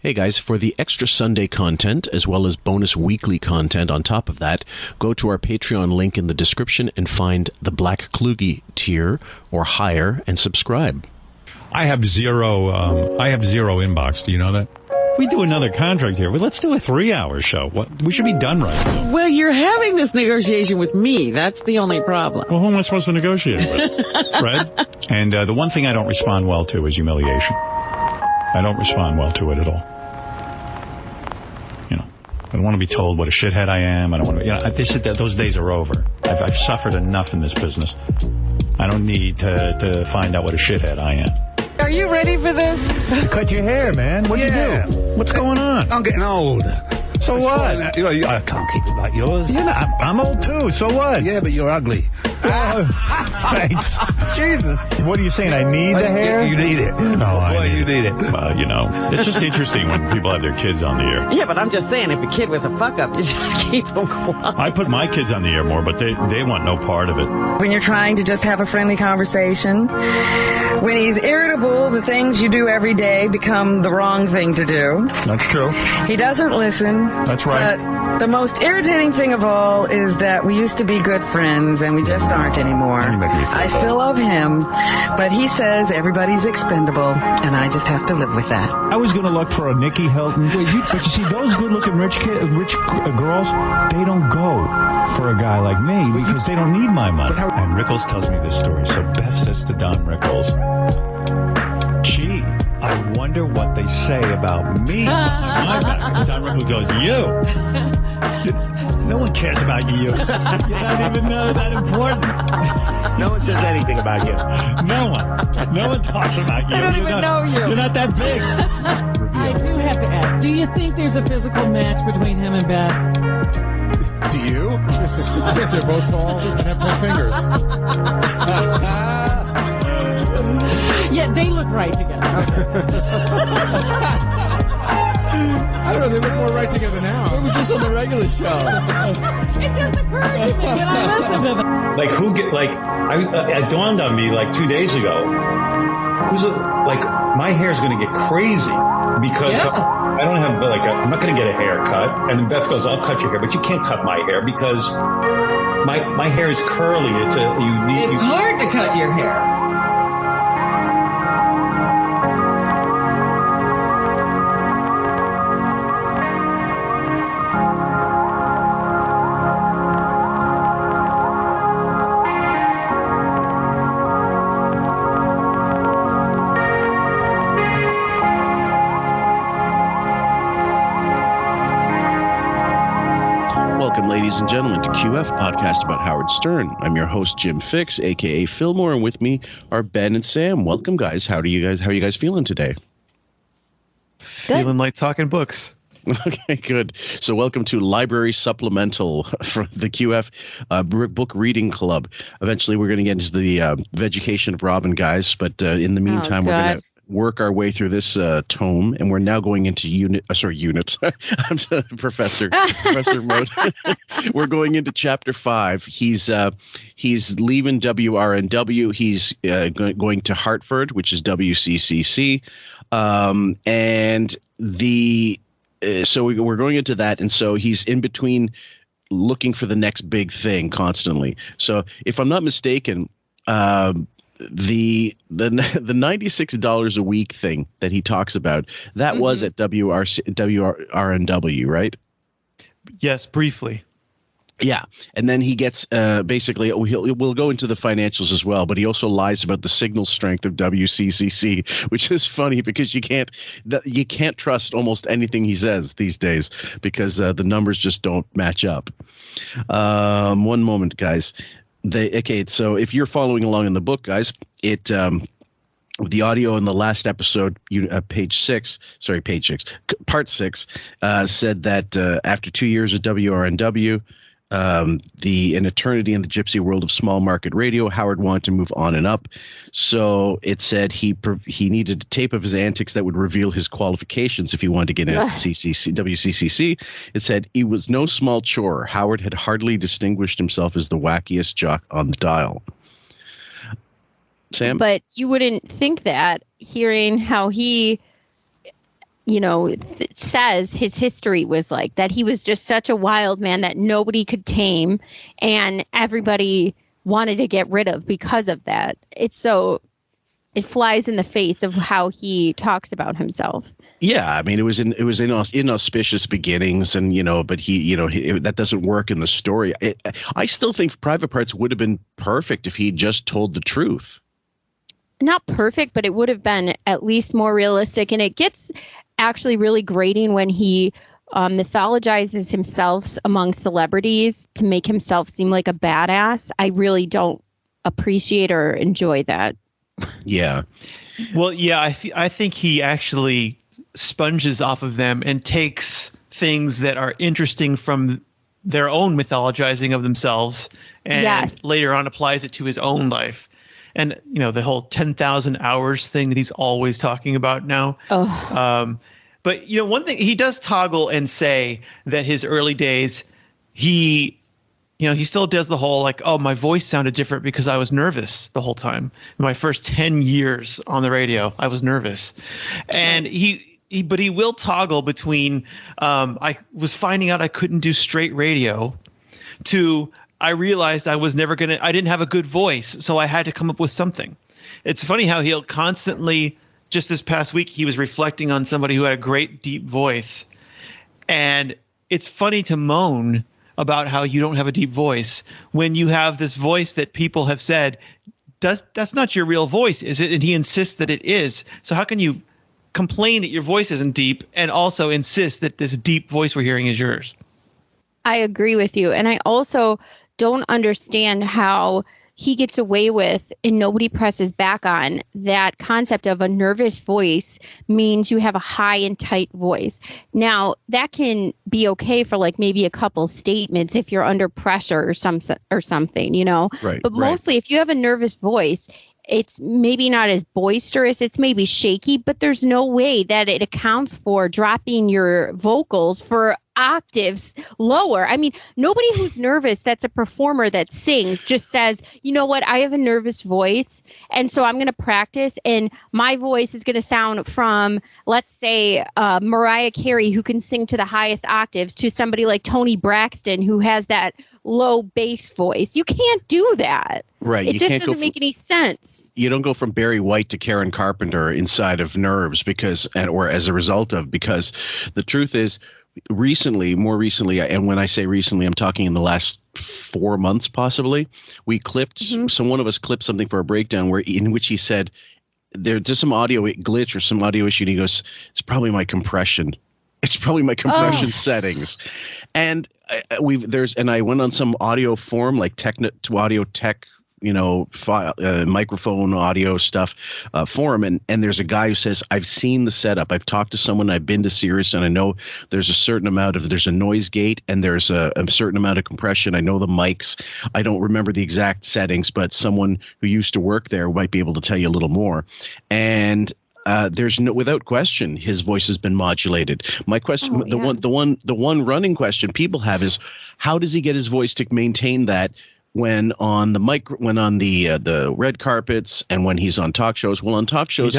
Hey guys, for the extra Sunday content, as well as bonus weekly content on top of that, go to our Patreon link in the description and find the Black Kluge tier or higher and subscribe. I have zero inbox. Do you know that? We do another contract here. Well, let's do a 3-hour show. We should be done right now. Well, you're having this negotiation with me. That's the only problem. Well, who am I supposed to negotiate with? Fred? And the one thing I don't respond well to is humiliation. I don't respond well to it at all. You know, I don't want to be told what a shithead I am. I don't want to. Those days are over. I've suffered enough in this business. I don't need to find out what a shithead I am. Are you ready for this? Cut your hair, man. What'd you do? What's going on? I'm getting old. So what? I can't keep it like yours. Yeah, I'm old too. So what? Yeah, but you're ugly. Thanks. Jesus. What are you saying? I need the hair? You need it. No, you need it. It's just interesting when people have their kids on the air. Yeah, but I'm just saying, if a kid was a fuck-up, you just keep them quiet. I put my kids on the air more, but they want no part of it. When you're trying to just have a friendly conversation, when he's irritable, the things you do every day become the wrong thing to do. That's true. He doesn't listen. That's right. But the most irritating thing of all is that we used to be good friends, and we just aren't anymore. I still love him, but he says everybody's expendable, and I just have to live with that. I was going to look for a Nikki Hilton. But you see, those good-looking rich girls, they don't go for a guy like me because they don't need my money. And Rickles tells me this story. So Beth says to Don Rickles, gee, I wonder what they say about me. Don Rickles goes, you. No one cares about you. You don't even know that important. No one says anything about you. No one talks about you. I don't even know you. You're not that big. I do have to ask, do you think there's a physical match between him and Beth? Do you? I guess they're both tall and have 12 fingers. Yeah, they look right together. I don't know, they look more right together now. It was just on the regular show. It just occurred to me that I listened to them. It dawned on me like 2 days ago. My hair's going to get crazy because I don't have I'm not going to get a haircut. And then Beth goes, I'll cut your hair, but you can't cut my hair because my hair is curly. It's hard to cut your hair. Ladies and gentlemen, to QF podcast about Howard Stern. I'm your host, Jim Fix, aka Fillmore, and with me are Ben and Sam. Welcome, guys. How are you guys feeling today? Feeling like talking books. Okay, good. So welcome to Library Supplemental from the QF Book Reading Club. Eventually, we're going to get into the Vegucation of Robin, guys, but in the meantime, we're going to work our way through this tome, and we're now going into units. I'm Professor mode. We're going into chapter 5. He's leaving WRNW. He's going to Hartford, which is WCCC, and so we're going into that, and so he's in between looking for the next big thing constantly. So if I'm not mistaken, the $96 a week thing that he talks about, that was at WRNW, right? Yes, briefly. Yeah, and then he gets basically we'll go into the financials as well, but he also lies about the signal strength of WCCC, which is funny because you can't trust almost anything he says these days because the numbers just don't match up. One moment, guys. So if you're following along in the book, guys, the audio in the last episode, part 6, said that after 2 years of WRNW, an eternity in the gypsy world of small market radio, Howard wanted to move on and up. So it said he needed a tape of his antics that would reveal his qualifications if he wanted to get into WCCC. It said he was no small chore. Howard had hardly distinguished himself as the wackiest jock on the dial. Sam? But you wouldn't think that, hearing how he says his history was like that. He was just such a wild man that nobody could tame, and everybody wanted to get rid of because of that. It flies in the face of how he talks about himself. Yeah, I mean, it was inauspicious beginnings, and but that doesn't work in the story. I still think Private Parts would have been perfect if he just told the truth. Not perfect, but it would have been at least more realistic. And it gets actually really grating when he mythologizes himself among celebrities to make himself seem like a badass. I really don't appreciate or enjoy that. Yeah. Well, yeah, I think he actually sponges off of them and takes things that are interesting from their own mythologizing of themselves and later on applies it to his own life. And, the whole 10,000 hours thing that he's always talking about now. But, one thing he does toggle and say that his early days, he still does the whole like, oh, my voice sounded different because I was nervous the whole time. In my first 10 years on the radio, I was nervous. And but he will toggle between I was finding out I couldn't do straight radio to I realized I didn't have a good voice, so I had to come up with something. It's funny how he'll constantly, just this past week, he was reflecting on somebody who had a great deep voice. And it's funny to moan about how you don't have a deep voice when you have this voice that people have said, that's not your real voice, is it? And he insists that it is. So how can you complain that your voice isn't deep and also insist that this deep voice we're hearing is yours? I agree with you. And I also don't understand how he gets away with, and nobody presses back on, that concept of a nervous voice means you have a high and tight voice. Now, that can be okay for like maybe a couple statements if you're under pressure or something, Right. But mostly if you have a nervous voice, it's maybe not as boisterous, it's maybe shaky, but there's no way that it accounts for dropping your vocals for octaves lower. I mean, nobody who's nervous that's a performer that sings just says, you know what, I have a nervous voice, and so I'm going to practice, and my voice is going to sound from, let's say, Mariah Carey, who can sing to the highest octaves, to somebody like Toni Braxton, who has that low bass voice. You can't do that. Right. It just doesn't make any sense. You don't go from Barry White to Karen Carpenter inside of Nerves or as a result of, because the truth is, more recently, and when I say recently, I'm talking in the last 4 months, possibly, we clipped, one of us clipped something for a breakdown in which he said, there's some audio glitch or some audio issue, and he goes, it's probably my compression. It's probably my compression settings. And I went on some audio forum, like audio tech, file, microphone audio stuff forum, and there's a guy who says, I've seen the setup, I've talked to someone, I've been to Sirius, and I know there's a certain amount of, there's a noise gate and there's a certain amount of compression. I know the mics. I don't remember the exact settings, but someone who used to work there might be able to tell you a little more. And there's without question, his voice has been modulated. My question, the one running question people have is, how does he get his voice to maintain that when on the red carpets and when he's on talk shows? Well, on talk shows,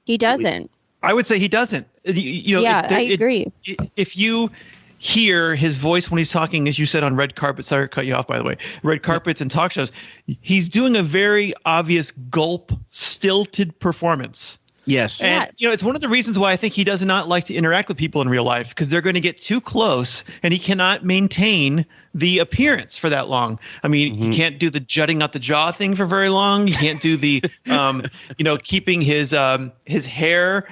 he doesn't. I would say he doesn't. I agree. If you hear his voice when he's talking, as you said, on red carpets, sorry to cut you off, by the way, red carpets and talk shows, he's doing a very obvious gulp, stilted performance. Yes. And, it's one of the reasons why I think he does not like to interact with people in real life, because they're going to get too close and he cannot maintain the appearance for that long. I mean, he can't do the jutting out the jaw thing for very long. He can't do the, keeping his hair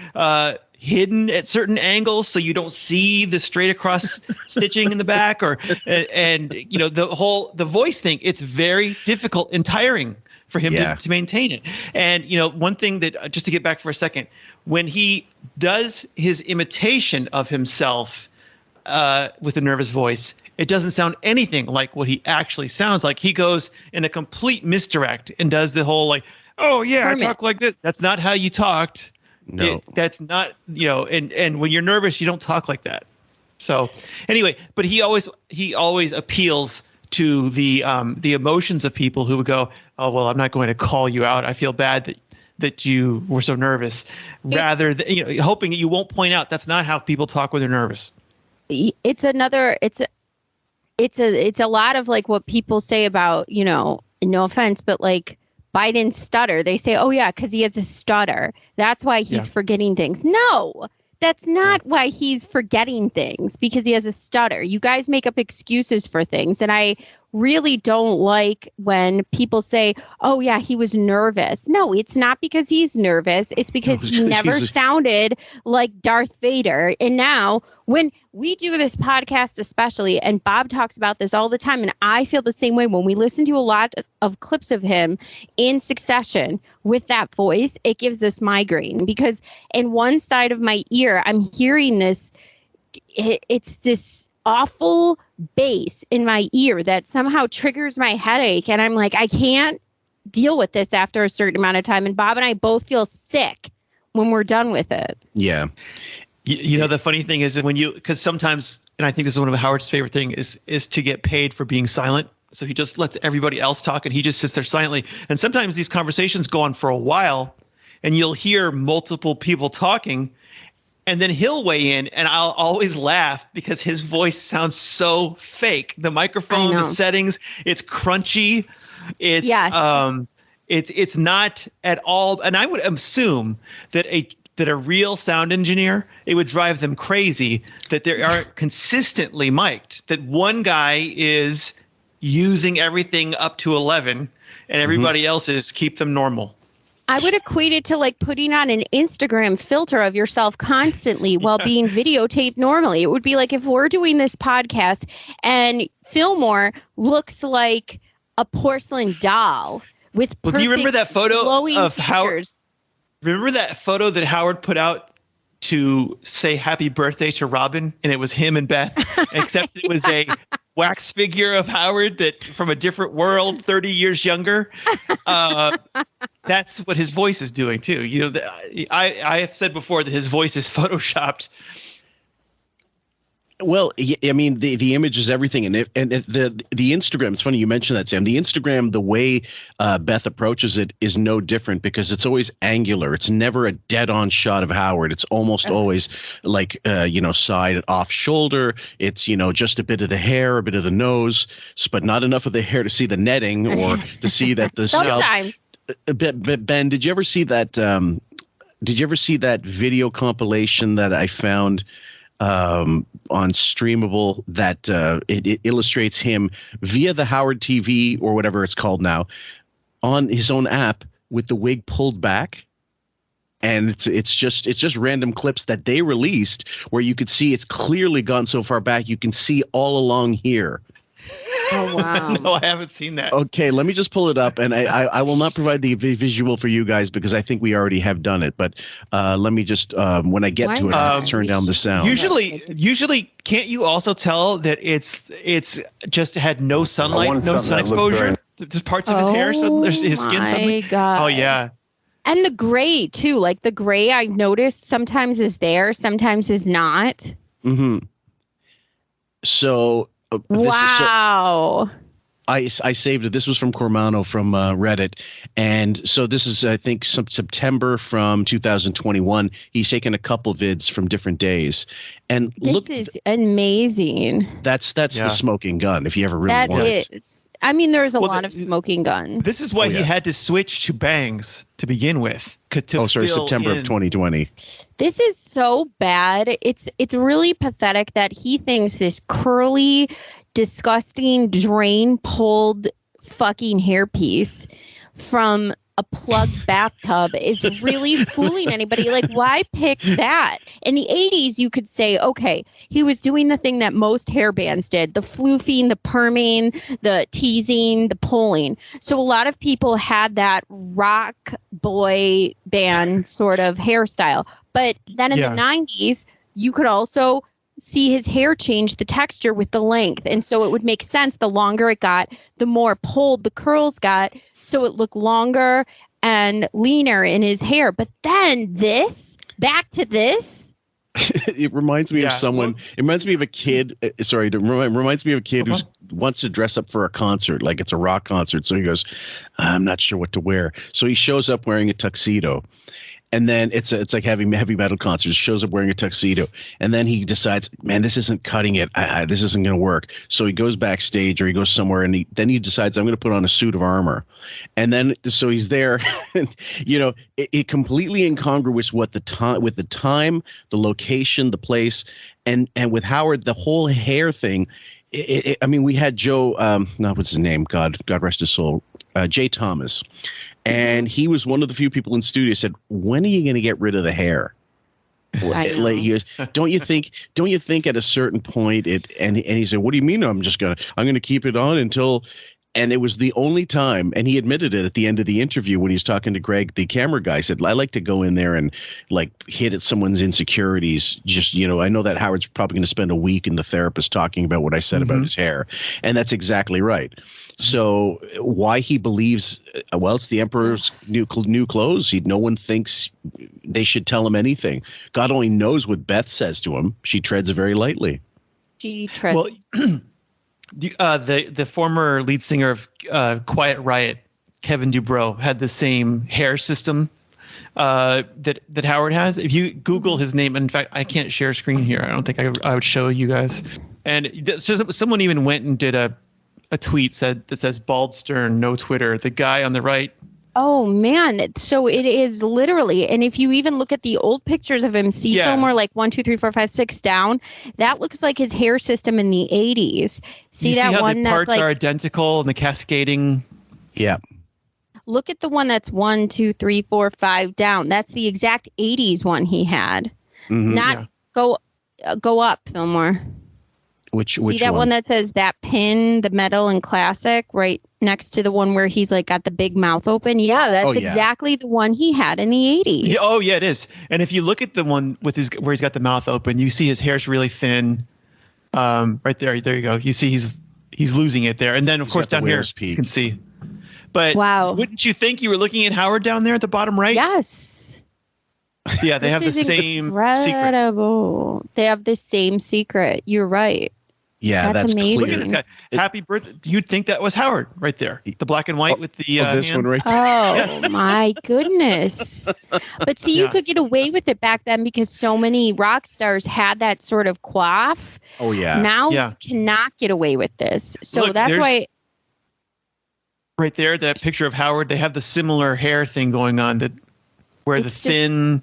hidden at certain angles so you don't see the straight across stitching in the back the voice thing. It's very difficult and tiring for him to maintain it. And, one thing that, just to get back for a second, when he does his imitation of himself with a nervous voice, it doesn't sound anything like what he actually sounds like. He goes in a complete misdirect and does the whole like, oh yeah, Hermit. I talk like this. That's not how you talked. No. That's not, and when you're nervous, you don't talk like that. So anyway, but he always appeals to the emotions of people who would go, oh, well, I'm not going to call you out. I feel bad that you were so nervous, rather than hoping that you won't point out that's not how people talk when they're nervous. It's a lot of like what people say about, no offense, but like Biden's stutter. They say, oh yeah, because he has a stutter. That's why he's forgetting things. No, that's not why he's forgetting things, because he has a stutter. You guys make up excuses for things. And I really don't like when people say, oh yeah, he was nervous. No, it's not because he's nervous. It's because he never sounded like Darth Vader. And now when we do this podcast, especially, and Bob talks about this all the time, and I feel the same way when we listen to a lot of clips of him in succession with that voice, it gives us migraine, because in one side of my ear, I'm hearing this, it's this awful bass in my ear that somehow triggers my headache. And I'm like, I can't deal with this after a certain amount of time. And Bob and I both feel sick when we're done with it. Yeah. The funny thing is because sometimes, and I think this is one of Howard's favorite thing is to get paid for being silent. So he just lets everybody else talk and he just sits there silently. And sometimes these conversations go on for a while and you'll hear multiple people talking. And then he'll weigh in, and I'll always laugh because his voice sounds so fake. The microphone, the settings, it's crunchy. It's it's not at all. And I would assume that a real sound engineer, it would drive them crazy that they aren't consistently mic'd. That one guy is using everything up to 11, and everybody else is keep them normal. I would equate it to like putting on an Instagram filter of yourself constantly while being videotaped normally. It would be like if we're doing this podcast and Fillmore looks like a porcelain doll with perfect, do you remember that photo of Howard? features. Remember that photo that Howard put out to say happy birthday to Robin, and it was him and Beth, except it was a wax figure of Howard that from a different world, 30 years younger. That's what his voice is doing too. I have said before that his voice is photoshopped. Well, I mean, the image is everything, and the Instagram. It's funny you mentioned that, Sam. The Instagram, the way Beth approaches it is no different because it's always angular. It's never a dead-on shot of Howard. It's almost always like side off shoulder. It's just a bit of the hair, a bit of the nose, but not enough of the hair to see the netting or to see that the sometimes. Ben, did you ever see that? Did you ever see that video compilation that I found? On Streamable that it illustrates him via the Howard TV or whatever it's called now on his own app with the wig pulled back. And it's just random clips that they released where you could see it's clearly gone so far back. You can see all along here. Oh, wow. No, I haven't seen that. Okay, let me just pull it up, and I will not provide the visual for you guys because I think we already have done it. But let me just, when I get to it, I'll turn down the sound. Usually, can't you also tell that it's just had no sunlight, no sun exposure? There's parts of his hair, so there's his skin. Suddenly. God. Oh yeah. And the gray too, like the gray I noticed sometimes is there, sometimes is not. Mm-hmm. So. Wow. I saved it. This was from Cormano from Reddit. And so this is, I think, some September from 2021. He's taken a couple vids from different days. And this is amazing. That's the smoking gun, if you ever really want it. That is. I mean, there's a lot of smoking guns. This is why he had to switch to bangs to begin with. September of 2020. This is so bad. It's really pathetic that he thinks this curly, disgusting, drain-pulled fucking hairpiece from a plugged bathtub is really fooling anybody. Like, why pick that? In the 80s, you could say, okay, he was doing the thing that most hair bands did, the floofing, the perming, the teasing, the pulling. So a lot of people had that rock boy band sort of hairstyle. But then in the 90s, you could also see his hair change the texture with the length. And so it would make sense. The longer it got, the more pulled the curls got. So it looked longer and leaner in his hair. But then back to this. It reminds me of someone. It reminds me of a kid. Sorry, it reminds me of a kid who wants to dress up for a concert, like it's a rock concert. So he goes, I'm not sure what to wear. So he shows up wearing a tuxedo. And then it's like having heavy metal concerts. Shows up wearing a tuxedo, and then he decides, man, this isn't cutting it. This isn't going to work. So he goes backstage, or he goes somewhere, and then he decides, I'm going to put on a suit of armor. And then so he's there, and it completely incongruous with the time, the location, the place, and with Howard, the whole hair thing. I mean, we had Joe, what's his name? God rest his soul, Jay Thomas. And he was one of the few people in studio said, when are you going to get rid of the hair? Like, he goes, don't you think at a certain point and he said, what do you mean? I'm going to keep it on until, and it was the only time, and he admitted it at the end of the interview when he was talking to Greg, the camera guy, said, I like to go in there and like hit at someone's insecurities. Just, I know that Howard's probably going to spend a week in the therapist talking about what I said about his hair. And that's exactly right. So why he believes, well, it's the emperor's new clothes. No one thinks they should tell him anything. God only knows what Beth says to him. She treads very lightly. She treads. Well, the former lead singer of Quiet Riot, Kevin Dubrow, had the same hair system that Howard has. If you Google his name, in fact, I can't share screen here. I don't think I would show you guys. And someone even went and did a tweet that says bald stern, no Twitter. The guy on the right. Oh man! So it is literally, and if you even look at the old pictures of him, film or like 1, 2, 3, 4, 5, 6 down, that looks like his hair system in the 80s. See that how one the parts that's like are identical and the cascading. Yeah. Look at the one that's 1, 2, 3, 4, 5 down. That's the exact 80s one he had. Go up, Fillmore. Which See that one that says that pin, the metal and classic, right next to the one where he's like got the big mouth open? Yeah, that's exactly the one he had in the 80s. Yeah, it is. And if you look at the one with where he's got the mouth open, you see his hair's really thin. Right there you go. You see he's losing it there. And then of course down here you can see. But wouldn't you think you were looking at Howard down there at the bottom right? Yes. Yeah, they have the same incredible secret. They have the same secret. You're right. Yeah, that's amazing. clear. Look at this guy. Happy birthday. You'd think that was Howard right there. The black and white with the this hands. one right there. Oh, Yes. my goodness. But see, you could get away with it back then because so many rock stars had that sort of coif. Oh, yeah. Now you cannot get away with this. So Look, that's why. Right there, that picture of Howard, they have the similar hair thing going on where the thin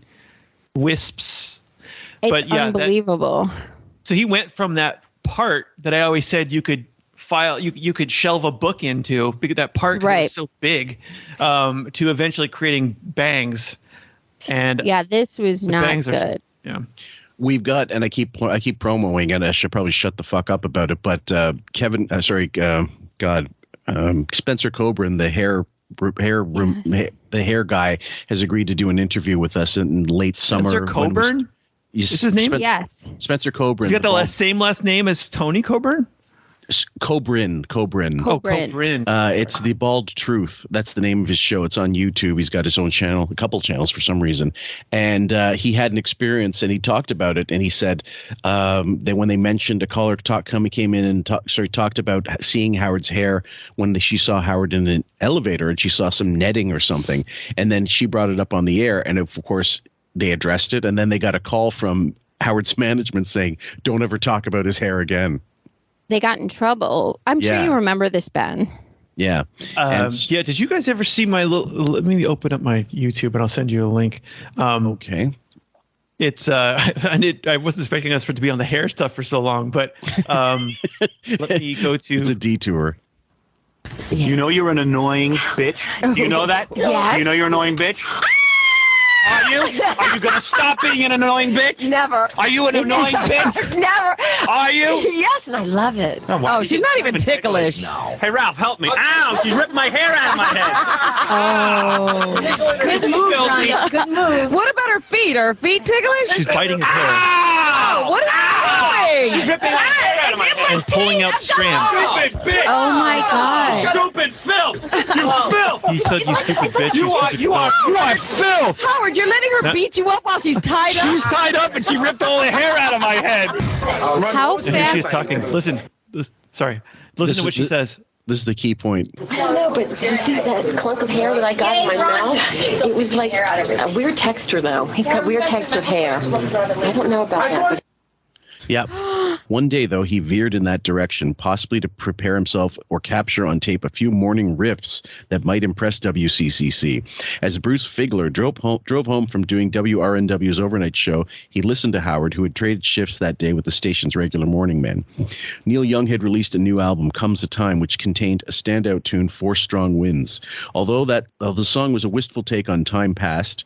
wisps. It's unbelievable. So he went from that part that I always said you could file, you could shelve a book into, because that part was so big, to eventually creating bangs. And this was not good. We've got, and I keep promoing, and I should probably shut the fuck up about it. But Spencer Coburn, the hair guy, has agreed to do an interview with us in late summer. Spencer Coburn? Is his name? Yes. Spencer Coburn. He's got the same last name as Tony Coburn? Coburn. Oh, Coburn. It's The Bald Truth. That's the name of his show. It's on YouTube. He's got his own channel, a couple channels for some reason. And he had an experience, and he talked about it. And he said that when they mentioned a caller came in and talked about seeing Howard's hair when she saw Howard in an elevator, and she saw some netting or something. And then she brought it up on the air, and of course they addressed it. And then they got a call from Howard's management saying, "Don't ever talk about his hair again." They got in trouble. I'm sure you remember this, Ben. Yeah. Did you guys ever see my little? Let me open up my YouTube and I'll send you a link. Okay. It's I wasn't expecting us to be on the hair stuff for so long, but let me go to. It's a detour. You know you're an annoying bitch. Do you know that? Yes. Do you know you're an annoying bitch? Are you? Are you gonna stop being an annoying bitch? Never. Are you an annoying bitch? Never. Are you? Yes, I love it. Oh, she's not even ticklish. No. Hey, Ralph, help me. Ow, she's ripping my hair out of my head. Oh. Good move, Rhonda. Good move. What about her feet? Are her feet ticklish? She's biting his hair. Ow! What is she doing? She's ripping my hair out of my head. And pulling out strands. Stupid bitch. Oh my God. Stupid filth. You filth. He said, "You stupid bitch." You are filth. Howard, you're letting her beat you up while she's tied up. She's tied up and she ripped all the hair out of my head. How And here fast? she's talking. Listen. Listen to what she says. This is the key point. I don't know, but did you see that clunk of hair that I got in my mouth? It was like a weird texture, though. He's got weird textured hair. I don't know about that. But Yeah. One day, though, he veered in that direction, possibly to prepare himself or capture on tape a few morning riffs that might impress WCCC. As Bruce Figler drove home from doing WRNW's overnight show, he listened to Howard, who had traded shifts that day with the station's regular morning men. Neil Young had released a new album, Comes a Time, which contained a standout tune, Four Strong Winds. Although the song was a wistful take on time past,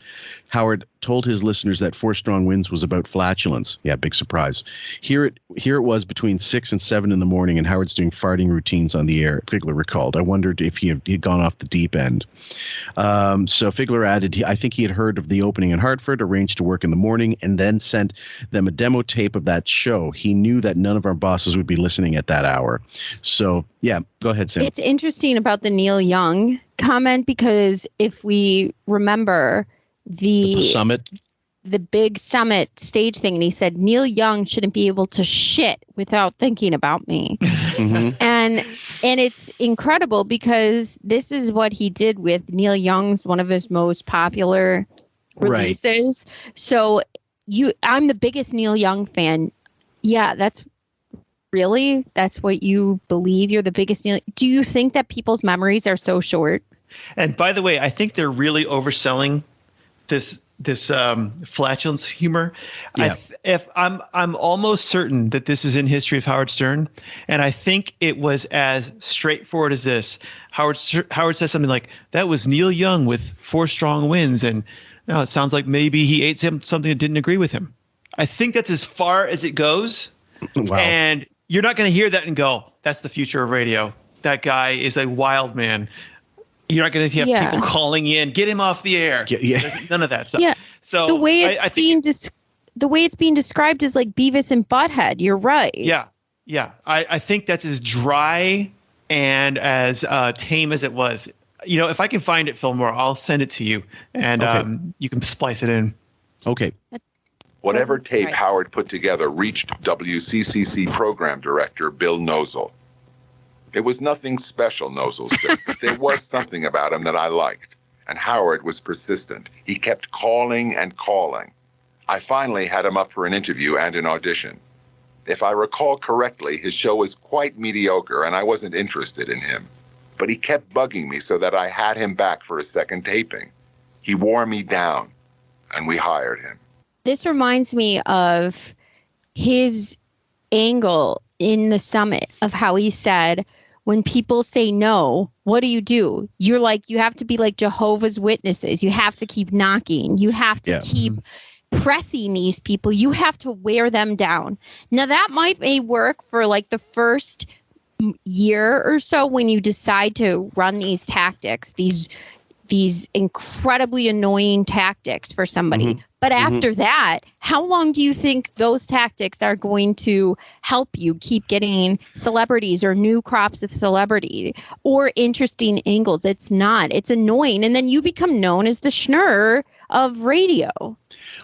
Howard told his listeners that Four Strong Winds was about flatulence. Yeah, big surprise. Here it was between 6 and 7 in the morning, and Howard's doing farting routines on the air, Figler recalled. I wondered if he had gone off the deep end. So Figler added, I think he had heard of the opening in Hartford, arranged to work in the morning, and then sent them a demo tape of that show. He knew that none of our bosses would be listening at that hour. So, yeah, go ahead, Sam. It's interesting about the Neil Young comment, because if we remember the summit, the big summit stage thing, and he said Neil Young shouldn't be able to shit without thinking about me. Mm-hmm. and it's incredible, because this is what he did with Neil Young's one of his most popular releases. Right. So I'm the biggest Neil Young fan. Yeah, that's what you believe. You're the biggest Neil. Do you think that people's memories are so short? And by the way, I think they're really overselling this flatulence humor. Yeah. I'm almost certain that this is in History of Howard Stern, and I think it was as straightforward as this. Howard says something like, "That was Neil Young with Four Strong Winds," and it sounds like maybe he ate something that didn't agree with him. I think that's as far as it goes. Wow. And you're not going to hear that and go, "That's the future of radio. That guy is a wild man." You're not going to have people calling in, "Get him off the air." Yeah. None of that stuff. Yeah. So the way it's being described is like Beavis and Butthead. You're right. Yeah. Yeah. I think that's as dry and as tame as it was. If I can find it, Fillmore, I'll send it to you, and you can splice it in. Okay. Whatever tape Howard put together reached WCCC program director Bill Nozel. It was nothing special, Nozel said, but there was something about him that I liked. And Howard was persistent. He kept calling and calling. I finally had him up for an interview and an audition. If I recall correctly, his show was quite mediocre and I wasn't interested in him. But he kept bugging me so that I had him back for a second taping. He wore me down, and we hired him. This reminds me of his angle in the summit of how he said, when people say no, what do? You're like, you have to be like Jehovah's Witnesses. You have to keep knocking. You have to keep pressing these people. You have to wear them down. Now, that may work for like the first year or so when you decide to run these tactics, these incredibly annoying tactics for somebody. Mm-hmm. But after that, how long do you think those tactics are going to help you keep getting celebrities or new crops of celebrity or interesting angles? It's not. It's annoying. And then you become known as the schnurr of radio.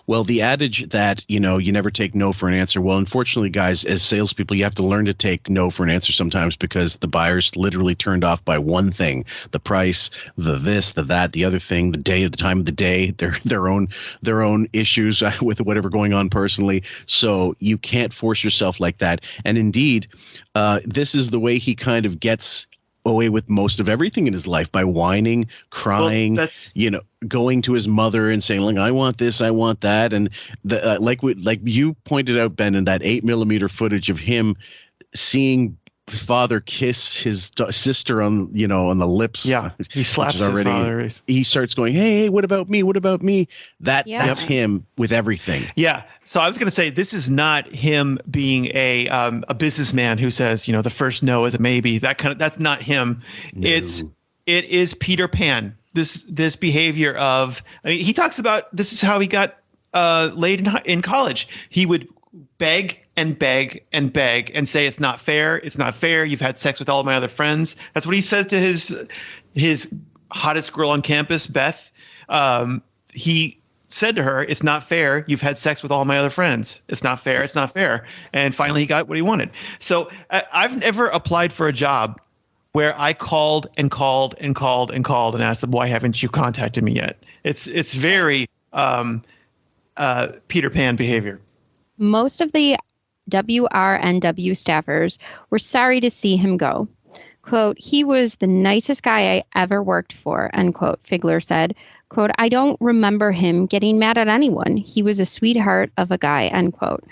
Well, the adage that, you never take no for an answer. Well, unfortunately, guys, as salespeople, you have to learn to take no for an answer sometimes, because the buyer's literally turned off by one thing: the price, the this, the that, the other thing, the day, the time of the day, their own issues with whatever going on personally. So you can't force yourself like that. And indeed, this is the way he kind of gets away with most of everything in his life, by whining, crying, going to his mother and saying, like, I want this, I want that. And like you pointed out, Ben, in that 8mm footage of him seeing father kiss his sister on the lips. Yeah, he slaps his father. He starts going, hey, what about me? What about me? That's him with everything. Yeah. So I was going to say, this is not him being a businessman who says, the first no is a maybe. That's not him. No. It is Peter Pan. This behavior of, he talks about, this is how he got laid in college. He would beg and beg and beg and say, it's not fair. You've had sex with all of my other friends. That's what he says to his hottest girl on campus, Beth, he said to her, "It's not fair. You've had sex with all my other friends. It's not fair. It's not fair." And finally, he got what he wanted. So I've never applied for a job where I called and called and called and called and asked them, "Why haven't you contacted me yet?" It's very Peter Pan behavior. Most of the WRNW staffers were sorry to see him go. Quote, "He was the nicest guy I ever worked for," end quote, Figler said. Quote, "I don't remember him getting mad at anyone. He was a sweetheart of a guy," end quote.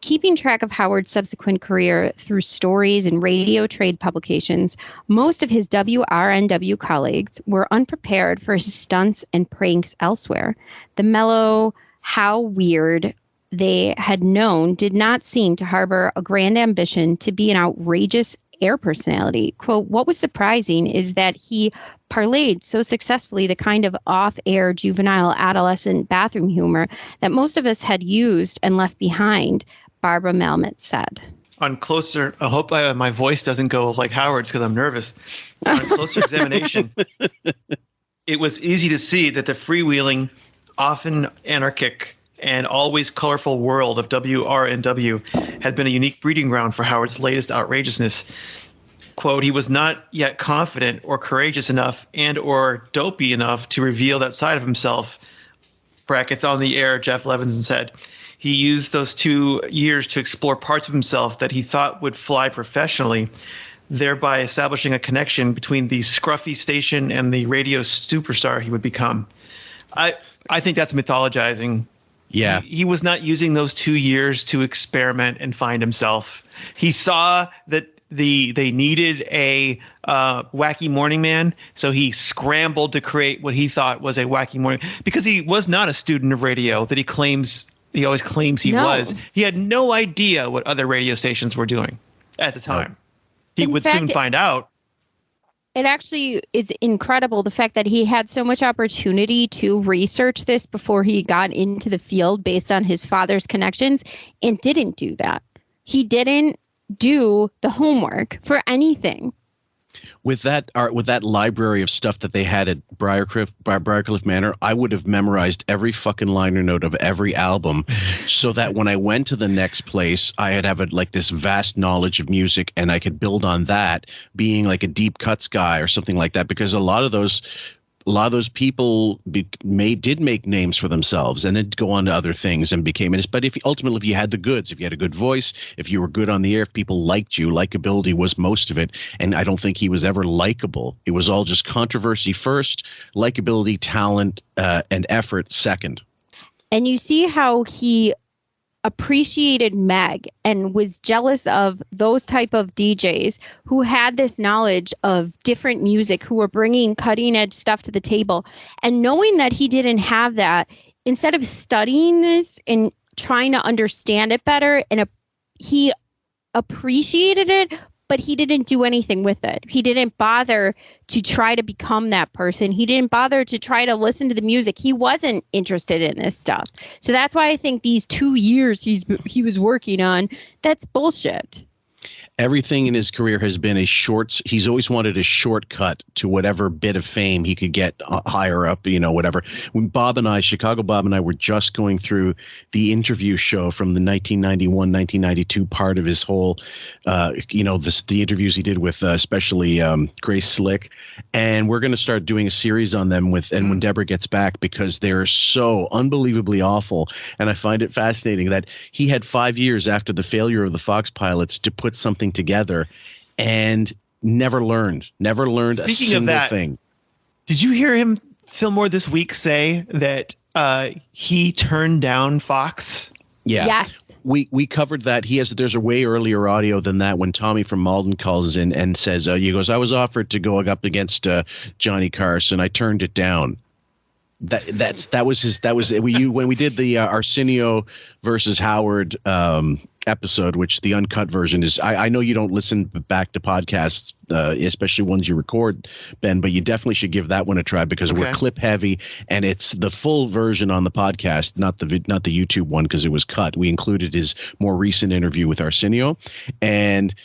Keeping track of Howard's subsequent career through stories and radio trade publications, most of his WRNW colleagues were unprepared for his stunts and pranks elsewhere. The mellow, how weird they had known did not seem to harbor a grand ambition to be an outrageous air personality. Quote, "What was surprising is that he parlayed so successfully the kind of off-air juvenile adolescent bathroom humor that most of us had used and left behind," Barbara Malmet said. On closer, I hope my voice doesn't go like Howard's because I'm nervous. On closer examination, it was easy to see that the freewheeling, often anarchic, and always colorful world of WRNW had been a unique breeding ground for Howard's latest outrageousness. Quote, "He was not yet confident or courageous enough and or dopey enough to reveal that side of himself," brackets on the air, Jeff Levinson said. He used those 2 years to explore parts of himself that he thought would fly professionally, thereby establishing a connection between the scruffy station and the radio superstar he would become. I think that's mythologizing. Yeah. He was not using those 2 years to experiment and find himself. He saw that they needed a wacky morning man, so he scrambled to create what he thought was a wacky morning, because he was not a student of radio that he always claims he was. He had no idea what other radio stations were doing at the time. He would soon find out. It actually is incredible, the fact that he had so much opportunity to research this before he got into the field based on his father's connections, and didn't do that. He didn't do the homework for anything. With that library of stuff that they had at Briarcliff Manor, I would have memorized every fucking liner note of every album, so that when I went to the next place, I'd have this vast knowledge of music, and I could build on that, being like a deep cuts guy or something like that. Because a lot of those people did make names for themselves and then go on to other things and became it. But if you had the goods, if you had a good voice, if you were good on the air, if people liked you, likability was most of it. And I don't think he was ever likable. It was all just controversy first, likability, talent, and effort second. And you see how he appreciated Meg and was jealous of those type of DJs who had this knowledge of different music, who were bringing cutting edge stuff to the table. And knowing that he didn't have that, instead of studying this and trying to understand it better, and he appreciated it, but he didn't do anything with it. He didn't bother to try to become that person. He didn't bother to try to listen to the music. He wasn't interested in this stuff. So that's why I think these 2 years he was working on, that's bullshit. Everything in his career has been he's always wanted a shortcut to whatever bit of fame he could get higher up, whatever. When Chicago Bob and I were just going through the interview show from the 1991-1992 part of his whole, the interviews he did with especially Grace Slick. And we're going to start doing a series on them when Deborah gets back, because they're so unbelievably awful. And I find it fascinating that he had 5 years after the failure of the Fox pilots to put something together and never learned a single thing. Did you hear him, Fillmore, this week say that he turned down Fox? Yeah. Yes. We covered that. There's a way earlier audio than that when Tommy from Malden calls in and says, he goes, "I was offered to go up against Johnny Carson. I turned it down." When we did the Arsenio versus Howard episode, which the uncut version is. I know you don't listen back to podcasts, especially ones you record, Ben, but you definitely should give that one a try, because we're clip heavy, and it's the full version on the podcast, not the YouTube one, because it was cut. We included his more recent interview with Arsenio, and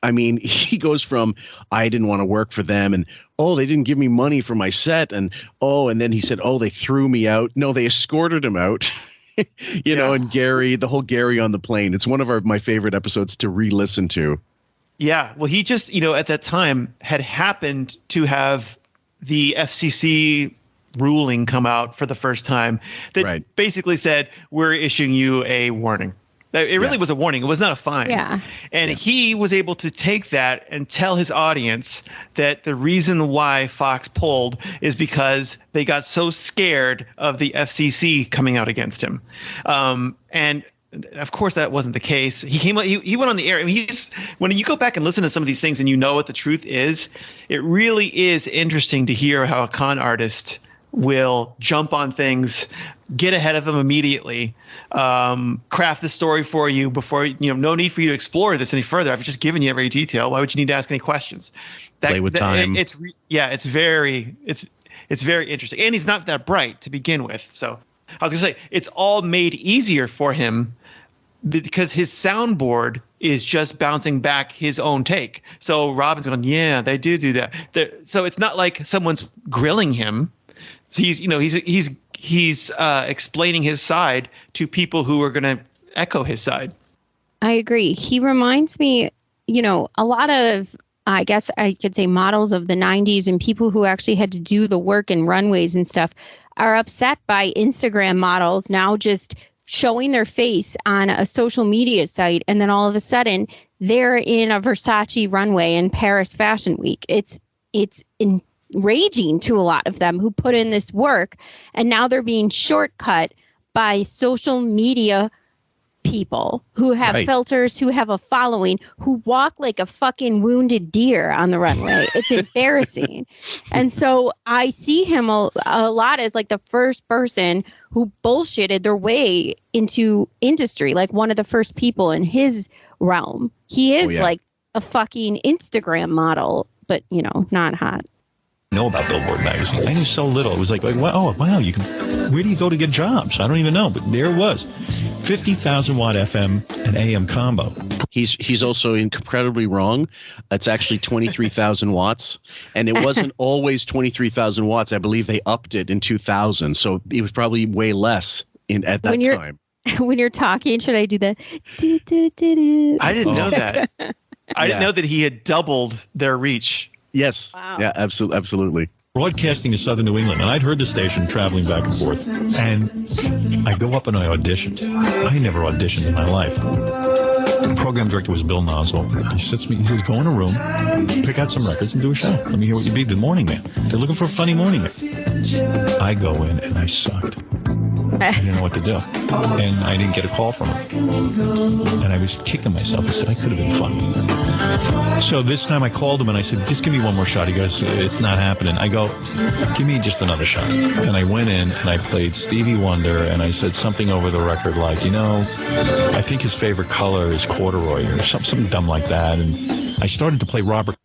I mean, he goes from, I didn't want to work for them, and, oh, they didn't give me money for my set, and, oh, and then he said, oh, they threw me out. No, they escorted him out. You know, and Gary, the whole Gary on the plane. It's one of my favorite episodes to re-listen to. Yeah, well, he just, at that time had happened to have the FCC ruling come out for the first time that basically said, we're issuing you a warning. It really was a warning. It was not a fine. Yeah. And he was able to take that and tell his audience that the reason why Fox pulled is because they got so scared of the FCC coming out against him. And of course, that wasn't the case. He went on the air. I mean, when you go back and listen to some of these things and you know what the truth is, it really is interesting to hear how a con artist will jump on things, get ahead of them immediately, craft the story for you before, no need for you to explore this any further. I've just given you every detail. Why would you need to ask any questions? Play with time. It's very interesting. And he's not that bright to begin with. So I was going to say, it's all made easier for him because his soundboard is just bouncing back his own take. So Robin's going, yeah, they do that. So it's not like someone's grilling him. So he's explaining his side to people who are going to echo his side. I agree. He reminds me, a lot of, I guess I could say, models of the 90s and people who actually had to do the work in runways and stuff are upset by Instagram models now just showing their face on a social media site. And then all of a sudden they're in a Versace runway in Paris Fashion Week. It's enraging to a lot of them who put in this work, and now they're being shortcut by social media people who have filters, who have a following, who walk like a fucking wounded deer on the runway. It's embarrassing. And so I see him a lot as like the first person who bullshitted their way into industry, like one of the first people in his realm. He is like a fucking Instagram model, but not hot. Know about Billboard magazine. I knew so little. It was like wow, where do you go to get jobs? I don't even know, but there it was. 50,000 watt FM and AM combo. He's also incredibly wrong. It's actually 23,000 watts, and it wasn't always 23,000 watts. I believe they upped it in 2000, so it was probably way less at that time. When you're talking, should I do that? I didn't know that. I didn't know that he had doubled their reach. Yes. Wow. Yeah, absolutely. Broadcasting to Southern New England, and I'd heard the station traveling back and forth, and I go up and I auditioned. I never auditioned in my life. The program director was Bill Nozzle. He says, go in a room, pick out some records, and do a show. Let me hear what you be. The morning man. They're looking for a funny morning man. I go in, and I sucked. I didn't know what to do. And I didn't get a call from him. And I was kicking myself. I said, I could have been funny. So this time I called him and I said, just give me one more shot. He goes, it's not happening. I go, give me just another shot. And I went in and I played Stevie Wonder, and I said something over the record like, I think his favorite color is corduroy or something dumb like that. And I started to play Robert.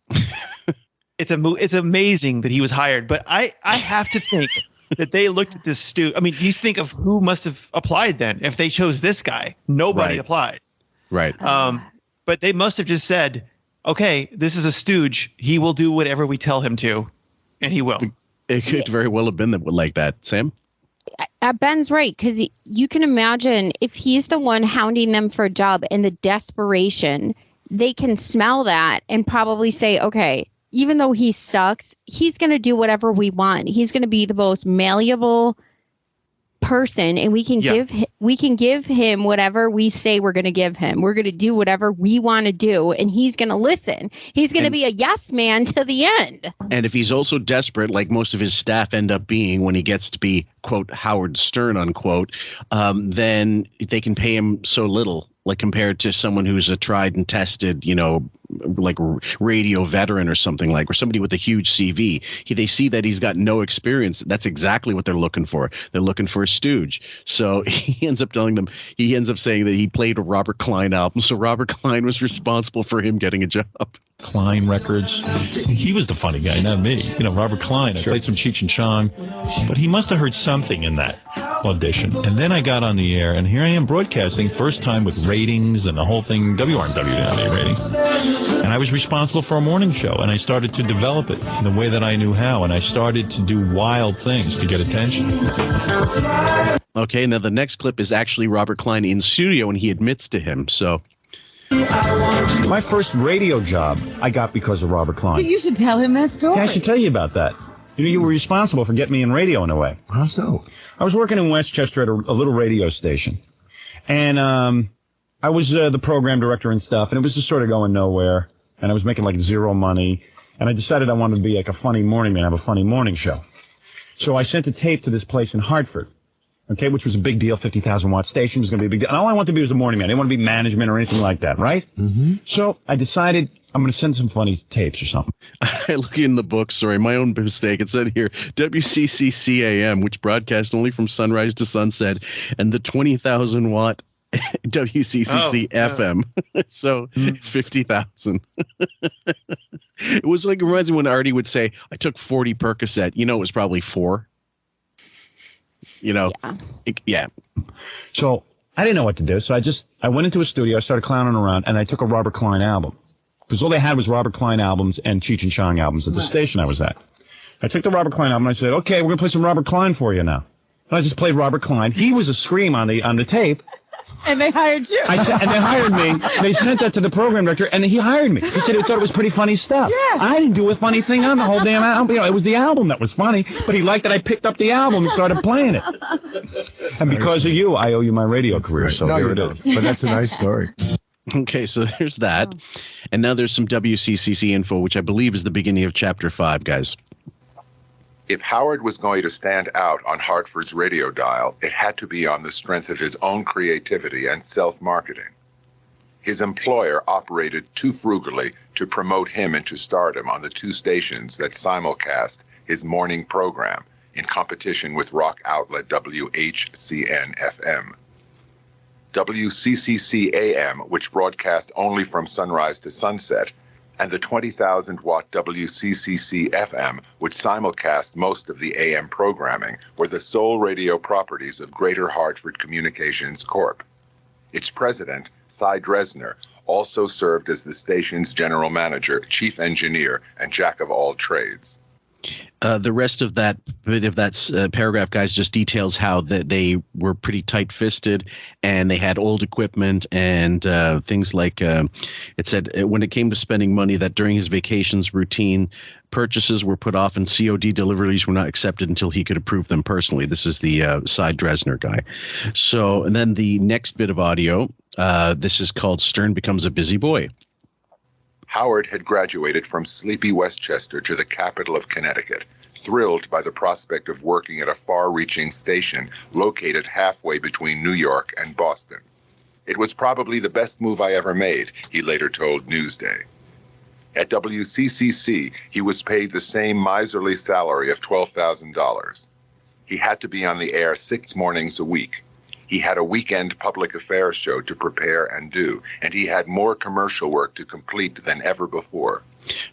It's amazing that he was hired, but I have to think that they looked at this do you think of who must have applied then? If they chose this guy, nobody applied. Right. But they must have just said, okay, this is a stooge. He will do whatever we tell him to, and he will. It could very well have been like that. Sam? Ben's right, because you can imagine if he's the one hounding them for a job and the desperation, they can smell that and probably say, okay, even though he sucks, he's going to do whatever we want. He's going to be the most malleable person, and we can give him whatever we say we're going to give him. We're going to do whatever we want to do, and he's going to listen. He's going to be a yes man to the end. And if he's also desperate, like most of his staff end up being when he gets to be, quote, Howard Stern, unquote, then they can pay him so little, like compared to someone who's a tried and tested, like radio veteran or something, or somebody with a huge CV. They see that he's got no experience. That's exactly what they're looking for. They're looking for a stooge. So he ends up saying that he played a Robert Klein album. So Robert Klein was responsible for him getting a job. Klein Records. He was the funny guy, not me. Robert Klein. I played some Cheech and Chong, but he must have heard something in that. audition. And then I got on the air, and here I am broadcasting, first time with ratings and the whole thing, WRNW didn't have any ratings. And I was responsible for a morning show, and I started to develop it in the way that I knew how, and I started to do wild things to get attention. Okay, now the next clip is actually Robert Klein in studio, and he admits to him, so... My first radio job I got because of Robert Klein. You should tell him that story. Yeah, I should tell you about that. You know, you were responsible for getting me in radio in a way. How so? I was working in Westchester at a little radio station. And I was the program director and stuff, and it was just sort of going nowhere. And I was making like zero money. And I decided I wanted to be like a funny morning man, have a funny morning show. So I sent a tape to this place in Hartford. Okay, which was a big deal, 50,000-watt station was going to be a big deal. And all I wanted to be was a morning man. I didn't want to be management or anything like that, right? Mm-hmm. So I decided I'm going to send some funny tapes or something. I look in the book, sorry, my own mistake. It said here, WCCC-AM, which broadcast only from sunrise to sunset, and the 20,000-watt WCCC-FM. So 50,000. It was like, it reminds me when Artie would say, I took 40 Percocet. You know, it was probably 4. You know, yeah. So I didn't know what to do. So I went into a studio, I started clowning around, and I took a Robert Klein album. Because all they had was Robert Klein albums and Cheech and Chong albums at the station I was at. I took the Robert Klein album and I said, okay, we're going to play some Robert Klein for you now. And I just played Robert Klein. He was a scream on the tape. And they hired you. And they hired me. They sent that to the program director, and he hired me. He said he thought it was pretty funny stuff. Yeah. I didn't do a funny thing on the whole damn album. You know, it was the album that was funny, but he liked that I picked up the album and started playing it. And because of you, I owe you my radio career. So there it is. But that's a nice story. Okay, so there's that. And now there's some WCCC info, which I believe is the beginning of Chapter 5, guys. If Howard was going to stand out on Hartford's radio dial, it had to be on the strength of his own creativity and self-marketing. His employer operated too frugally to promote him into stardom on the 2 stations that simulcast his morning program in competition with rock outlet WHCN-FM. WCCC-AM, which broadcast only from sunrise to sunset, and the 20,000-watt WCCC-FM, which simulcast most of the AM programming, were the sole radio properties of Greater Hartford Communications Corp. Its president, Cy Dresner, also served as the station's general manager, chief engineer, and jack of all trades. The rest of that bit of that paragraph, guys, just details how they were pretty tight-fisted and they had old equipment and things like it said when it came to spending money that during his vacations routine purchases were put off and COD deliveries were not accepted until he could approve them personally. This is the Cy Dresner guy. So and then the next bit of audio, this is called Stern Becomes a Busy Boy. Howard had graduated from sleepy Westchester to the capital of Connecticut, thrilled by the prospect of working at a far-reaching station located halfway between New York and Boston. It was probably the best move I ever made, he later told Newsday. At WCCC, he was paid the same miserly salary of $12,000. He had to be on the air 6 mornings a week. He had a weekend public affairs show to prepare and do, and he had more commercial work to complete than ever before.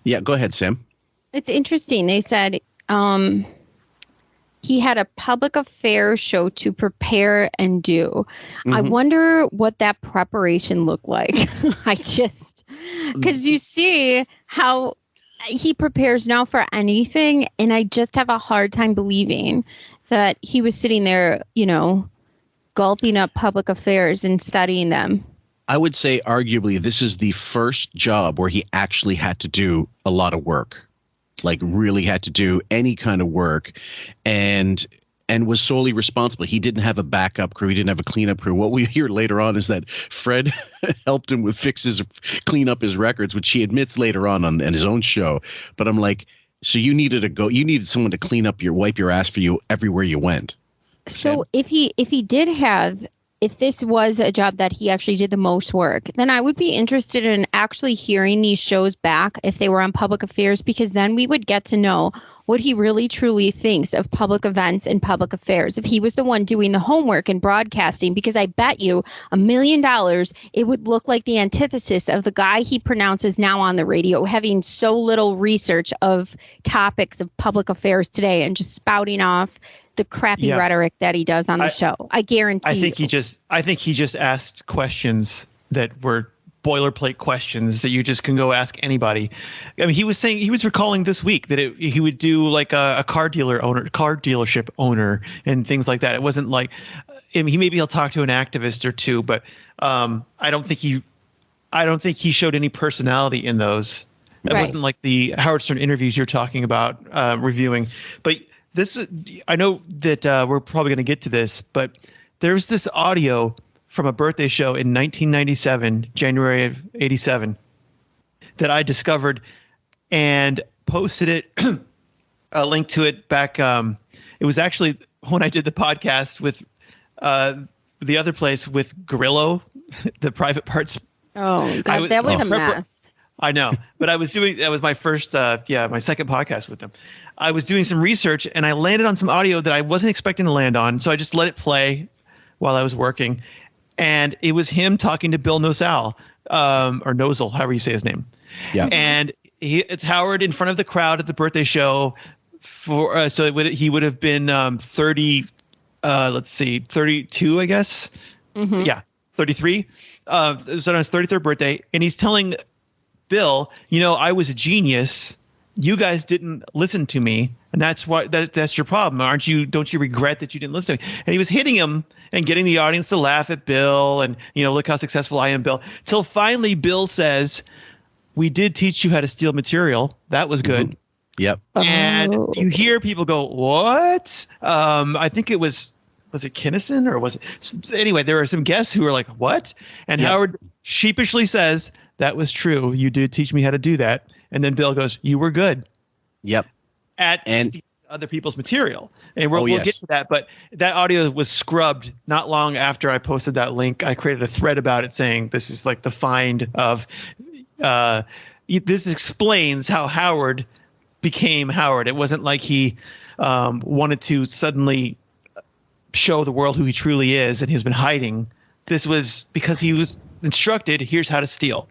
Yeah, go ahead, Sam. It's interesting. They said he had a public affairs show to prepare and do. Mm-hmm. I wonder what that preparation looked like. Because you see how he prepares now for anything, and I just have a hard time believing that he was sitting there, gulping up public affairs and studying them. I would say arguably this is the first job where he actually had to do a lot of work, like really had to do any kind of work and was solely responsible. He didn't have a backup crew. He didn't have a cleanup crew. What we hear later on is that Fred helped him with clean up his records, which he admits later on his own show. But I'm like, so you needed someone to wipe your ass for you everywhere you went. So if this was a job that he actually did the most work, then I would be interested in actually hearing these shows back if they were on public affairs, because then we would get to know what he really truly thinks of public events and public affairs. If he was the one doing the homework and broadcasting, because I bet you $1 million, it would look like the antithesis of the guy he pronounces now on the radio, having so little research of topics of public affairs today and just spouting off the crappy rhetoric that he does on the show. I guarantee. I think he just asked questions that were boilerplate questions that you just can go ask anybody. I mean, he was recalling this week that he would do like a car dealership owner and things like that. It wasn't like, I mean, he'll talk to an activist or two, but I don't think he showed any personality in those. It wasn't like the Howard Stern interviews you're talking about reviewing. But I know that we're probably going to get to this, but there's this audio from a birthday show in 1997, January of 87, that I discovered and posted it, a link to it back. It was actually when I did the podcast with the other place with Grillo, the private parts. Oh, God, that was a mess. I know, but that was my first, my second podcast with them. I was doing some research and I landed on some audio that I wasn't expecting to land on. So I just let it play while I was working. And it was him talking to Bill Nosal, or Nozel, however you say his name. Yeah. And it's Howard in front of the crowd at the birthday show. He would have been 30. Let's see, 32, I guess. Mm-hmm. Yeah, 33. It was on his 33rd birthday, and he's telling Bill, I was a genius. You guys didn't listen to me, and that's why that's your problem. Don't you regret that you didn't listen to me? And he was hitting him and getting the audience to laugh at Bill and, look how successful I am, Bill. Till finally Bill says, we did teach you how to steal material. That was good. Mm-hmm. Yep. And you hear people go, what? I think it was it Kinnison or was it? Anyway, there are some guests who are like, what? And Howard sheepishly says, that was true. You did teach me how to do that. And then Bill goes, you were good. Yep. At other people's material. And we'll get to that. But that audio was scrubbed not long after I posted that link. I created a thread about it saying this is like the find of this explains how Howard became Howard. It wasn't like he wanted to suddenly show the world who he truly is and he's been hiding. This was because he was instructed, here's how to steal.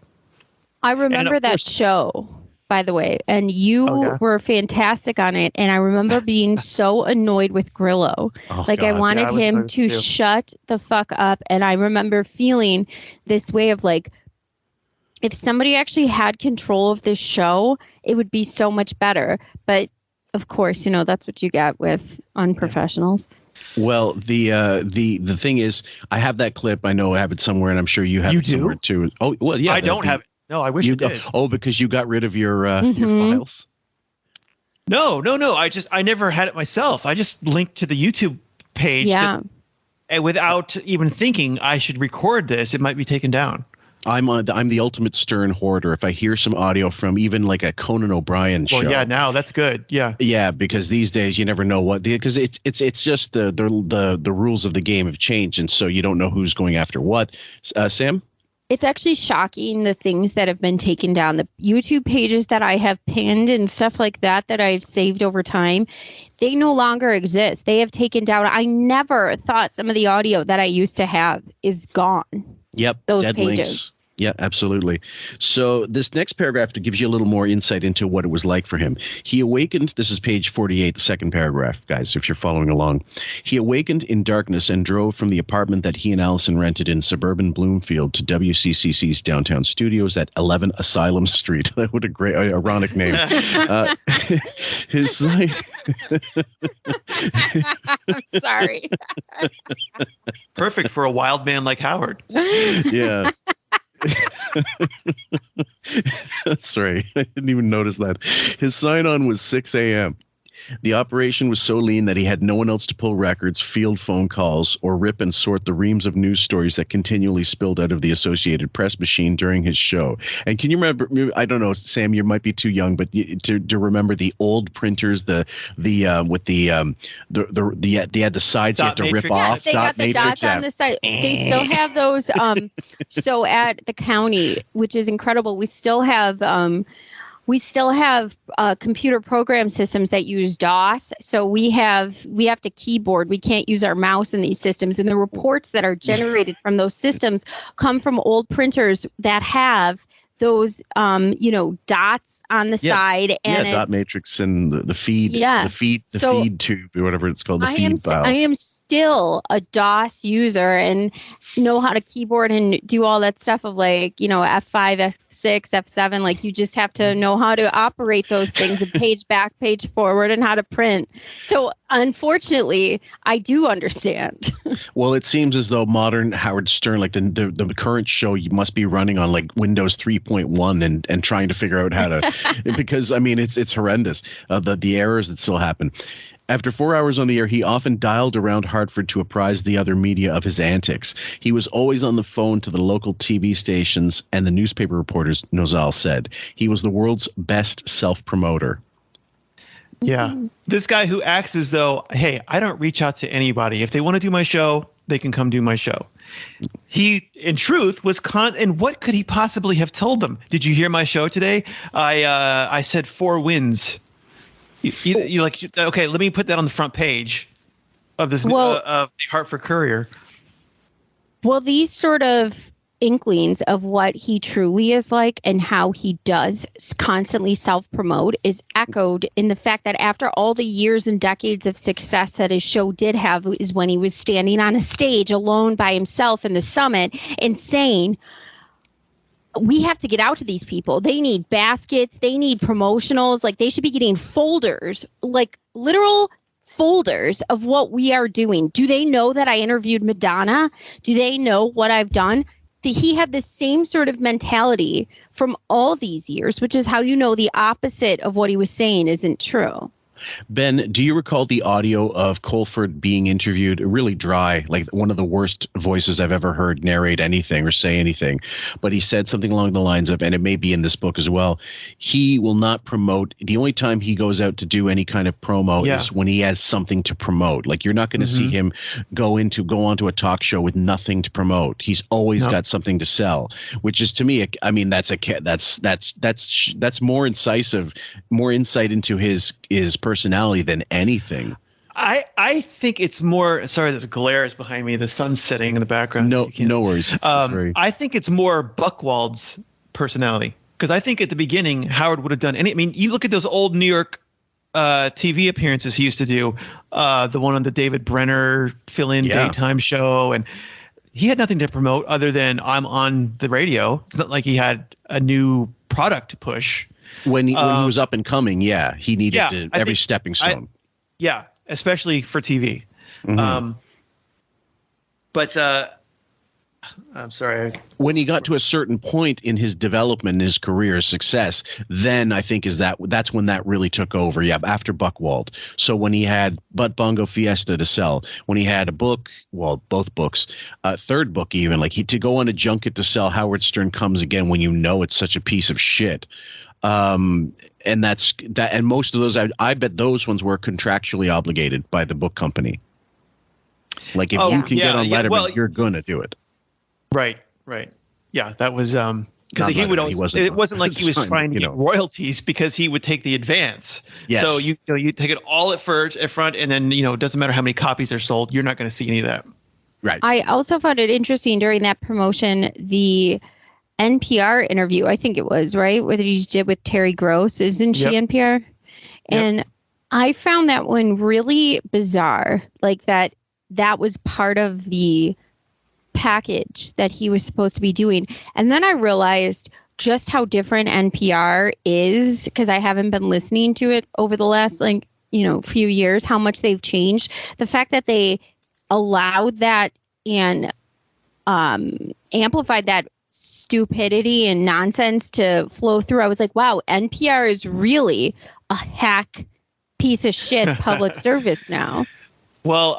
I remember that show, by the way, and you were fantastic on it. And I remember being so annoyed with Grillo. I wanted him to shut the fuck up. And I remember feeling this way of like, if somebody actually had control of this show, it would be so much better. But of course, that's what you get with unprofessionals. Well, the thing is, I have that clip. I know I have it somewhere, and I'm sure you have it somewhere too. Oh, well, yeah. I don't have it. No, I wish you did. Oh, because you got rid of your files? No. I never had it myself. I just linked to the YouTube page. Yeah. And without even thinking I should record this, it might be taken down. I'm the ultimate Stern hoarder. If I hear some audio from even like a Conan O'Brien show. Well, yeah, now that's good. Yeah. Yeah, because these days you never know because it's just the rules of the game have changed, and so you don't know who's going after what. Sam? It's actually shocking the things that have been taken down. The YouTube pages that I have pinned and stuff like that I've saved over time, they no longer exist. They have taken down. I never thought some of the audio that I used to have is gone. Yep. Those dead pages. Links. Yeah, absolutely. So this next paragraph gives you a little more insight into what it was like for him. He awakened, this is page 48, the second paragraph, guys, if you're following along. He awakened in darkness and drove from the apartment that he and Allison rented in suburban Bloomfield to WCCC's downtown studios at 11 Asylum Street. What a great, ironic name. His sign... I'm sorry. Perfect for a wild man like Howard. Yeah. That's right. I didn't even notice that. His sign-on was 6 a.m. The operation was so lean that he had no one else to pull records, field phone calls, or rip and sort the reams of news stories that continually spilled out of the Associated Press machine during his show. And can you remember? I don't know, Sam, you might be too young, but to remember the old printers, they had the sides you had to rip off. They got the dots on the side. They still have those. So at the county, which is incredible, we still have computer program systems that use DOS. So we have to keyboard. We can't use our mouse in these systems. And the reports that are generated from those systems come from old printers that have those dots on the side, and dot matrix and the feed, the feed tube or whatever it's called, the feed file. I am still a DOS user and know how to keyboard and do all that stuff of F5, F6, F7. Like, you just have to know how to operate those things, and page back, page forward, and how to print. So unfortunately, I do understand. Well, it seems as though modern Howard Stern, like the current show, you must be running on like Windows 3.1 and trying to figure out how to, because I mean it's horrendous, the errors that still happen. After 4 hours on the air, he often dialed around Hartford to apprise the other media of his antics. He was always on the phone to the local TV stations and the newspaper reporters, Nozal said. He was the world's best self-promoter. Yeah. This guy who acts as though, hey, I don't reach out to anybody. If they want to do my show, they can come do my show. He, in truth, was and what could he possibly have told them? Did you hear my show today? I said 4 wins. You like, okay, let me put that on the front page of this of the Hartford Courier. Well, these sort of inklings of what he truly is like and how he does constantly self-promote is echoed in the fact that after all the years and decades of success that his show did have is when he was standing on a stage alone by himself in the Summit and saying, we have to get out to these people. They need baskets. They need promotionals. Like, they should be getting folders, like literal folders of what we are doing. Do they know that I interviewed Madonna? Do they know what I've done? He had the same sort of mentality from all these years, which is how you know the opposite of what he was saying isn't true. Ben, do you recall the audio of Colford being interviewed? Really dry, like one of the worst voices I've ever heard narrate anything or say anything. But he said something along the lines of, and it may be in this book as well, he will not promote. The only time he goes out to do any kind of promo is when he has something to promote. Like, you're not going to see him go onto a talk show with nothing to promote. He's always got something to sell, which is, to me, I mean, that's more incisive, more insight into his personality than anything. I think it's more. Sorry, this glare is behind me. The sun's setting in the background. No worries. I think it's more Buchwald's personality, because I think at the beginning Howard would have done any. I mean, you look at those old New York TV appearances he used to do. The one on the David Brenner fill-in daytime show, and he had nothing to promote other than I'm on the radio. It's not like he had a new product to push. When he was up and coming, he needed every stepping stone. Especially for TV. Mm-hmm. But I'm sorry. When he got to a certain point in his development, in his career success, then I think that's when that really took over. Yeah, after Buchwald. So when he had Butt Bongo Fiesta to sell, when he had a book, well, both books, third book even, like to go on a junket to sell Howard Stern Comes Again when you know it's such a piece of shit. And that's that. And most of those, I bet those ones were contractually obligated by the book company. Like, if you can get on Letterman, you're going to do it. Right. Yeah, that was because he would always. It wasn't like he was trying to get royalties, because he would take the advance. Yes. So you take it all at front, and then it doesn't matter how many copies are sold. You're not going to see any of that. Right. I also found it interesting during that promotion, the NPR interview, I think it was, right? What he did with Terry Gross. Isn't she NPR? And I found that one really bizarre. Like, that was part of the package that he was supposed to be doing. And then I realized just how different NPR is, because I haven't been listening to it over the last few years, how much they've changed. The fact that they allowed that and amplified that stupidity and nonsense to flow through. I was like, wow, NPR is really a hack piece of shit public service now. Well,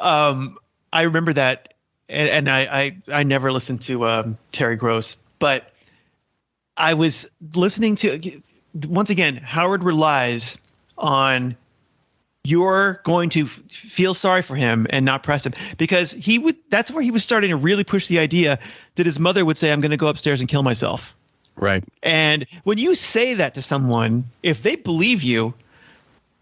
I remember that, and I never listened to Terry Gross, but I was listening to, once again, Howard relies on you're going to feel sorry for him and not press him, because that's where he was starting to really push the idea that his mother would say, I'm going to go upstairs and kill myself. Right. And when you say that to someone, if they believe you,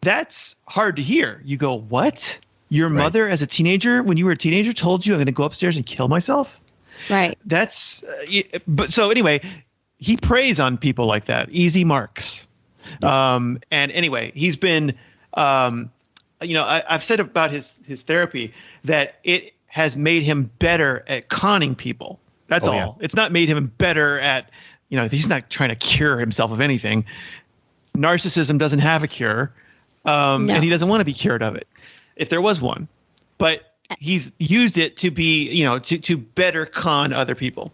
that's hard to hear. You go, what? Your mother as a teenager, when you were a teenager, told you I'm going to go upstairs and kill myself? Right. That's, but so anyway, he preys on people like that, easy marks. And anyway, he's been, I've said about his therapy that it has made him better at conning people. That's all. Yeah. It's not made him better at, he's not trying to cure himself of anything. Narcissism doesn't have a cure, and he doesn't want to be cured of it, if there was one. But he's used it to be, to better con other people.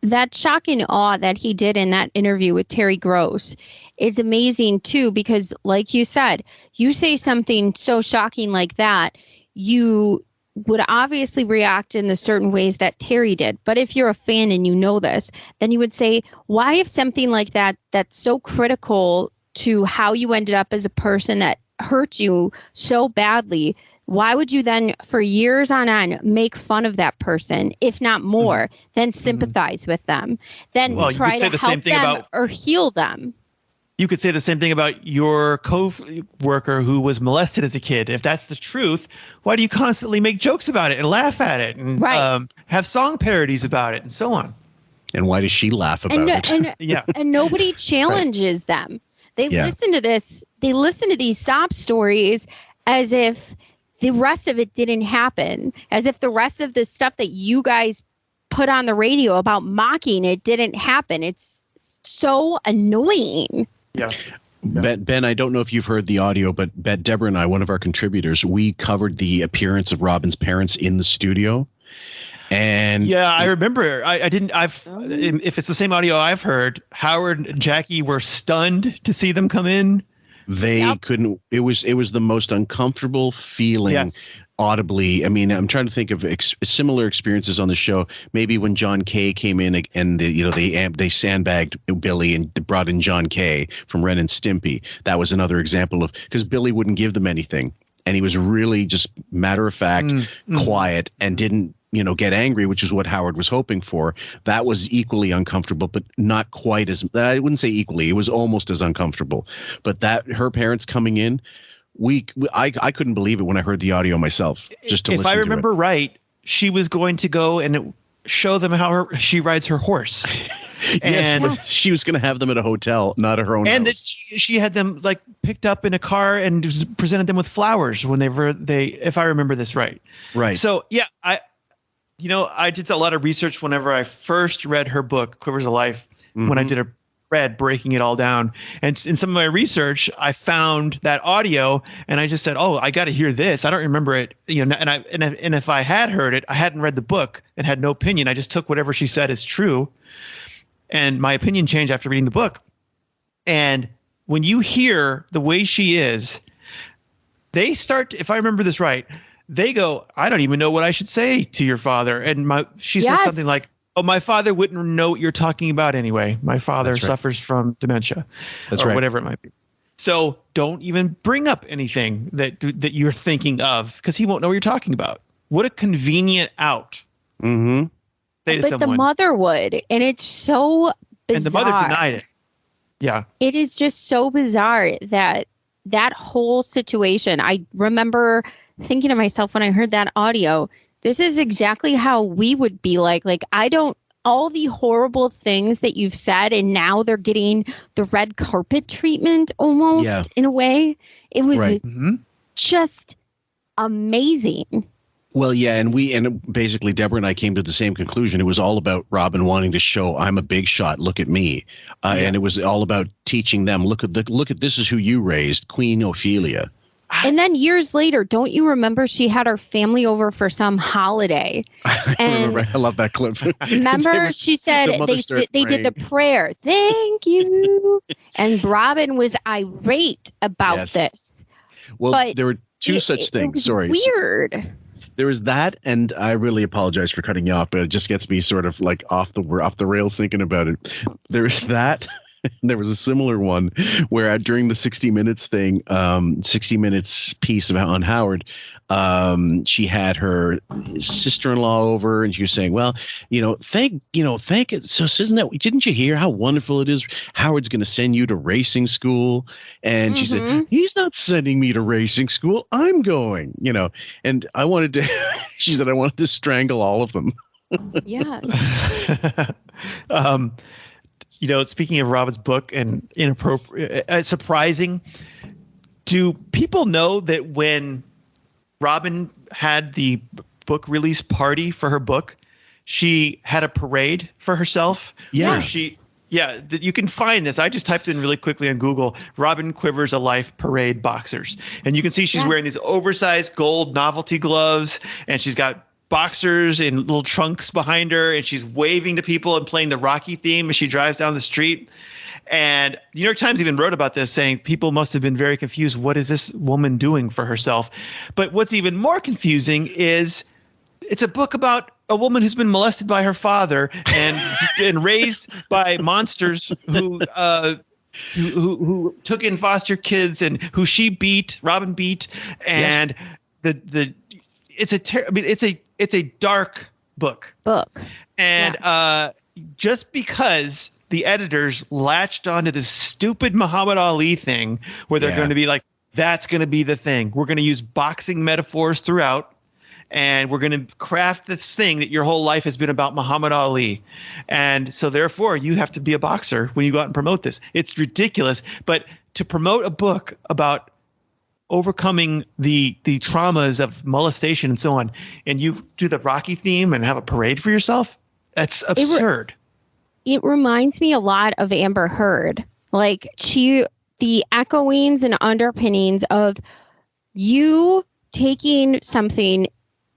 That shocking awe that he did in that interview with Terry Gross is amazing too, because like you said, you say something so shocking like that, you would obviously react in the certain ways that Terry did. But if you're a fan and you know this, then you would say, why if something like that, that's so critical to how you ended up as a person that hurt you so badly, why would you then for years on end make fun of that person, if not more, then sympathize with them, then try to help them or heal them? You could say the same thing about your co-worker who was molested as a kid. If that's the truth, why do you constantly make jokes about it and laugh at it and have song parodies about it and so on? And why does she laugh about it? And nobody challenges them. They listen to this. They listen to these sob stories as if the rest of it didn't happen, as if the rest of the stuff that you guys put on the radio about mocking it didn't happen. It's so annoying. Yeah. Ben, I don't know if you've heard the audio, but Deborah and I, one of our contributors, we covered the appearance of Robin's parents in the studio. And yeah, I remember. If it's the same audio I've heard, Howard and Jackie were stunned to see them come in. They couldn't. It was the most uncomfortable feeling audibly. I mean, I'm trying to think of similar experiences on the show. Maybe when John Kay came in and they sandbagged Billy and brought in John Kay from Ren and Stimpy. That was another example of, because Billy wouldn't give them anything, and he was really just matter of fact, quiet, and didn't get angry, which is what Howard was hoping for. That was equally uncomfortable, but not quite as, I wouldn't say equally. It was almost as uncomfortable. But that her parents coming in, I couldn't believe it when I heard the audio myself. Just to listen to it. If I remember right, she was going to go and show them how she rides her horse. Yes, but she was going to have them at a hotel, not at her own house. And that she had them like picked up in a car and presented them with flowers when they if I remember this right. Right. So yeah, I did a lot of research whenever I first read her book, Quivers of Life, when I did a thread breaking it all down. And in some of my research, I found that audio and I just said, oh, I got to hear this. I don't remember it. And if I had heard it, I hadn't read the book and had no opinion. I just took whatever she said as true. And my opinion changed after reading the book. And when you hear the way she is, they start, if I remember this right, they go, I don't even know what I should say to your father. And she says something like, oh, my father wouldn't know what you're talking about anyway. My father suffers from dementia or whatever it might be. So don't even bring up anything that you're thinking of, because he won't know what you're talking about. What a convenient out. Mm-hmm. But the mother would. And it's so bizarre. And the mother denied it. Yeah. It is just so bizarre that whole situation. I remember thinking to myself when I heard that audio, this is exactly how we would be like all the horrible things that you've said, and now they're getting the red carpet treatment almost in a way. It was just amazing. Well, yeah, and basically Deborah and I came to the same conclusion. It was all about Robin wanting to show, I'm a big shot. Look at me, and it was all about teaching them. Look at this is who you raised, Queen Ophelia. And then years later, don't you remember she had her family over for some holiday? And I love that clip. Remember, she said they did the prayer. Thank you. And Robin was irate about this. Well, but there were two such things. Sorry. Weird. There was that, and I really apologize for cutting you off, but it just gets me sort of like off the rails thinking about it. There was that. There was a similar one where during the 60 Minutes thing, 60 Minutes piece on Howard, she had her sister-in-law over, and she was saying, well, thank it. So didn't you hear how wonderful it is? Howard's going to send you to racing school. And she said, he's not sending me to racing school. I'm going, and she said, I wanted to strangle all of them. Yes. speaking of Robin's book and inappropriate, surprising, do people know that when Robin had the book release party for her book, she had a parade for herself? Yes. You can find this. I just typed in really quickly on Google, Robin Quivers, a life parade boxers. And you can see she's wearing these oversized gold novelty gloves, and she's got boxers in little trunks behind her, and she's waving to people and playing the Rocky theme as she drives down the street. And the New York Times even wrote about this, saying people must have been very confused. What is this woman doing for herself? But what's even more confusing is it's a book about a woman who's been molested by her father and raised by monsters who took in foster kids and who Robin beat. And it's a dark book. And just because the editors latched onto this stupid Muhammad Ali thing where they're going to be like, that's going to be the thing. We're going to use boxing metaphors throughout, and we're going to craft this thing that your whole life has been about Muhammad Ali. And so therefore you have to be a boxer when you go out and promote this. It's ridiculous. But to promote a book about overcoming the traumas of molestation and so on, and you do the Rocky theme and have a parade for yourself, that's absurd. It reminds me a lot of Amber Heard. Like the echoings and underpinnings of you taking something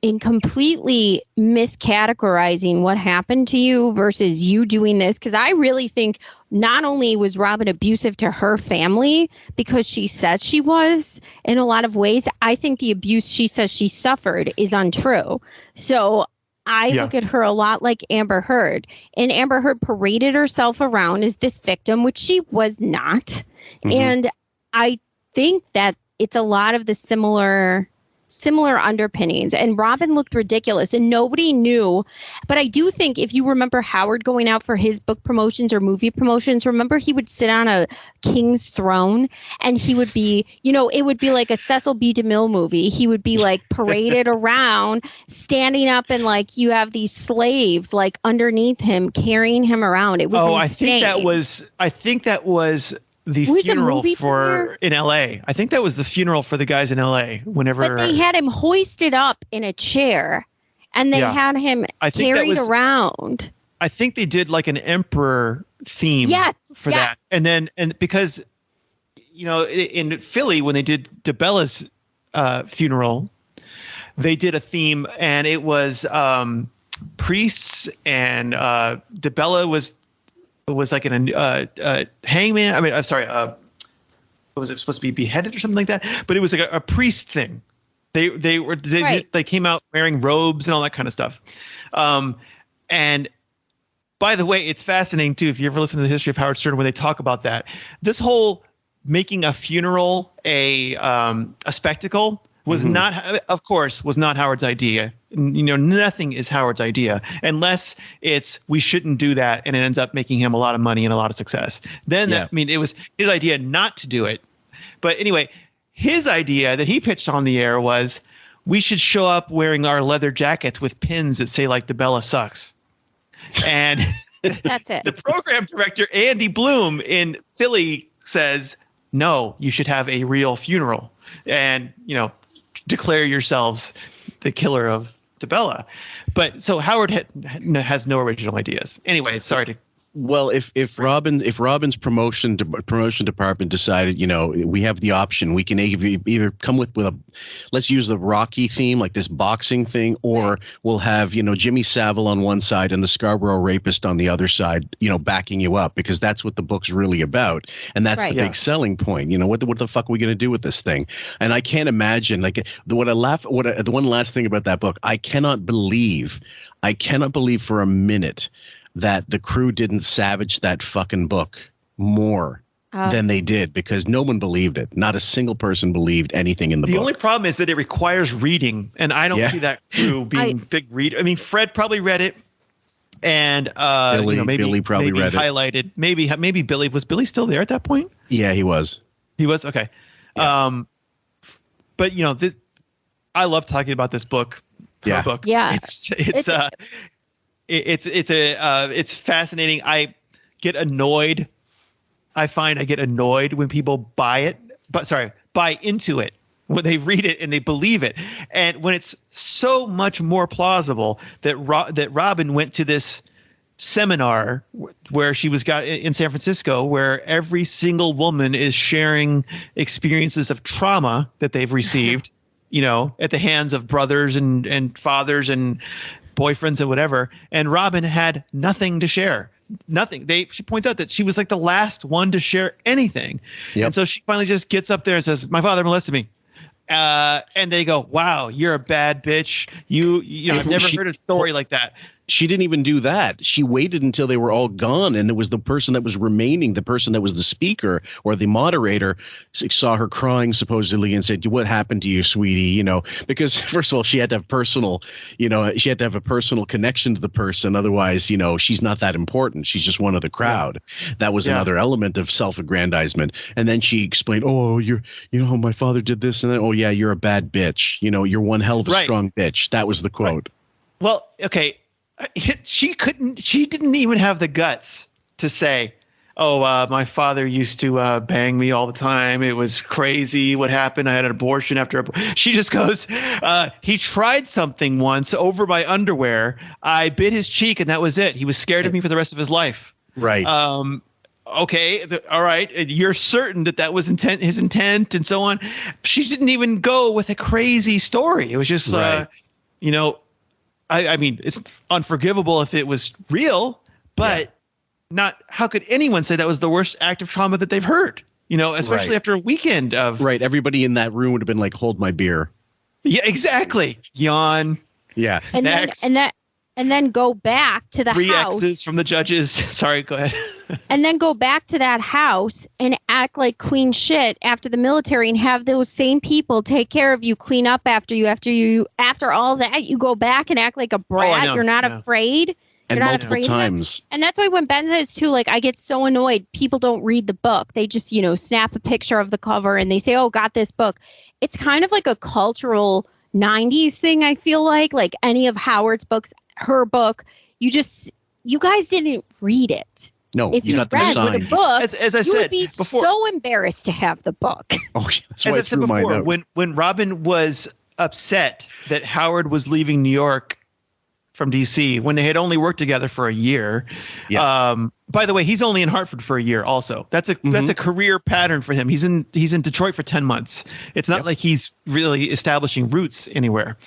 and completely miscategorizing what happened to you versus you doing this. Because I really think not only was Robin abusive to her family because she says she was in a lot of ways, I think the abuse she says she suffered is untrue. So I look at her a lot like Amber Heard. And Amber Heard paraded herself around as this victim, which she was not. Mm-hmm. And I think that it's a lot of the similar underpinnings. And Robin looked ridiculous and nobody knew. But I do think if you remember Howard going out for his book promotions or movie promotions, remember he would sit on a king's throne and he would be, it would be like a Cecil B. DeMille movie. He would be like paraded around, standing up, and like you have these slaves like underneath him carrying him around. It was insane. I think that was the funeral in LA. I think that was the funeral for the guys in LA But they had him hoisted up in a chair and they had him carried around. I think they did like an emperor theme for that. And because, in Philly, when they did DeBella's funeral, they did a theme and it was priests and DeBella was like a hangman. I mean, I'm sorry. Was it supposed to be beheaded or something like that? But it was like a priest thing. They came out wearing robes and all that kind of stuff. And by the way, it's fascinating too. If you ever listen to the history of Howard Stern, when they talk about that, this whole making a funeral a spectacle was not Howard's idea. Nothing is Howard's idea unless it's we shouldn't do that, and it ends up making him a lot of money and a lot of success. It was his idea not to do it. But anyway, his idea that he pitched on the air was we should show up wearing our leather jackets with pins that say like DeBella sucks. And that's it. The program director, Andy Bloom in Philly, says, no, you should have a real funeral and, declare yourselves the killer of DeBella. But so Howard has no original ideas. Anyway, sorry to. Well, if Robin's promotion department decided, we have the option, we can either come with a, let's use the Rocky theme, like this boxing thing, or we'll have, Jimmy Savile on one side and the Scarborough Rapist on the other side, backing you up, because that's what the book's really about. And that's the big selling point. What the fuck are we going to do with this thing? And I can't imagine, like, the one last thing about that book, I cannot believe for a minute that the crew didn't savage that fucking book more than they did, because no one believed it. Not a single person believed anything in the book. The only problem is that it requires reading, and I don't see that crew being big read. I mean, Fred probably read it, and Billy probably read highlighted. Maybe Billy. Was Billy still there at that point? Yeah, he was. He was? Okay. Yeah. But I love talking about this book. Yeah. Book. Yeah. It's fascinating. I get annoyed. I get annoyed when people buy into it, when they read it and they believe it. And when it's so much more plausible that Robin went to this seminar where she was got in San Francisco, where every single woman is sharing experiences of trauma that they've received, at the hands of brothers and fathers and boyfriends and whatever. And Robin had nothing to share. Nothing. She points out that she was like the last one to share anything. Yep. And so she finally just gets up there and says, my father molested me. And they go, wow, you're a bad bitch. I've never heard a story like that. She didn't even do that. She waited until they were all gone, and it was the person that was remaining, the person that was the speaker or the moderator, saw her crying supposedly and said, what happened to you, sweetie? Because first of all, she had to have she had to have a personal connection to the person. Otherwise, she's not that important. She's just one of the crowd. Yeah. That was another element of self-aggrandizement. And then she explained, my father did this. And then, oh yeah, you're a bad bitch. You're one hell of a strong bitch. That was the quote. Right. Well, okay. She didn't even have the guts to say, my father used to bang me all the time. It was crazy what happened. I had an abortion after. She just goes, he tried something once over my underwear. I bit his cheek and that was it. He was scared of me for the rest of his life. Right. Okay. All right. And you're certain that was his intent and so on. She didn't even go with a crazy story. It was just, right. I mean, it's unforgivable if it was real, but not. How could anyone say that was the worst act of trauma that they've heard? Especially after a weekend of. Right. Everybody in that room would have been like, hold my beer. Yeah, exactly. Yawn. Yeah. And then go back to the 3 house. 3 X's from the judges. Sorry, go ahead. And then go back to that house and act like queen shit after the military and have those same people take care of you, clean up after you. After all that, you go back and act like a brat. You're not afraid. And You're not multiple afraid times. And that's why when Ben says too, like, I get so annoyed. People don't read the book. They just, snap a picture of the cover and they say, oh, got this book. It's kind of like a cultural 90s thing, I feel like any of Howard's books, her book, you guys didn't read it. No, if you got read the book, as I you said would be before, so embarrassed to have the book. Oh, that's why as I said before, when Robin was upset that Howard was leaving New York from DC when they had only worked together for a year. Yeah. By the way, he's only in Hartford for a year also. That's a career pattern for him. He's in Detroit for 10 months. It's not like he's really establishing roots anywhere.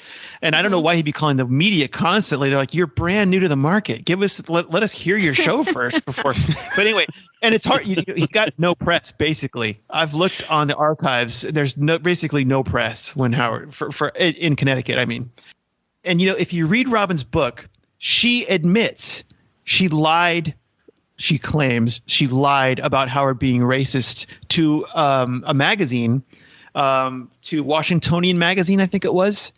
And I don't know why he'd be calling the media constantly. They're like, you're brand new to the market. Let us hear your show first before. But anyway, and it's hard. He's got no press, basically. I've looked on the archives. There's basically no press when Howard for in Connecticut, I mean. And, if you read Robin's book, she admits she lied. She claims she lied about Howard being racist to a magazine, to Washingtonian magazine, I think it was,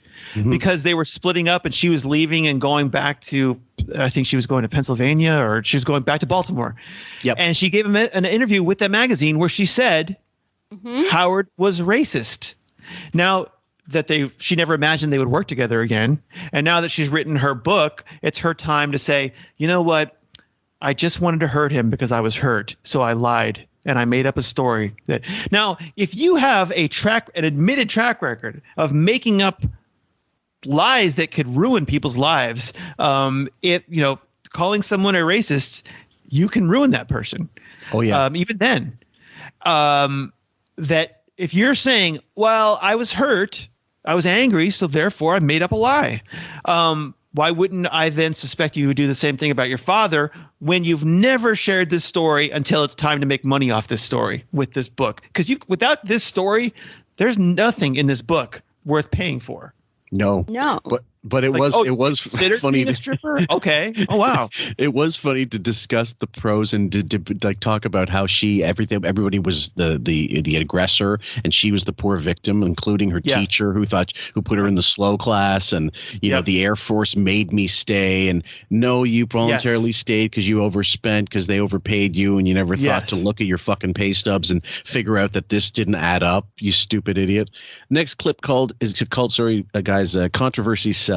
because they were splitting up and she was leaving and going back to, I think she was going to Pennsylvania or she was going back to Baltimore. Yep. And she gave him an interview with that magazine where she said Howard was racist. Now, she never imagined they would work together again. And now that she's written her book, it's her time to say, you know what? I just wanted to hurt him because I was hurt. So I lied and I made up a story that now, if you have an admitted track record of making up lies that could ruin people's lives, calling someone a racist, you can ruin that person. Oh yeah. Even then, that if you're saying, well, I was hurt, I was angry, so therefore I made up a lie. Why wouldn't I then suspect you would do the same thing about your father when you've never shared this story until it's time to make money off this story with this book? Because without this story, there's nothing in this book worth paying for. No. But it was funny to stripper. Okay. Oh wow. It was funny to discuss the pros and to talk about how everybody was the aggressor and she was the poor victim, including her teacher who put her in the slow class, and the Air Force made me stay, and no, you voluntarily stayed because you overspent because they overpaid you and you never thought to look at your fucking pay stubs and figure out that this didn't add up, you stupid idiot. Next clip is called Controversies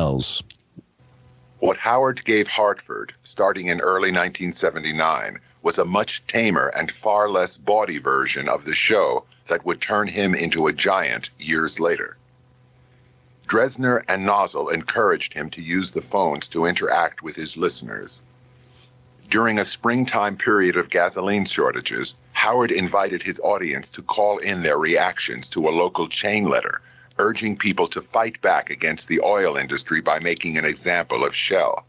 What Howard gave Hartford, starting in early 1979, was a much tamer and far less bawdy version of the show that would turn him into a giant years later. Dresner and Nozzle encouraged him to use the phones to interact with his listeners. During a springtime period of gasoline shortages, Howard invited his audience to call in their reactions to a local chain letter, urging people to fight back against the oil industry by making an example of Shell.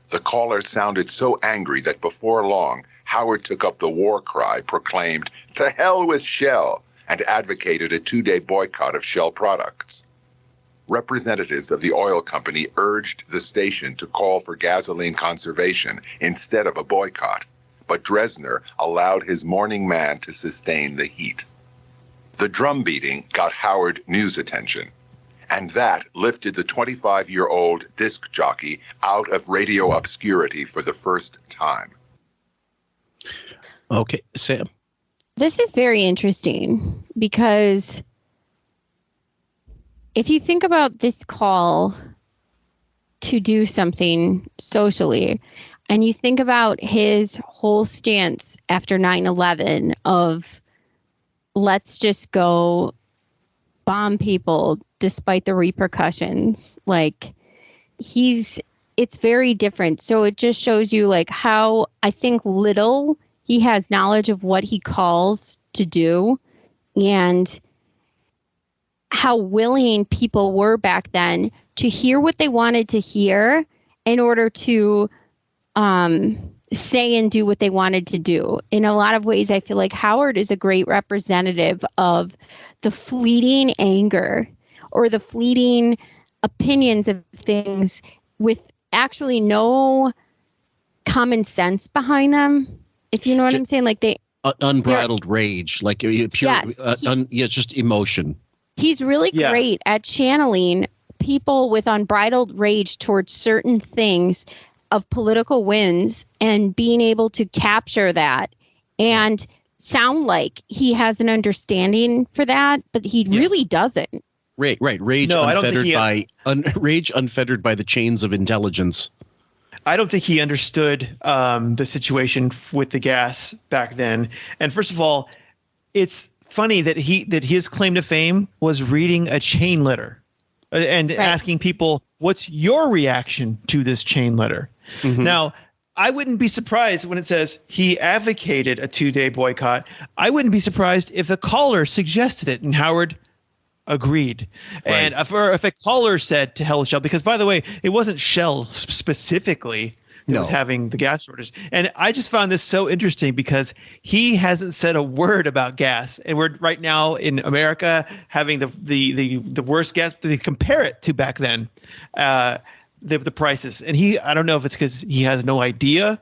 The callers sounded so angry that before long, Howard took up the war cry, proclaimed, "To hell with Shell," and advocated a 2-day boycott of Shell products. Representatives of the oil company urged the station to call for gasoline conservation instead of a boycott, but Dresner allowed his morning man to sustain the heat. The drum beating got Howard news attention, and that lifted the 25-year-old disc jockey out of radio obscurity for the first time. Okay, Sam. This is very interesting because if you think about this call to do something socially, and you think about his whole stance after 9/11 of let's just go bomb people despite the repercussions, like it's very different. So it just shows you like how I think little he has knowledge of what he calls to do and how willing people were back then to hear what they wanted to hear in order to say and do what they wanted to do. In a lot of ways, I feel like Howard is a great representative of the fleeting anger or the fleeting opinions of things with actually no common sense behind them. If you know what I'm saying, like they unbridled rage, like pure, just emotion. He's really great at channeling people with unbridled rage towards certain things of political wins and being able to capture that and sound like he has an understanding for that, but he really doesn't. Right. Rage unfettered by the chains of intelligence. I don't think he understood the situation with the gas back then. And first of all, it's funny that his claim to fame was reading a chain letter and asking people, what's your reaction to this chain letter? Mm-hmm. Now, I wouldn't be surprised when it says he advocated a 2-day boycott. I wouldn't be surprised if a caller suggested it and Howard agreed. Right. And if a caller said to hell with Shell, because by the way, it wasn't Shell specifically that was having the gas shortage. And I just found this so interesting because he hasn't said a word about gas. And we're right now in America having the worst gas. They compare it to back then, the prices. And I don't know if it's because he has no idea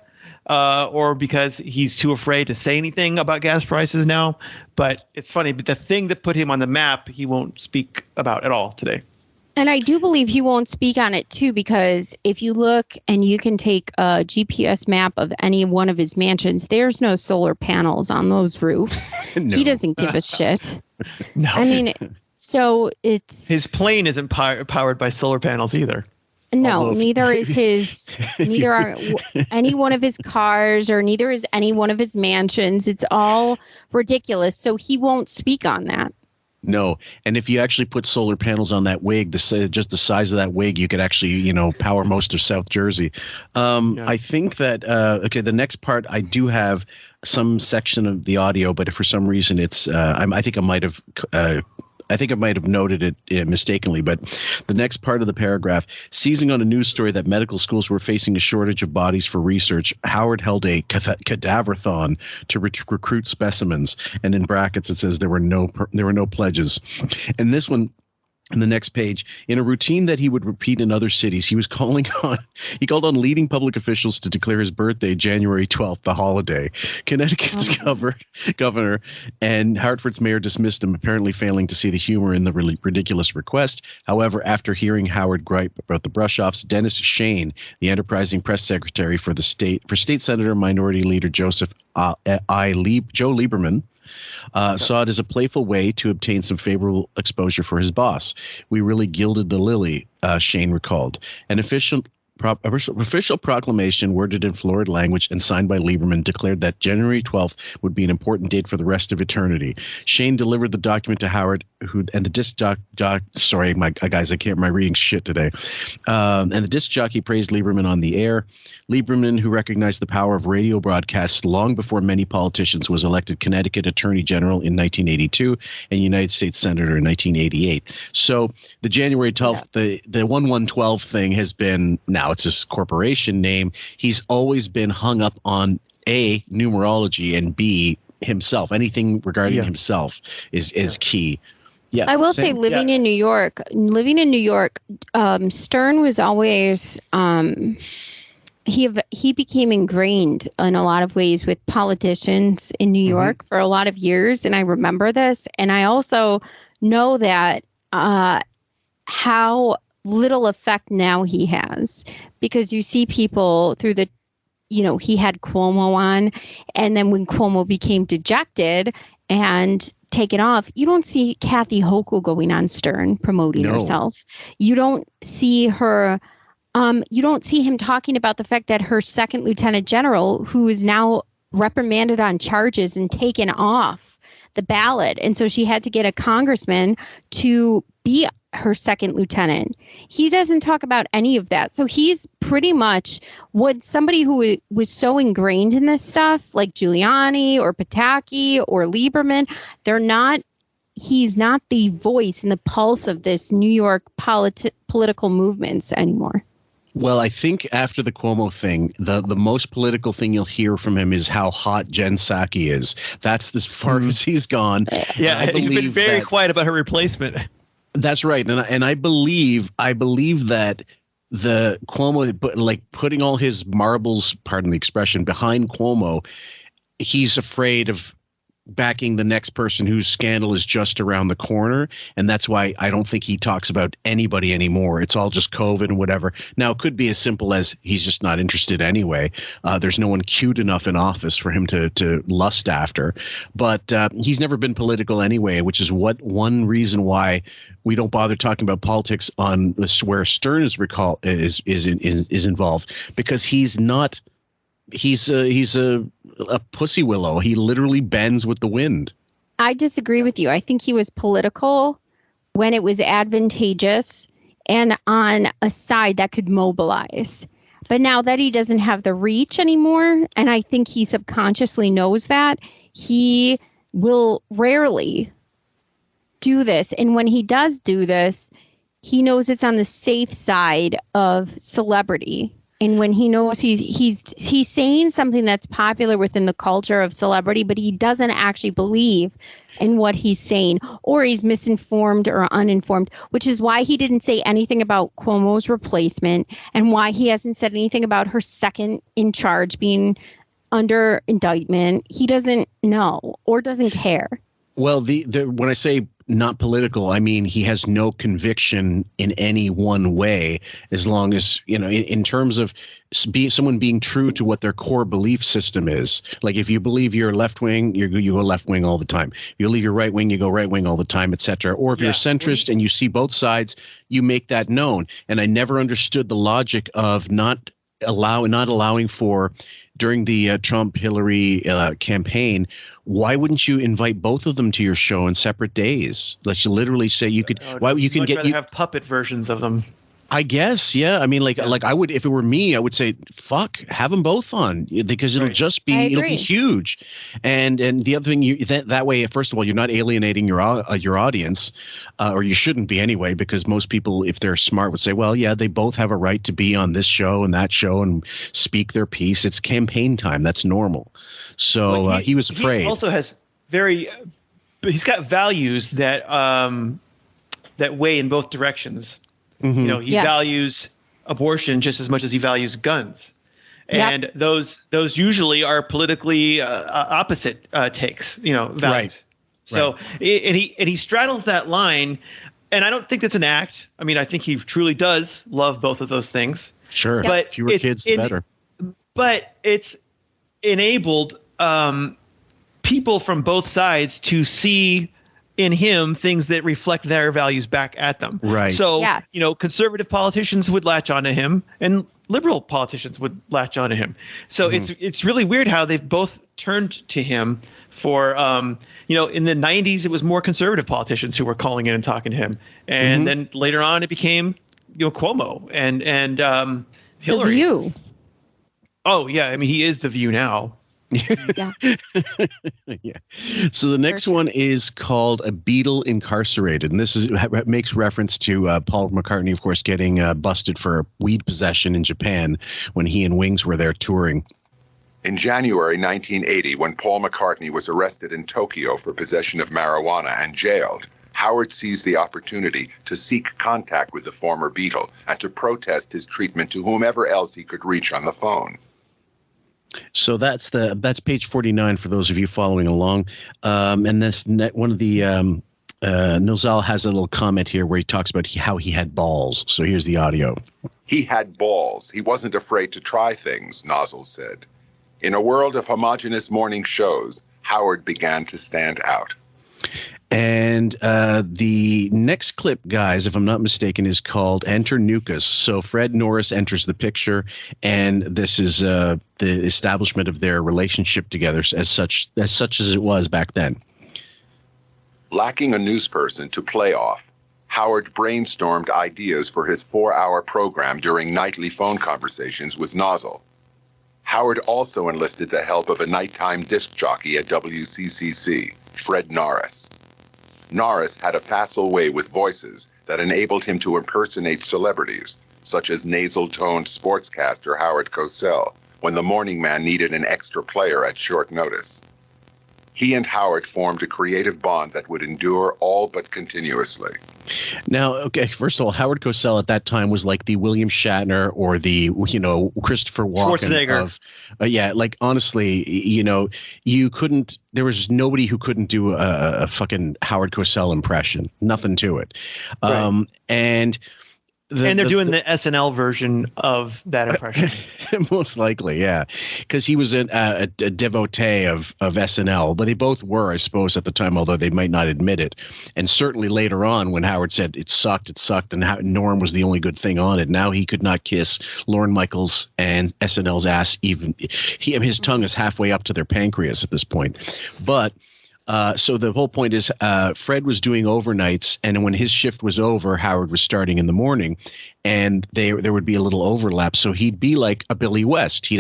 or because he's too afraid to say anything about gas prices now. But it's funny. But the thing that put him on the map, he won't speak about at all today. And I do believe he won't speak on it, too, because if you look and you can take a GPS map of any one of his mansions, there's no solar panels on those roofs. No. He doesn't give a shit. No. I mean, so it's... His plane isn't powered by solar panels either. No, neither is neither are any one of his cars or neither is any one of his mansions. It's all ridiculous. So he won't speak on that. No. And if you actually put solar panels on that wig, just the size of that wig, you could actually, power most of South Jersey. I think that, the next part, I do have some section of the audio, but if for some reason it's, I think I might have noted it mistakenly, but the next part of the paragraph, seizing on a news story that medical schools were facing a shortage of bodies for research, Howard held a cadaver-thon to recruit specimens. And in brackets, it says there were no pledges. And this one, in the next page, in a routine that he would repeat in other cities, he called on leading public officials to declare his birthday, January 12th, the holiday. Connecticut's governor and Hartford's mayor dismissed him, apparently failing to see the humor in the ridiculous request. However, after hearing Howard gripe about the brush-offs, Dennis Shane, the enterprising press secretary for State Senator Minority Leader Joe Lieberman, saw it as a playful way to obtain some favorable exposure for his boss. We really gilded the lily, Shane recalled. An official official proclamation worded in florid language and signed by Lieberman declared that January 12th would be an important date for the rest of eternity. Shane delivered the document to Howard, and the disc sorry, my guys, I can't. My reading shit today. And the disc jockey praised Lieberman on the air. Lieberman, who recognized the power of radio broadcasts long before many politicians, was elected Connecticut Attorney General in 1982 and United States Senator in 1988. So the January 12th, the 1112 thing has been, now it's his corporation name. He's always been hung up on A, numerology, and B, himself. Anything regarding himself is key. Yeah, I will say, living in New York, Stern was always he became ingrained in a lot of ways with politicians in New York for a lot of years, and I remember this. And I also know that how little effect now he has, because you see people through the, he had Cuomo on, and then when Cuomo became dejected and taken off, you don't see Kathy Hochul going on Stern promoting herself. You don't see her. You don't see him talking about the fact that her second lieutenant general, who is now reprimanded on charges and taken off the ballot, and so she had to get a congressman to be her second lieutenant. He doesn't talk about any of that. So he's pretty much what somebody who was so ingrained in this stuff, like Giuliani or Pataki or Lieberman, he's not the voice and the pulse of this New York political movements anymore. Well, I think after the Cuomo thing, the most political thing you'll hear from him is how hot Jen Psaki is. That's as far as he's gone. Yeah, he's been very quiet about her replacement. That's right, and I believe that the Cuomo, like putting all his marbles, pardon the expression, behind Cuomo, he's afraid of backing the next person whose scandal is just around the corner. And that's why I don't think he talks about anybody anymore. It's all just COVID and whatever. Now, it could be as simple as he's just not interested anyway. There's no one cute enough in office for him to lust after. But he's never been political anyway, which is one reason why we don't bother talking about politics on where Stern is involved, because he's not. He's a pussy willow. He literally bends with the wind. I disagree with you. I think he was political when it was advantageous and on a side that could mobilize. But now that he doesn't have the reach anymore, and I think he subconsciously knows that, he will rarely do this. And when he does do this, he knows it's on the safe side of celebrity. And when he knows he's saying something that's popular within the culture of celebrity, but he doesn't actually believe in what he's saying, or he's misinformed or uninformed, which is why he didn't say anything about Cuomo's replacement and why he hasn't said anything about her second in charge being under indictment. He doesn't know or doesn't care. Well, when I say not political, I mean he has no conviction in any one way, as long as, in terms of someone being true to what their core belief system is. Like if you believe you're left wing, you go left wing all the time. You believe you're right wing, you go right wing all the time, etc. Or if you're centrist and you see both sides, you make that known. And I never understood the logic of not allowing for, during the Trump-Hillary campaign, why wouldn't you invite both of them to your show on separate days? Let's literally say you could. Why you can get have puppet versions of them. I guess, yeah. I mean, like I would, if it were me, I would say, fuck, have them both on, because it'll just be, it'll be huge. And the other thing, that way, first of all, you're not alienating your audience, or you shouldn't be anyway, because most people, if they're smart, would say, well, yeah, they both have a right to be on this show and that show and speak their piece. It's campaign time. That's normal. So he was afraid. He also has he's got values that weigh in both directions. Mm-hmm. He values abortion just as much as he values guns. And those usually are politically opposite takes, values. Right. So and he straddles that line, and I don't think that's an act. I mean, I think he truly does love both of those things. Sure. But fewer kids, the better. But it's enabled people from both sides to see in him things that reflect their values back at them. Right. So, conservative politicians would latch onto him and liberal politicians would latch onto him. So it's really weird how they've both turned to him for, in the 90s, it was more conservative politicians who were calling in and talking to him. And then later on it became, Cuomo and Hillary. The View. Oh, yeah. I mean, he is the View now. Yeah. Yeah. So the next one is called A Beatle Incarcerated. And this makes reference to Paul McCartney, of course, getting busted for weed possession in Japan when he and Wings were there touring. In January 1980, when Paul McCartney was arrested in Tokyo for possession of marijuana and jailed, Howard seized the opportunity to seek contact with the former Beatle and to protest his treatment to whomever else he could reach on the phone. So that's page 49 for those of you following along. And one of the Nozal has a little comment here where he talks about how he had balls. So here's the audio. He had balls. He wasn't afraid to try things, Nozzle said. In a world of homogenous morning shows, Howard began to stand out. And the next clip, guys, if I'm not mistaken, is called Enter Nukas. So Fred Norris enters the picture, and this is the establishment of their relationship together as such as it was back then. Lacking a newsperson to play off, Howard brainstormed ideas for his 4-hour program during nightly phone conversations with Nozzle. Howard also enlisted the help of a nighttime disc jockey at WCCC, Fred Norris. Norris had a facile way with voices that enabled him to impersonate celebrities, such as nasal-toned sportscaster Howard Cosell, when the morning man needed an extra player at short notice. He and Howard formed a creative bond that would endure all but continuously. Now, okay, first of all, Howard Cosell at that time was like the William Shatner or the, Christopher Walken Schwarzenegger. Honestly, there was nobody who couldn't do a fucking Howard Cosell impression. Nothing to it. Right. And they're doing the SNL version of that impression. Most likely, yeah. Because he was a devotee of SNL. But they both were, I suppose, at the time, although they might not admit it. And certainly later on, when Howard said it sucked, and Norm was the only good thing on it, now he could not kiss Lorne Michaels and SNL's ass even. His tongue is halfway up to their pancreas at this point. But so the whole point is Fred was doing overnights, and when his shift was over, Howard was starting in the morning, and there would be a little overlap. So he'd be like a Billy West. He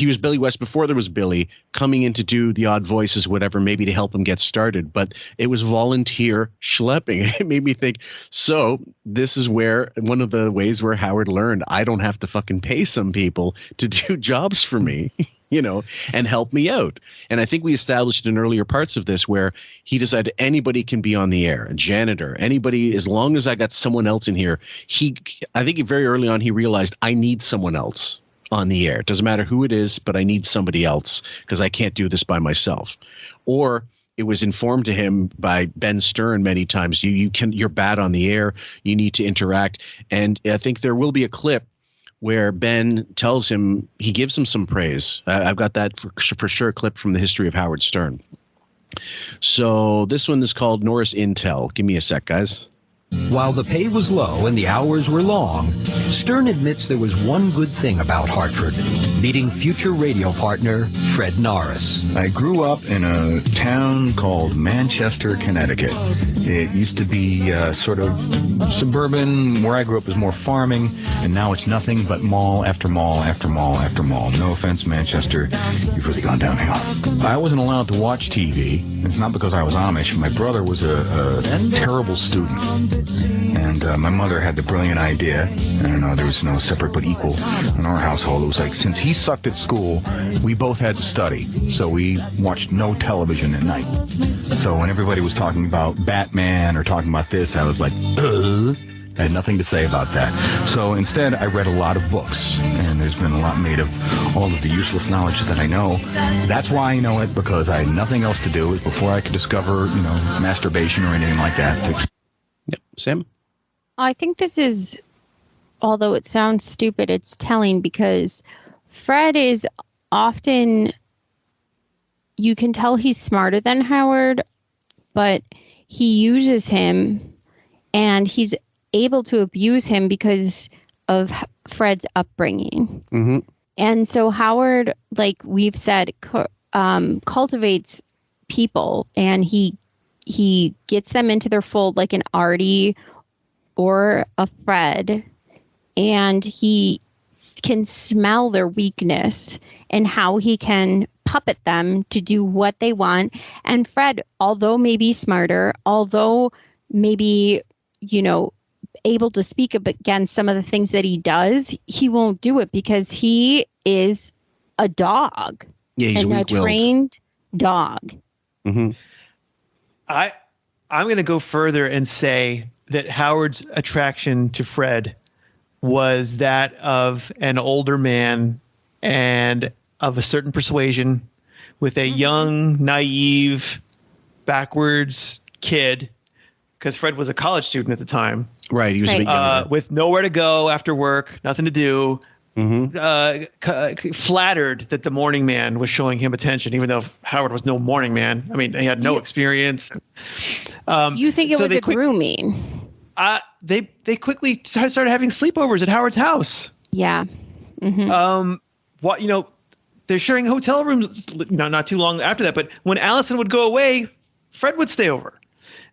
was Billy West before there was Billy, coming in to do the odd voices, whatever, maybe to help him get started. But it was volunteer schlepping. It made me think, so this is where one of the ways where Howard learned, I don't have to fucking pay some people to do jobs for me. And help me out. And I think we established in earlier parts of this where he decided anybody can be on the air, a janitor, anybody, as long as I got someone else in here. I think very early on he realized I need someone else on the air. It doesn't matter who it is, but I need somebody else because I can't do this by myself. Or it was informed to him by Ben Stern many times. You're bad on the air. You need to interact. And I think there will be a clip where Ben tells him, he gives him some praise. I've got that for sure clip from the history of Howard Stern. So this one is called Norris Intel. Give me a sec, guys. While the pay was low and the hours were long, Stern admits there was one good thing about Hartford, meeting future radio partner Fred Norris. I grew up in a town called Manchester, Connecticut. It used to be sort of suburban. Where I grew up was more farming, and now it's nothing but mall after mall after mall after mall. No offense, Manchester, you've really gone downhill. I wasn't allowed to watch TV. It's not because I was Amish. My brother was a terrible student. And my mother had the brilliant idea, I don't know, there was no separate but equal in our household. It was like, since he sucked at school, we both had to study. So we watched no television at night. So when everybody was talking about Batman or talking about this, I was like, I had nothing to say about that. So instead, I read a lot of books, and there's been a lot made of all of the useless knowledge that I know. That's why I know it, because I had nothing else to do. It was before I could discover, masturbation or anything like that. Yep. Sam? I think this is, although it sounds stupid, it's telling because Fred is often, you can tell he's smarter than Howard, but he uses him and he's able to abuse him because of Fred's upbringing. Mm-hmm. And so Howard, like we've said, cultivates people, and he gets them into their fold like an Artie or a Fred, and he can smell their weakness and how he can puppet them to do what they want. And Fred, although maybe smarter, although maybe, able to speak up against some of the things that he does, he won't do it because he is a dog. Yeah, he's and weak-willed. A trained dog. Mm-hmm. I'm going to go further and say that Howard's attraction to Fred was that of an older man and of a certain persuasion with a young, naive, backwards kid, because Fred was a college student at the time. Right, he was a bit younger. With nowhere to go after work, nothing to do. Mm-hmm. Flattered that the morning man was showing him attention, even though Howard was no morning man. I mean, he had no experience. You think it was a grooming? They quickly started having sleepovers at Howard's house. Yeah. Mm-hmm. They're sharing hotel rooms. Not too long after that, but when Allison would go away, Fred would stay over.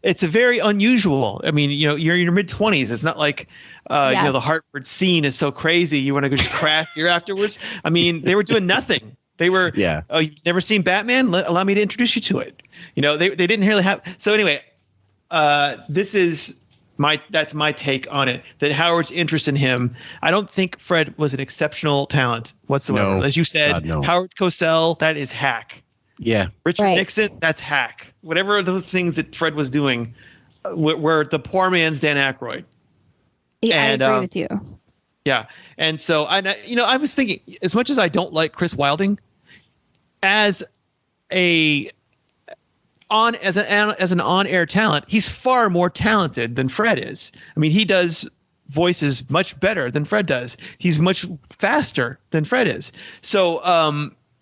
It's a very unusual. I mean, you're in your mid-20s. It's not like, the Hartford scene is so crazy. You want to go just crash here afterwards. I mean, they were doing nothing. They were, oh, you've never seen Batman? Allow me to introduce you to it. They didn't really have. So anyway, that's my take on it, that Howard's interest in him. I don't think Fred was an exceptional talent whatsoever. No, as you said, God, no. Howard Cosell, that is hack. Yeah. Richard Nixon, that's hack. Whatever those things that Fred was doing were the poor man's Dan Aykroyd. Yeah, I agree with you. Yeah. And so, I was thinking, as much as I don't like Chris Wilding, as an on-air talent, he's far more talented than Fred is. I mean, he does voices much better than Fred does. He's much faster than Fred is. So,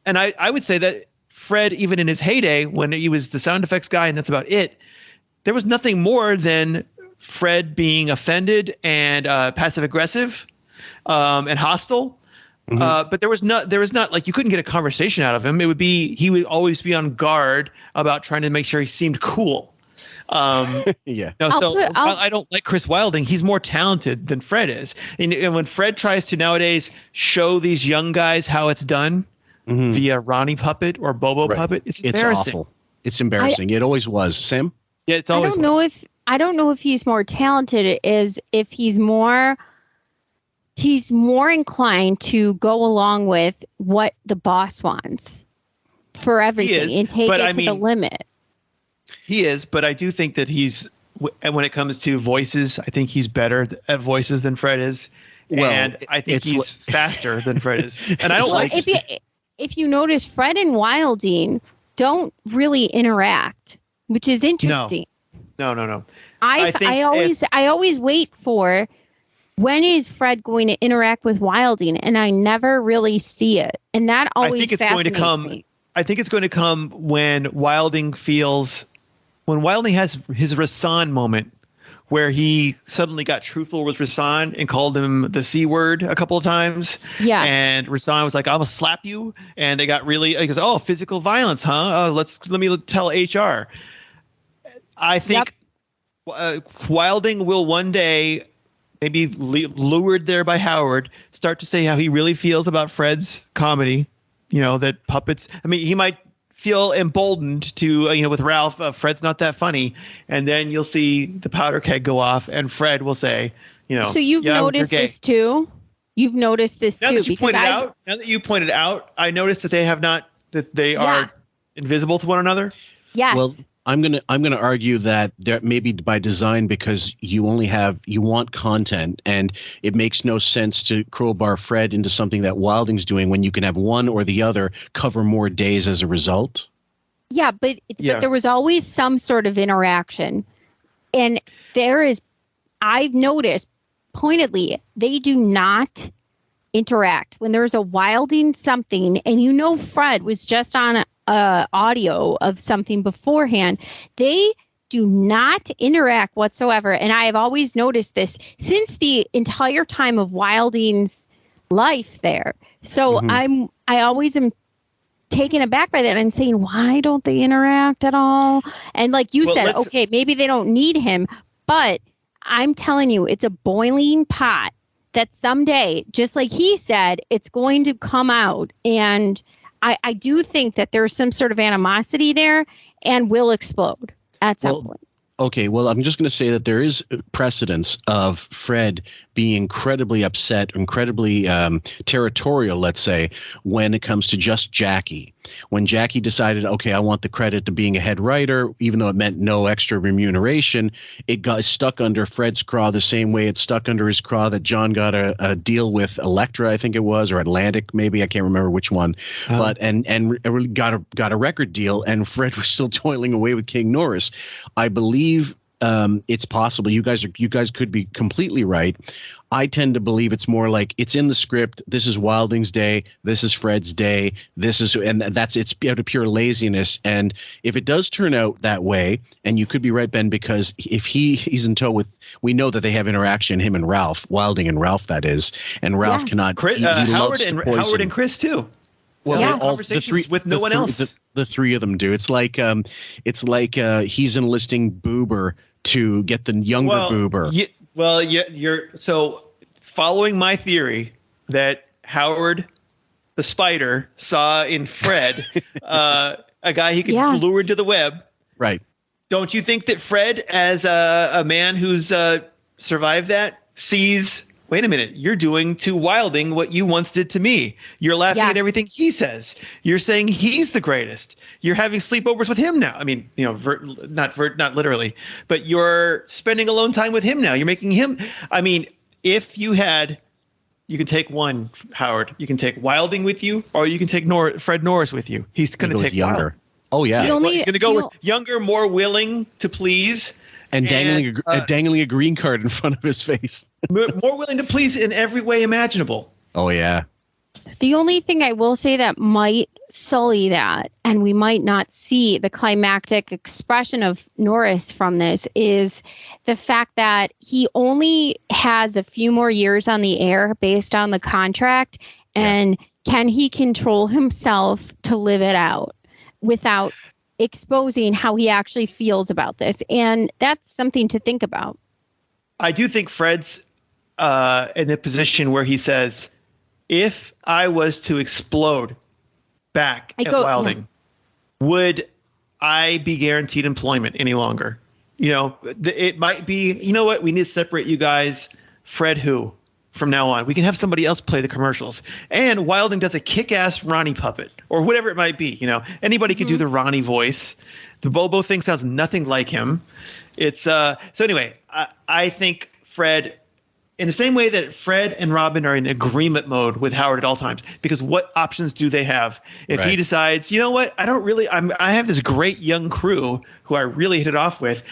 and I would say that Fred, even in his heyday, when he was the sound effects guy and that's about it, there was nothing more than Fred being offended and passive aggressive and hostile. Mm-hmm. But there was not like, you couldn't get a conversation out of him. He would always be on guard about trying to make sure he seemed cool. Yeah. I don't like Chris Wilding. He's more talented than Fred is. And when Fred tries to nowadays show these young guys how it's done via Ronnie Puppet or Bobo Puppet, it's embarrassing. It's awful. It's embarrassing. It always was. Sam? Yeah, it's always. I don't know if he's more talented, if he's more inclined to go along with what the boss wants for everything and take it to the limit. He is, but I do think that when it comes to voices, I think he's better at voices than Fred is. Well, and I think he's faster than Fred is. And I don't like. If you notice, Fred and Wilding don't really interact, which is interesting. No. I always wait for, when is Fred going to interact with Wilding, and I never really see it, and that always fascinates me. I think it's going to come when Wilding has his Rasan moment, where he suddenly got truthful with Rasan and called him the C word a couple of times. Yeah. And Rasan was like, "I'm gonna slap you," and they got really. He goes, "Oh, physical violence, huh? Let me tell HR." I think Wilding will one day, maybe lured there by Howard, start to say how he really feels about Fred's comedy. That puppets. I mean, he might feel emboldened to, with Ralph, Fred's not that funny. And then you'll see the powder keg go off and Fred will say, So you've noticed this too? You've noticed this too? Now that you pointed out, I noticed that they are invisible to one another. Yes. Well, I'm gonna argue that there may be by design, because you want content, and it makes no sense to crowbar Fred into something that Wilding's doing when you can have one or the other cover more days as a result. Yeah, but there was always some sort of interaction, and I've noticed pointedly, they do not interact when there's a Wilding something, and Fred was just on audio of something beforehand. They do not interact whatsoever. And I have always noticed this since the entire time of Wilding's life there. So I always am taken aback by that and saying, why don't they interact at all? And like you said, okay, maybe they don't need him, but I'm telling you, it's a boiling pot that someday, just like he said, it's going to come out. And I do think that there's some sort of animosity there and will explode at some point. Okay, well, I'm just going to say that there is precedence of Fred being incredibly upset, incredibly territorial, let's say, when it comes to just Jackie. When Jackie decided, okay, I want the credit to being a head writer, even though it meant no extra remuneration, it got stuck under Fred's craw the same way it stuck under his craw that John got a deal with Elektra, I think it was, or Atlantic, maybe, I can't remember which one, but and really got a record deal, and Fred was still toiling away with King Norris. I believe it's possible. You guys could be completely right. I tend to believe it's more like it's in the script. This is Wilding's day. This is Fred's day. It's out of pure laziness. And if it does turn out that way, and you could be right, Ben, because if he's in tow with, we know that they have interaction, him and Ralph, Wilding and Ralph, that is, and Ralph cannot. Chris, Howard and Chris too. Well, conversations with no one else. The three of them do. It's like he's enlisting Boober to get the younger Boober. You're so following my theory that Howard the Spider saw in Fred a guy he could lure to the web. Right. Don't you think that Fred, as a man who's survived that, sees? Wait a minute, you're doing to Wilding what you once did to me. You're laughing at everything he says. You're saying he's the greatest. You're having sleepovers with him now. I mean, not literally, but you're spending alone time with him now. You're making him. I mean, if you can take one, Howard. You can take Wilding with you, or you can take Fred Norris with you. He's going to take younger. Wilding. Oh yeah, he's going to go with younger, more willing to please. And dangling a green card in front of his face. More willing to please in every way imaginable. Oh, yeah. The only thing I will say that might sully that, and we might not see the climactic expression of Norris from this, is the fact that he only has a few more years on the air based on the contract. And can he control himself to live it out without exposing how he actually feels about this? And that's something to think about. I do think Fred's in a position where he says, if I was to explode back at Wilding, would I be guaranteed employment any longer? It might be, you know what, we need to separate you guys. Fred who? From now on, we can have somebody else play the commercials. And Wilding does a kick-ass Ronnie puppet or whatever it might be. Anybody could do the Ronnie voice. The Bobo thing sounds nothing like him. It's so anyway, I think Fred, in the same way that Fred and Robin are in agreement mode with Howard at all times, because what options do they have? If he decides, you know what, I have this great young crew who I really hit it off with.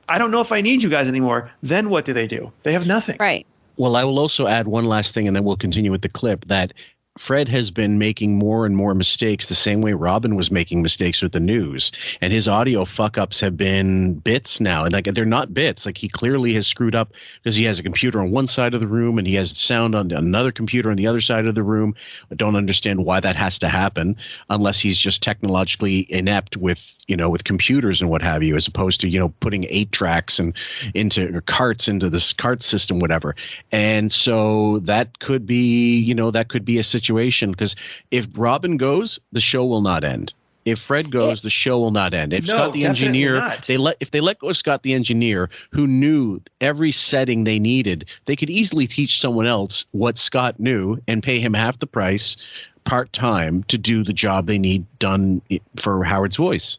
I don't know if I need you guys anymore. Then what do? They have nothing. Right. Well, I will also add one last thing, and then we'll continue with the clip, that Fred has been making more and more mistakes the same way Robin was making mistakes with the news. And his audio fuck-ups have been bits now. And they're not bits. Like, he clearly has screwed up because he has a computer on one side of the room and he has sound on another computer on the other side of the room. I don't understand why that has to happen unless he's just technologically inept with computers and what have you, as opposed to, putting 8 tracks into carts into this cart system, whatever. And so that could be, a situation, because if Robin goes, the show will not end. If Fred goes, the show will not end. If Scott the engineer, if they let go of Scott the engineer, who knew every setting they needed, they could easily teach someone else what Scott knew and pay him half the price, part-time, to do the job they need done for Howard's voice.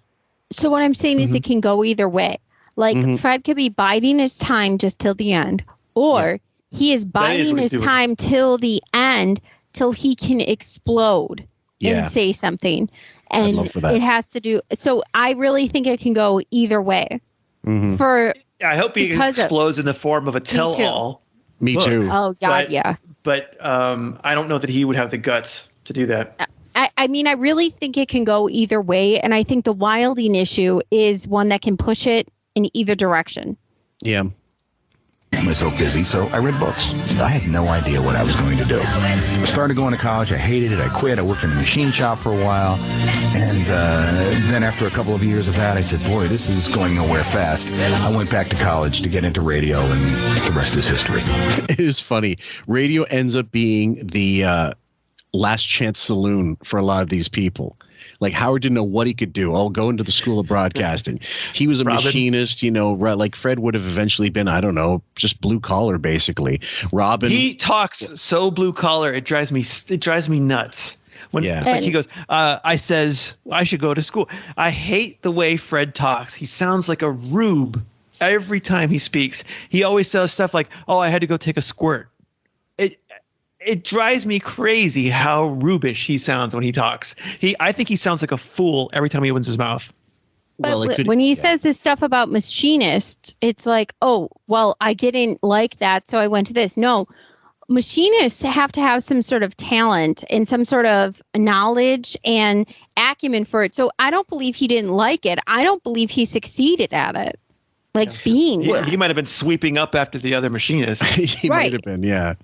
So what I'm saying is it can go either way. Like, Fred could be biding his time just till the end, or he is biding his time till the end, till he can explode and say something. And it has to do. So I really think it can go either way. I hope he explodes in the form of a tell-all. Me too. Oh God, But I don't know that he would have the guts to do that. I mean, I really think it can go either way. And I think the Wilding issue is one that can push it in either direction. Yeah. I was so busy, so I read books. I had no idea what I was going to do. I started going to college. I hated it. I quit. I worked in a machine shop for a while. And then after a couple of years of that, I said, boy, this is going nowhere fast. I went back to college to get into radio, and the rest is history. It is funny. Radio ends up being the last chance saloon for a lot of these people. Like Howard didn't know what he could do. Oh, go into the School of Broadcasting. He was a machinist, like Fred would have eventually been, I don't know, just blue collar, basically. Robin. He talks so blue collar, it drives me nuts. When he goes, I should go to school. I hate the way Fred talks. He sounds like a rube every time he speaks. He always says stuff like, oh, I had to go take a squirt. It drives me crazy how rubish he sounds when he talks. I think he sounds like a fool every time he opens his mouth. But when he says this stuff about machinists, it's like, oh, well, I didn't like that, so I went to this. No, machinists have to have some sort of talent and some sort of knowledge and acumen for it. So I don't believe he didn't like it. I don't believe he succeeded at it. He might have been sweeping up after the other machinists. He might have been, yeah.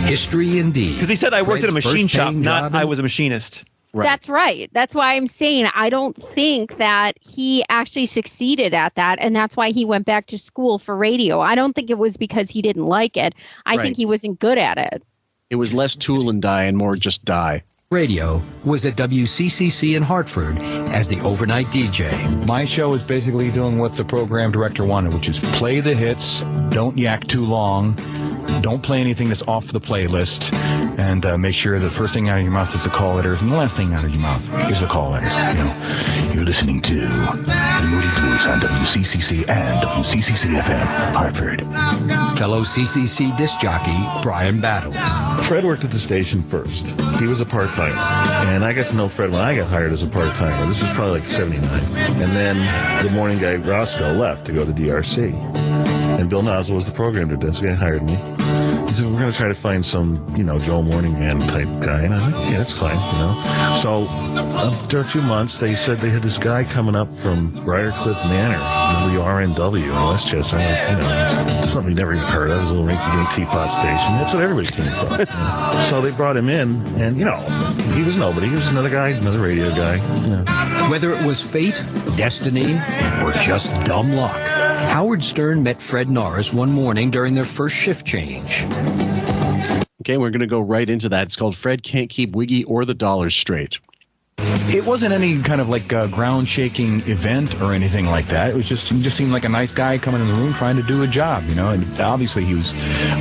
History indeed. Because he said I worked at a machine shop, not I was a machinist. Right. That's right. That's why I'm saying I don't think that he actually succeeded at that. And that's why he went back to school for radio. I don't think it was because he didn't like it. I think he wasn't good at it. It was less tool and die and more just die. Radio was at WCCC in Hartford as the overnight DJ. My show is basically doing what the program director wanted, which is play the hits, don't yak too long, don't play anything that's off the playlist, and make sure the first thing out of your mouth is the call letters, and the last thing out of your mouth is the call letters. You're listening to the Moody Blues on WCCC and WCCC FM, Hartford. Fellow CCC disc jockey Brian Battles. Fred worked at the station first. He was a part-timer. And I got to know Fred when I got hired as a part-timer. This was probably like 79. And then the morning guy, Roscoe, left to go to DRC. And Bill Nozzle was the program director. This guy hired me. He said, we're going to try to find some, Joe Morning Man type guy. And I was like, yeah, that's fine, So after a few months, they said they had this guy coming up from Briarcliff Manor, WRNW in Westchester. Something we never even heard of. It was a little rinky-dink teapot station. That's what everybody came from. So they brought him in, and, he was nobody. He was another guy, another radio guy. Whether it was fate, destiny, or just dumb luck, Howard Stern met Fred Norris one morning during their first shift change. Okay, we're going to go right into that. It's called Fred Can't Keep Wiggy or the Dollars Straight. It wasn't any kind of ground-shaking event or anything like that. It just seemed like a nice guy coming in the room trying to do a job, And obviously he was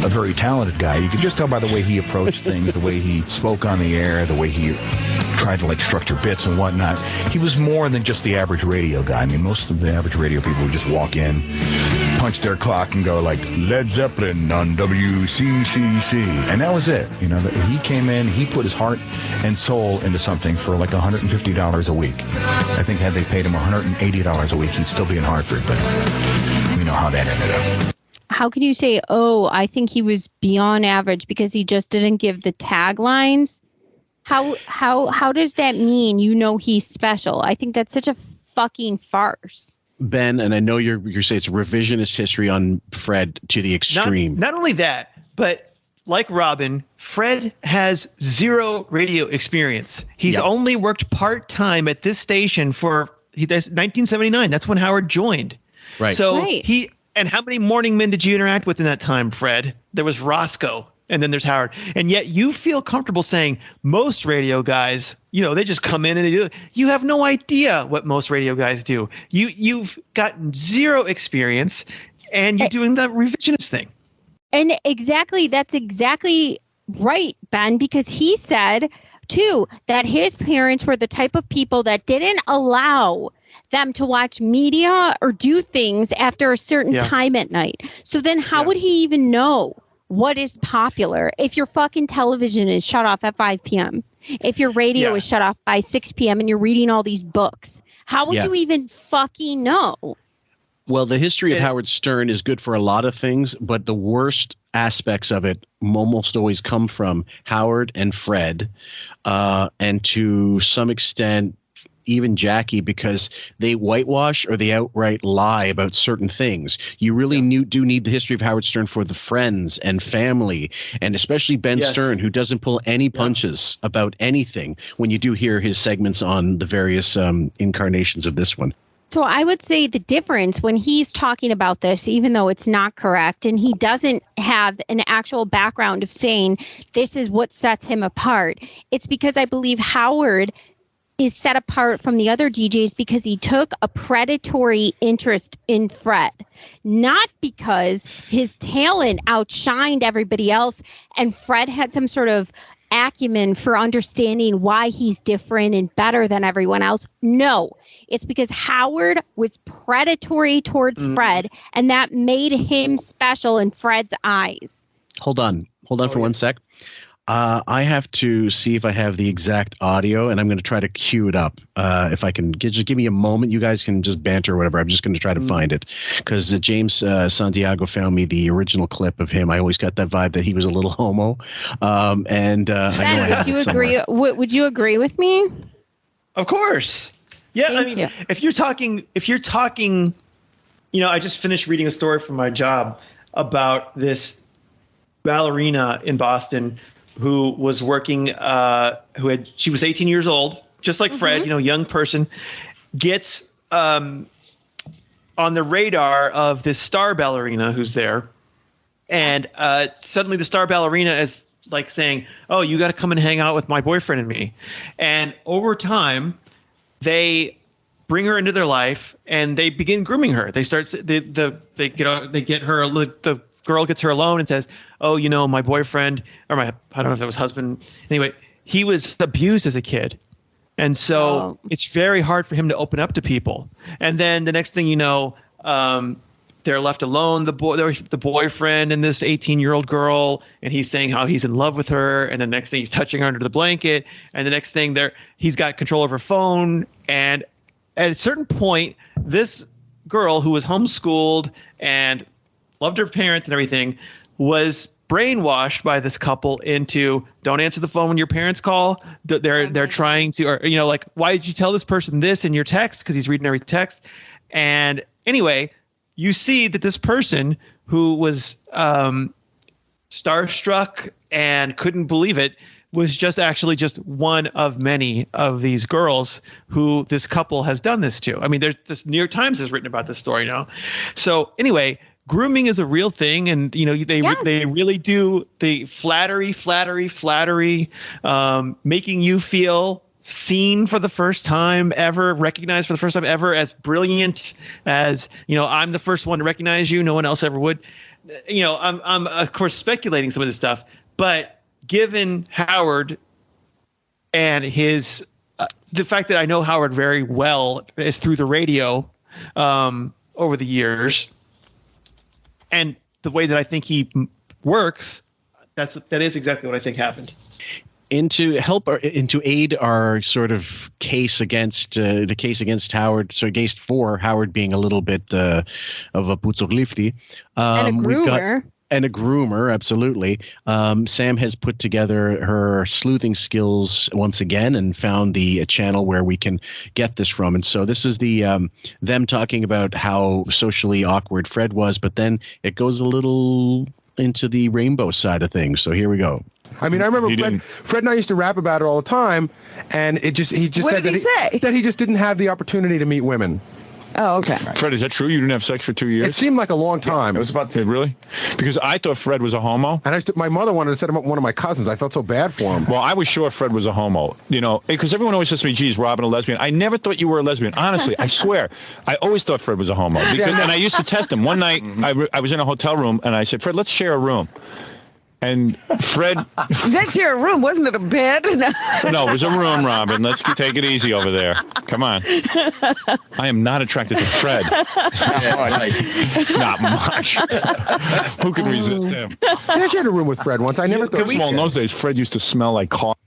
a very talented guy. You could just tell by the way he approached things, the way he spoke on the air, the way he tried to structure bits and whatnot. He was more than just the average radio guy. I mean, most of the average radio people would just walk in, punch their clock, and go Led Zeppelin on WCCC, and that was it. He came in, he put his heart and soul into something for $150 a week. I think had they paid him $180 a week, he'd still be in Hartford, but we know how that ended up. How can you say, oh, I think he was beyond average because he just didn't give the taglines? How does that mean he's special? I think that's such a fucking farce. Ben, and I know you're saying it's revisionist history on Fred to the extreme. Not only that, but like Robin, Fred has zero radio experience. He's only worked part-time at this station that's 1979. That's when Howard joined. Right. So and how many morning men did you interact with in that time, Fred? There was Roscoe. And then there's Howard. And yet you feel comfortable saying most radio guys, they just come in and they do it. You have no idea what most radio guys do. You've gotten zero experience and you're doing the revisionist thing. And that's exactly right, Ben, because he said, too, that his parents were the type of people that didn't allow them to watch media or do things after a certain time at night. So then how would he even know what is popular if your fucking television is shut off at 5 p.m., if your radio is shut off by 6 p.m. and you're reading all these books? How would you even fucking know? Well, the history of Howard Stern is good for a lot of things, but the worst aspects of it almost always come from Howard and Fred, and to some extent, even Jackie, because they whitewash or they outright lie about certain things. You really do need the history of Howard Stern for the friends and family, and especially Ben Stern, who doesn't pull any punches about anything when you do hear his segments on the various incarnations of this one. So I would say the difference when he's talking about this, even though it's not correct, and he doesn't have an actual background of saying this is what sets him apart, it's because I believe Howard is set apart from the other DJs because he took a predatory interest in Fred, not because his talent outshined everybody else and Fred had some sort of acumen for understanding why he's different and better than everyone else. No, it's because Howard was predatory towards Fred, and that made him special in Fred's eyes. Hold on for 1 sec. I have to see if I have the exact audio, and I'm going to try to cue it up. If I can, just give me a moment. You guys can just banter or whatever. I'm just going to try to find it, because James Santiago found me the original clip of him. I always got that vibe that he was a little homo. Ben, would you agree? Would you agree with me? Of course. Yeah, Thank you. if you're talking, I just finished reading a story from my job about this ballerina in Boston who was working, she was 18 years old, just like Fred, young person, gets on the radar of this star ballerina who's there. And suddenly the star ballerina is like saying, oh, you got to come and hang out with my boyfriend and me. And over time, they bring her into their life and they begin grooming her. They start, they get her, the girl gets her alone and says, oh, my boyfriend, or I don't know if that was husband. Anyway, he was abused as a kid. And so it's very hard for him to open up to people. And then the next thing you know, they're left alone, the boyfriend and this 18-year-old girl, and he's saying how he's in love with her. And the next thing he's touching her under the blanket. And the next thing he's got control of her phone. And at a certain point, this girl who was homeschooled and loved her parents and everything was brainwashed by this couple into don't answer the phone when your parents call. They're trying to, or, like, why did you tell this person this in your text? Because he's reading every text. And anyway, you see that this person who was starstruck and couldn't believe it was just one of many of these girls who this couple has done this to. I mean, this New York Times has written about this story now. So anyway, grooming is a real thing, and they really do the flattery, making you feel seen for the first time ever, recognized for the first time ever as brilliant as, I'm the first one to recognize you. No one else ever would. I'm of course speculating some of this stuff, but given Howard and his the fact that I know Howard very well is through the radio over the years, and the way that I think he works, that is exactly what I think happened. To aid our sort of case against Howard, so against for Howard being a little bit of a puzzolifti, and a groomer. And a groomer, absolutely. Sam has put together her sleuthing skills once again and found the channel where we can get this from. And so this is them talking about how socially awkward Fred was, but then it goes a little into the rainbow side of things. So here we go. I mean, I remember Fred and I used to rap about it all the time, and he just said that he just didn't have the opportunity to meet women. Oh, okay. Fred, is that true? You didn't have sex for 2 years? It seemed like a long time. It was about really? Because I thought Fred was a homo. And my mother wanted to set him up with one of my cousins. I felt so bad for him. Well, I was sure Fred was a homo, because everyone always says to me, geez, Robin, a lesbian. I never thought you were a lesbian. Honestly, I swear. I always thought Fred was a homo. And I used to test him. One night, I was in a hotel room, and I said, Fred, let's share a room. And Fred... That's your room, wasn't it a bed? No, it was a room, Robin. Let's take it easy over there. Come on. I am not attracted to Fred. Not much. Who can resist him? I shared a room with Fred once. I never thought... Well, in those days, Fred used to smell like coffee.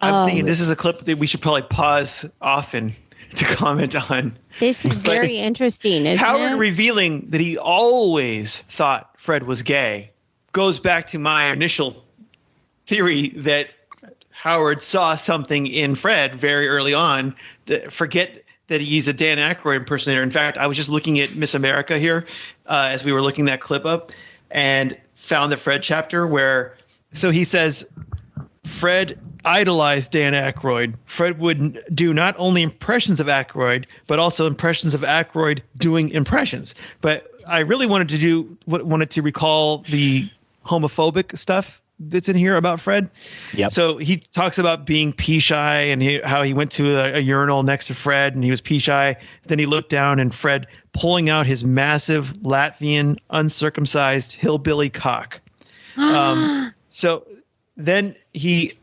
I'm thinking this is a clip that we should probably pause often to comment on. This is very interesting, isn't Howard it? revealing that he always thought Fred was gay goes back to my initial theory that Howard saw something in Fred very early on. Forget that he's a Dan Aykroyd impersonator. In fact, I was just looking at Miss America here as we were looking that clip up and found the Fred chapter where so he says Fred idolized Dan Aykroyd. Fred would do not only impressions of Aykroyd, but also impressions of Aykroyd doing impressions. But I really wanted to recall the homophobic stuff that's in here about Fred. Yep. So he talks about being pee shy and how he went to a urinal next to Fred and he was pee shy. Then he looked down and Fred pulling out his massive Latvian uncircumcised hillbilly cock. So then he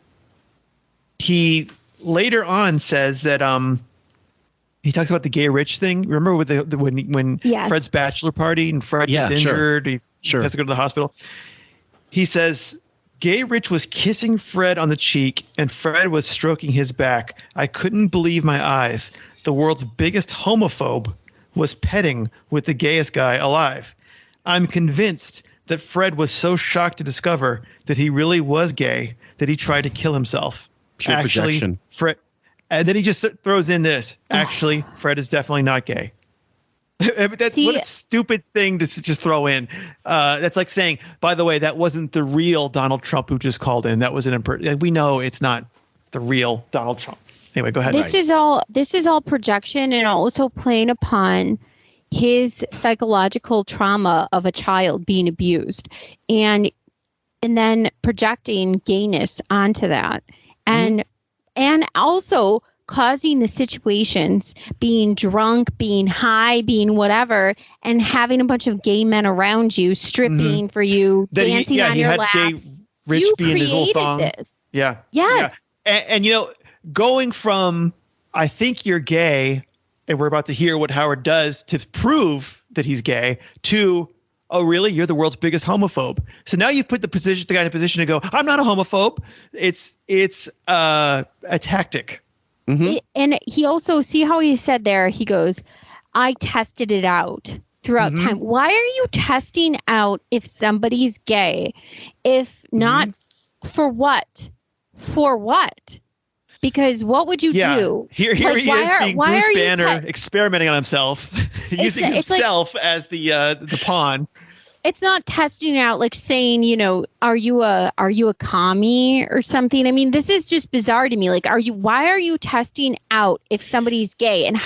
later on says that he talks about the gay rich thing. Remember with when Yes. Fred's bachelor party and Fred gets injured, he has to go to the hospital. He says Gay Rich was kissing Fred on the cheek and Fred was stroking his back. I couldn't believe my eyes. The world's biggest homophobe was petting with the gayest guy alive. I'm convinced that Fred was so shocked to discover that he really was gay that he tried to kill himself. Pure projection. Fred, and then he just throws in this. Actually, Fred is definitely not gay. What a stupid thing to just throw in. That's like saying, by the way, that wasn't the real Donald Trump who just called in. That was an we know it's not the real Donald Trump. Anyway, go ahead. This is all projection and also playing upon his psychological trauma of a child being abused and then projecting gayness onto that. And also causing the situations, being drunk, being high, being whatever, and having a bunch of gay men around you stripping for you, dancing on your laps. Gay Rich you being his little thong. This. Yeah. Yes. Yeah. And going from I think you're gay, and we're about to hear what Howard does to prove that he's gay, to oh, really? You're the world's biggest homophobe. So now you've put the guy in a position to go, I'm not a homophobe. It's a tactic. Mm-hmm. And he also, see how he said there, he goes, I tested it out throughout time. Why are you testing out if somebody's gay? If not for what? For what? Because what would you do? Here he is being Bruce Banner experimenting on himself, using himself as the pawn. It's not testing out like saying, are you a commie or something? I mean, this is just bizarre to me. Like, why are you testing out if somebody's gay? And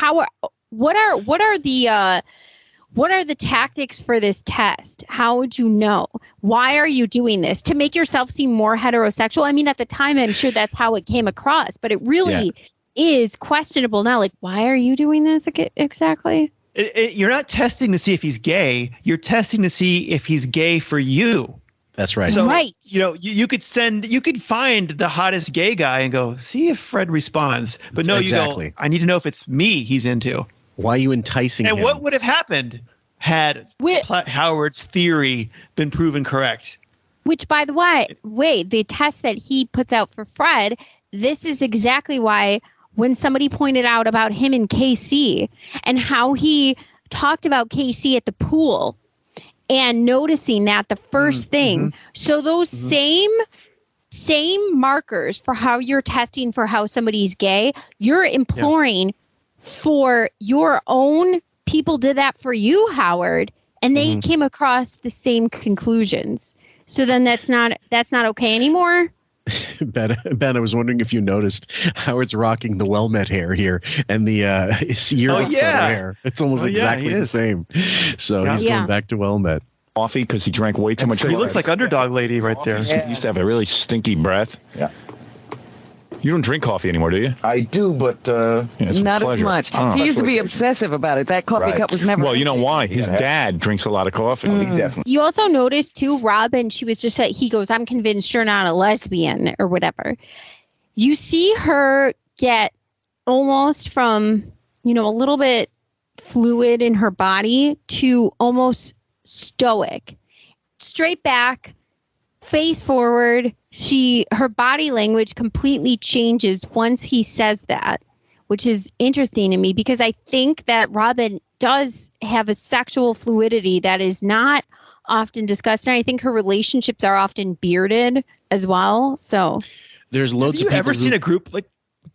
what are the tactics for this test? How would you know? Why are you doing this? To make yourself seem more heterosexual? I mean, at the time, I'm sure that's how it came across, but it really is questionable now. Like, why are you doing this exactly? You're not testing to see if he's gay. You're testing to see if he's gay for you. That's right. So, you could find the hottest gay guy and go, see if Fred responds. But no, you go, I need to know if it's me he's into. Why are you enticing him? And what would have happened had Howard's theory been proven correct? Which, by the way, the test that he puts out for Fred, this is exactly why when somebody pointed out about him and KC and how he talked about KC at the pool and noticing that the first thing. So those same markers for how you're testing for how somebody's gay, you're imploring for your own people did that for you, Howard, and they came across the same conclusions. So then that's not okay anymore. Ben, I was wondering if you noticed Howard's rocking the well-met hair here and the hair. It's almost exactly the same. So he's going back to well-met. Coffee because he drank way too much. He looks like Underdog Lady right there. He used to have a really stinky breath. Yeah. You don't drink coffee anymore, do you? I do, but not as much. He used to be obsessive about it. That coffee cup was never. Well, you know why? His dad drinks a lot of coffee. He definitely. You also noticed too, Robin. She was just he goes, I'm convinced you're not a lesbian or whatever. You see her get almost from a little bit fluid in her body to almost stoic, straight back, face forward. Her body language completely changes once he says that, which is interesting to me because I think that Robin does have a sexual fluidity that is not often discussed. And I think her relationships are often bearded as well. So there's loads of people. Have you ever seen a group like?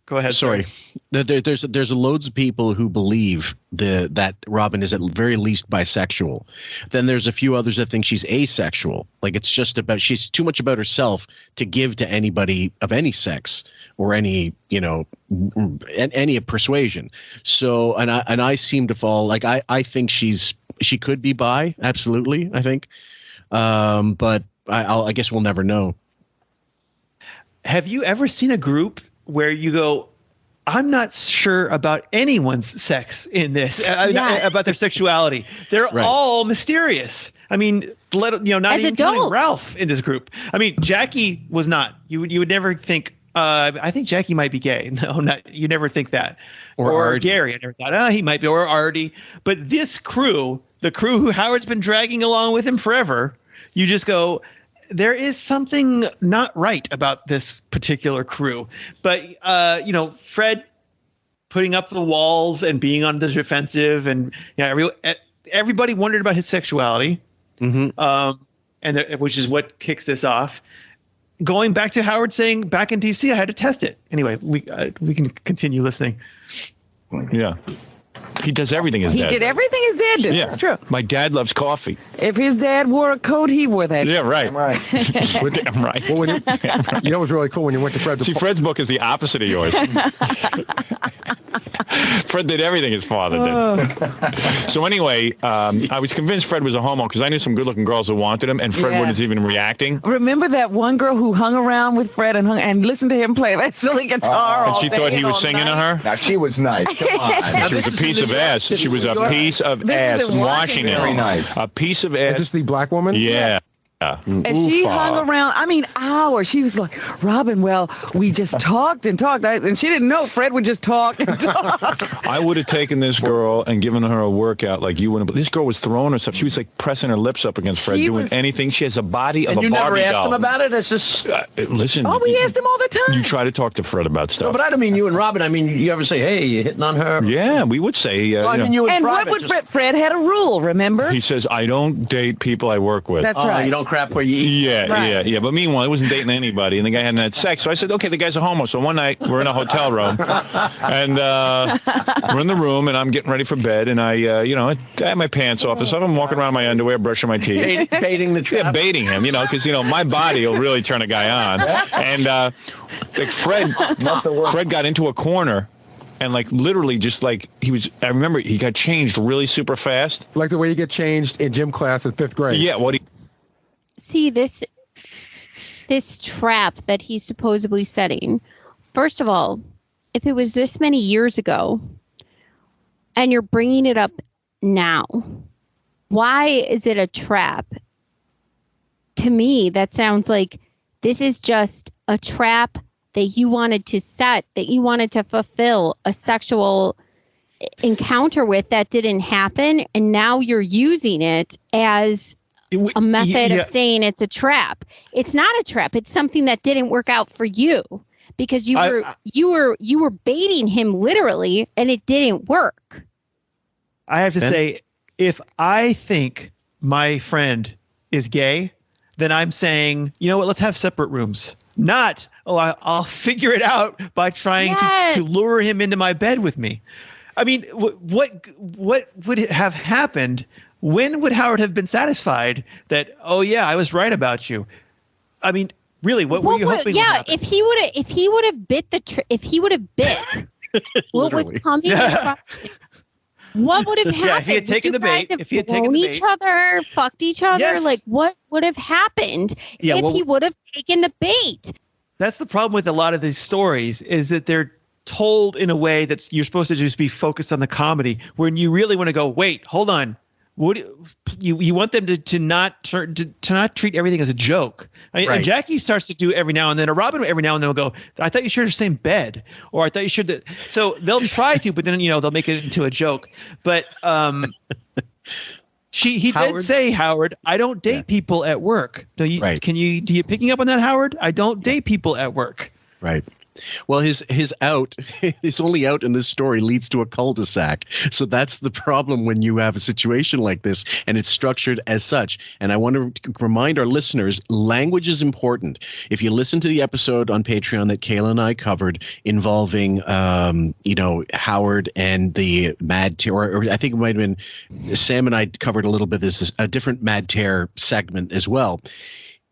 Go ahead. Sorry. There's loads of people who believe that Robin is at very least bisexual. Then there's a few others that think she's asexual. Like it's just about she's too much about herself to give to anybody of any sex or any any persuasion. So and I seem to fall like I think she could be bi, absolutely. I think, but I guess we'll never know. Have you ever seen a group where you go, I'm not sure about anyone's sex in this, about their sexuality. They're all mysterious. I mean, not as even counting Ralph in this group. I mean, Jackie was not. You would never think. I think Jackie might be gay. No, not. You never think that. Or Gary. I never thought, he might be. Or Artie. But this crew, the crew who Howard's been dragging along with him forever, you just go, there is something not right about this particular crew. But, Fred putting up the walls and being on the defensive and everybody wondered about his sexuality, which is what kicks this off. Going back to Howard saying back in D.C., I had to test it. Anyway, we can continue listening. Yeah. He does everything his dad. He did everything his dad did. Yeah. That's true. My dad loves coffee. If his dad wore a coat, he wore that. Yeah, right. I'm right. I'm right. Well, you know what was really cool when you went to Fred's. See, Fred's book is the opposite of yours. Fred did everything his father did. So anyway, I was convinced Fred was a homo because I knew some good-looking girls who wanted him, and Fred wasn't even reacting. Remember that one girl who hung around with Fred and listened to him play that silly guitar and she thought he was singing to her? Now, she was nice. Come on. She was a piece of ass. She was a piece of ass in Washington. Very nice. A piece of ass. Is this the black woman? Yeah. And she hung around, hours. She was like, Robin, well, we just talked and talked. And she didn't know Fred would just talk and talk. I would have taken this girl and given her a workout like you wouldn't. But this girl was throwing herself. She was like pressing her lips up against Fred, doing anything. She has a body of a Barbie doll. And you never asked him about it? It's just... listen. Oh, we asked him all the time. You try to talk to Fred about stuff. No, but I don't mean you and Robin. I mean, you ever say, hey, you hitting on her? Yeah, we would say... you and what would Fred had a rule, remember? He says, I don't date people I work with. That's right. You don't crap where you eat. Yeah. But meanwhile, he wasn't dating anybody, and the guy hadn't had sex. So I said, okay, the guy's a homo. So one night, we're in a hotel room, and we're in the room, and I'm getting ready for bed, and I have my pants off and stuff. I'm walking around in my underwear, brushing my teeth. Baiting the trap. Yeah, baiting him, because, my body will really turn a guy on. And Fred got into a corner. And literally just I remember he got changed really super fast. Like the way you get changed in gym class in 5th grade. Yeah, See, this trap that he's supposedly setting, first of all, if it was this many years ago and you're bringing it up now, why is it a trap? To me, that sounds like this is just a trap that you wanted to set, that you wanted to fulfill a sexual encounter with that didn't happen, and now you're using it as a method of saying it's a trap. It's not a trap. It's something that didn't work out for you because you were baiting him literally, and it didn't work. I have to say, if I think my friend is gay, then I'm saying, you know what? Let's have separate rooms. Not, I'll figure it out by trying to lure him into my bed with me. I mean, what would have happened? When would Howard have been satisfied that, oh yeah, I was right about you? I mean, really, what were you hoping? Yeah, would happen? if he would have bit what was coming. What would have happened? Yeah, if he had taken the bait, if he had taken the bait, each other, fucked each other, what would have happened if he would have taken the bait? That's the problem with a lot of these stories is that they're told in a way that you're supposed to just be focused on the comedy, when you really want to go, wait, hold on. What you want them to not treat everything as a joke. And Jackie starts to do every now and then, or Robin every now and then will go, I thought you shared the same bed, or I thought you should. So they'll try to, but then they'll make it into a joke. But he did say, Howard, I don't date people at work. Do you picking up on that, Howard? I don't date people at work. Right. Well, his only out in this story leads to a cul-de-sac. So that's the problem when you have a situation like this and it's structured as such. And I want to remind our listeners, language is important. If you listen to the episode on Patreon that Kayla and I covered involving, Howard and the Mad Tear, or I think it might have been Sam and I covered a little bit. This a different Mad Tear segment as well.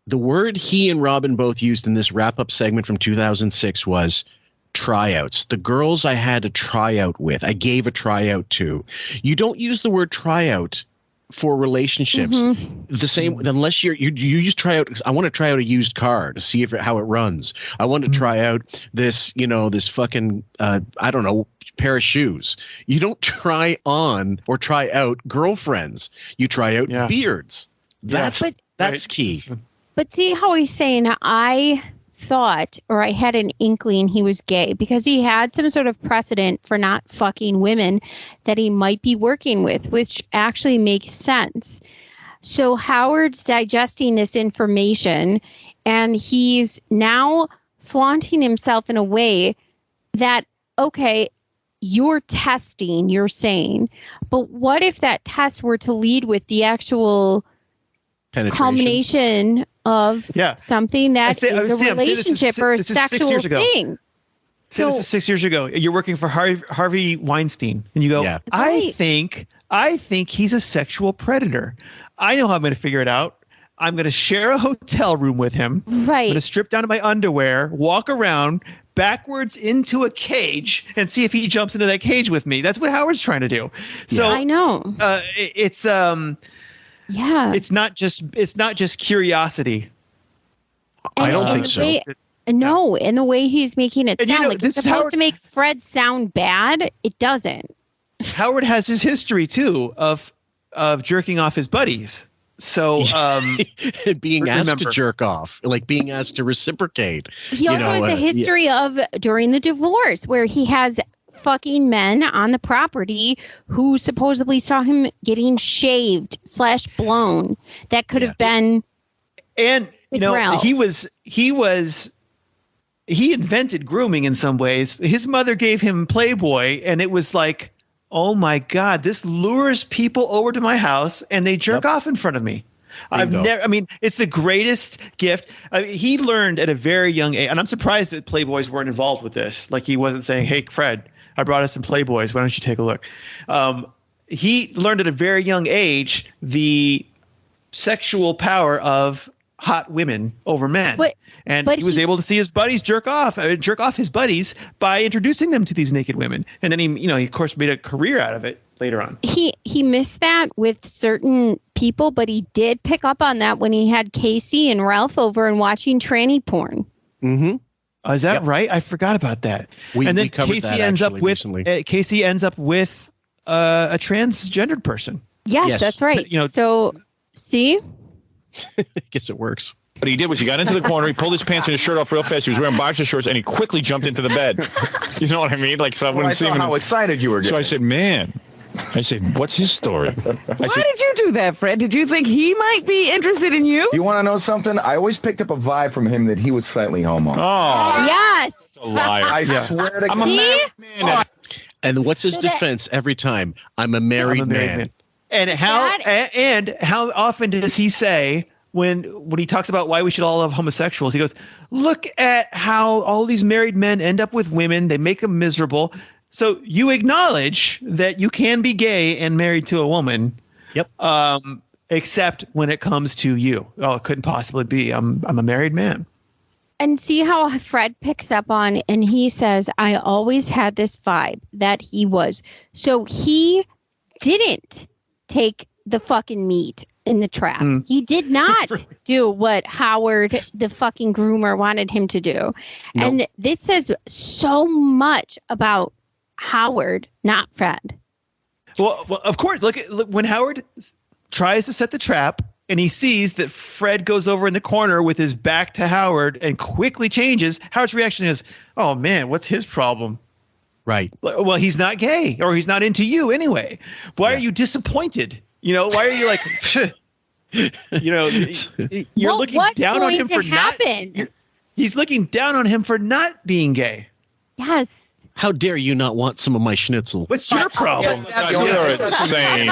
The word he and Robin both used in this wrap-up segment from 2006 was tryouts. The girls I had a tryout with, I gave a tryout to. You don't use the word tryout for relationships. The same, unless you use tryout. I want to try out a used car to see how it runs. I want to try out this, this fucking, I don't know, pair of shoes. You don't try on or try out girlfriends. You try out beards. That's key. But see how he's saying, I thought, or I had an inkling he was gay because he had some sort of precedent for not fucking women that he might be working with, which actually makes sense. So Howard's digesting this information and he's now flaunting himself in a way that, okay, you're testing, you're saying, but what if that test were to lead with the actual culmination of something that is a relationship or a sexual thing? So this is 6 years ago. You're working for Harvey Weinstein, and you go, I think he's a sexual predator. I know how I'm going to figure it out. I'm going to share a hotel room with him. Right. I'm going to strip down to my underwear, walk around backwards into a cage, and see if he jumps into that cage with me. That's what Howard's trying to do. So I know. It's not just curiosity. I don't think so. No, and the way he's making it sound like it's supposed to make Fred sound bad, it doesn't. Howard has his history too of jerking off his buddies. So being asked to jerk off, like being asked to reciprocate. He also has a history of during the divorce where he has fucking men on the property who supposedly saw him getting shaved / blown. That could have been. And he invented grooming in some ways. His mother gave him Playboy, and it was like, oh my God, this lures people over to my house and they jerk off in front of me. It's the greatest gift. He learned at a very young age, and I'm surprised that Playboys weren't involved with this. Like he wasn't saying, hey, Fred, I brought us some Playboys. Why don't you take a look? He learned at a very young age the sexual power of hot women over men. But he was able to see his buddies jerk off his buddies by introducing them to these naked women. And then he of course made a career out of it later on. He missed that with certain people, but he did pick up on that when he had Casey and Ralph over and watching tranny porn. Mm-hmm. Is that right? I forgot about that. And then Casey ends up with a transgendered person. Yes, that's right. So see? I guess it works. What he did was he got into the corner, he pulled his pants and his shirt off real fast. He was wearing boxer shorts, and he quickly jumped into the bed. You know what I mean? Like, so I wouldn't see him. How excited you were getting. So I said, man. I said, what's his story? Why did you do that, Fred? Did you think he might be interested in you? You want to know something? I always picked up a vibe from him that he was slightly homo. Oh. Yes. A liar. I swear to God. I'm a married man. And what's his defense every time? I'm a married man. And how often does he say when he talks about why we should all love homosexuals, he goes, look at how all these married men end up with women. They make them miserable. So you acknowledge that you can be gay and married to a woman. Yep. Except when it comes to you. Oh, it couldn't possibly be. I'm a married man. And see how Fred picks up on, and he says, I always had this vibe that he was. So he didn't take the fucking meat in the trap. He did not do what Howard, the fucking groomer, wanted him to do. Nope. And this says so much about Howard, not Fred. Well, of course. Look when Howard tries to set the trap and he sees that Fred goes over in the corner with his back to Howard and quickly changes. Howard's reaction is, "Oh man, what's his problem?" Right. Well, he's not gay, or he's not into you anyway. Why are you disappointed? Why are you like, you're looking down on him for not. He's looking down on him for not being gay. Yes. How dare you not want some of my schnitzel? What's your problem? You're insane.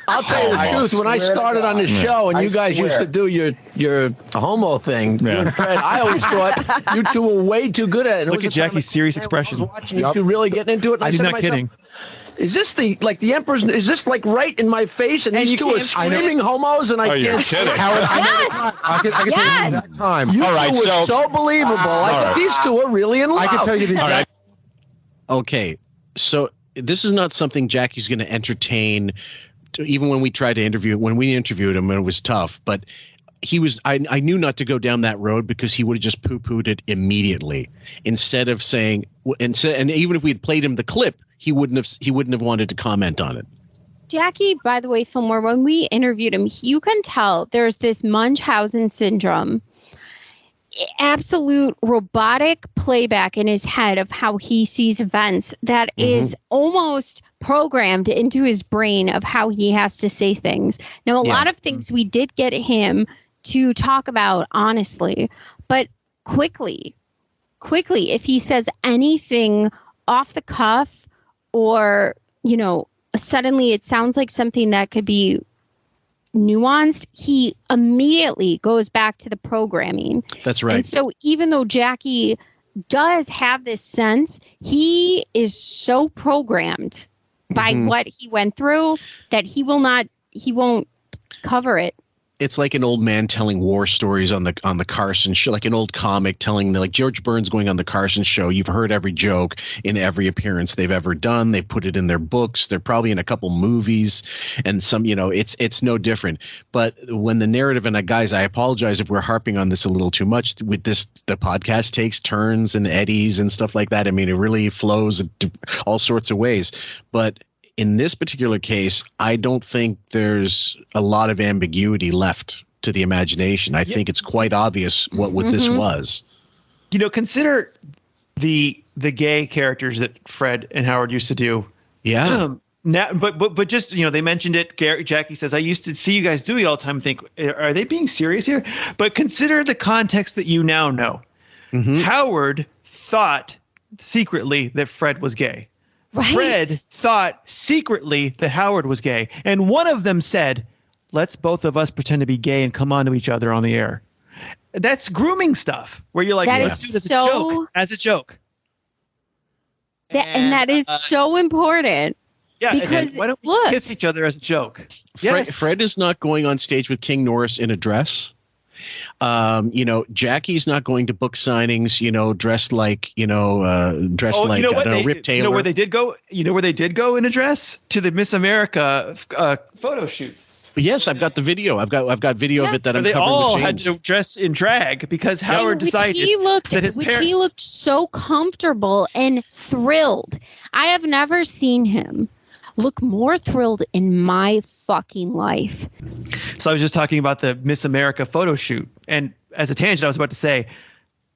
I'll tell you the truth. When I started on this show and you guys used to do your homo thing, you and Fred, I always thought you two were way too good at it. Look at Jackie's serious expression. Watching you two really getting into it. And I'm said to not myself, kidding. Is this the Emperor's? Is this like right in my face? And these two are screaming homos, and I can't. You're kidding. I can tell you the exact time. You All right, two were so believable. I think these two are really in love. I can tell you the exact. Okay, so this is not something Jackie's going to entertain. Even when we tried to interview, when we interviewed him, and it was tough, but he was. I knew not to go down that road because he would have just poo-pooed it immediately instead of saying. And even if we had played him the clip, he wouldn't have wanted to comment on it. Jackie, by the way, Fillmore, when we interviewed him, you can tell there's this Munchausen syndrome. Absolute robotic playback in his head of how he sees events that is almost programmed into his brain of how he has to say things. Now, a lot of things we did get him to talk about honestly, but quickly, if he says anything off the cuff or, suddenly it sounds like something that could be nuanced, he immediately goes back to the programming. That's right. And so even though Jackie does have this sense, he is so programmed by what he went through that he won't cover it. It's like an old man telling war stories on the Carson show, like an old comic telling, like George Burns going on the Carson show. You've heard every joke in every appearance they've ever done. They put it in their books. They're probably in a couple movies and some, it's no different. But when the narrative, and guys, I apologize if we're harping on this a little too much with this, the podcast takes turns and eddies and stuff like that. I mean, it really flows all sorts of ways, but in this particular case, I don't think there's a lot of ambiguity left to the imagination. I think it's quite obvious what this was. Consider the gay characters that Fred and Howard used to do. Yeah. Now, but just they mentioned it. Jackie says, I used to see you guys do it all the time and think, are they being serious here? But consider the context that you now know. Howard thought secretly that Fred was gay. Right. Fred thought secretly that Howard was gay. And one of them said, let's both of us pretend to be gay and come on to each other on the air. That's grooming stuff where you're like, let's do this as a joke. And that is so important. Yeah, because why don't we kiss each other as a joke? Fred is not going on stage with King Norris in a dress. Jackie's not going to book signings, dressed like, Rip Taylor. You know where they did go? Where they did go in a dress? To the Miss America photo shoot. Yes, I've got the video. I've got video of it that I'm covering. They all had to dress in drag because Howard decided that his parents. He looked so comfortable and thrilled. I have never seen him look more thrilled in my fucking life. So I was just talking about the Miss America photo shoot. And as a tangent, I was about to say,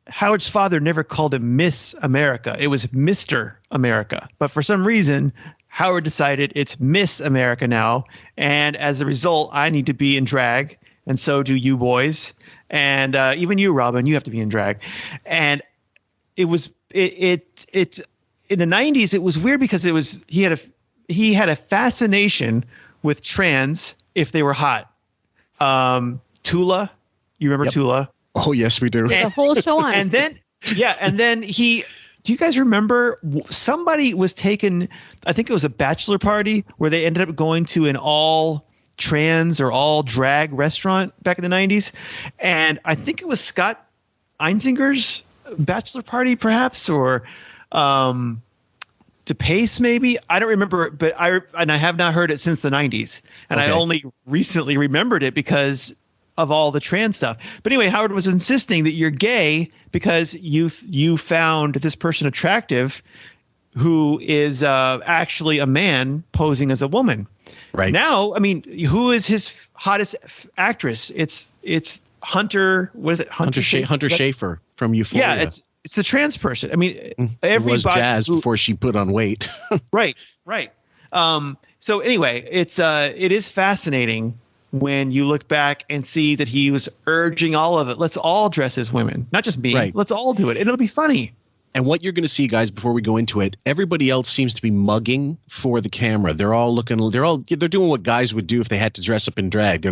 Howard's father never called him Miss America. It was Mr. America. But for some reason, Howard decided it's Miss America now. And as a result, I need to be in drag. And so do you boys. And even you, Robin, you have to be in drag. And it was, in the 90s, it was weird because he had a fascination with trans if they were hot. Tula, you remember Tula? Oh yes, we do. The whole show on. And then do you guys remember somebody was taken, I think it was a bachelor party where they ended up going to an all trans or all drag restaurant back in the 90s. And I think it was Scott Einzinger's bachelor party perhaps, or DePace maybe. I don't remember, but I have not heard it since the 90s. And I only recently remembered it because of all the trans stuff. But anyway, Howard was insisting that you're gay because you found this person attractive who is actually a man posing as a woman. Right. Now, I mean, who is his hottest actress? It's Hunter, what is it? Hunter Schafer from Euphoria. Yeah, it's the trans person. I mean, it was Jazz before she put on weight. Right. So anyway, it is fascinating when you look back and see that he was urging all of it. Let's all dress as women, not just me. Right. Let's all do it. It'll be funny. And what you're going to see, guys, before we go into it, everybody else seems to be mugging for the camera. They're doing what guys would do if they had to dress up in drag.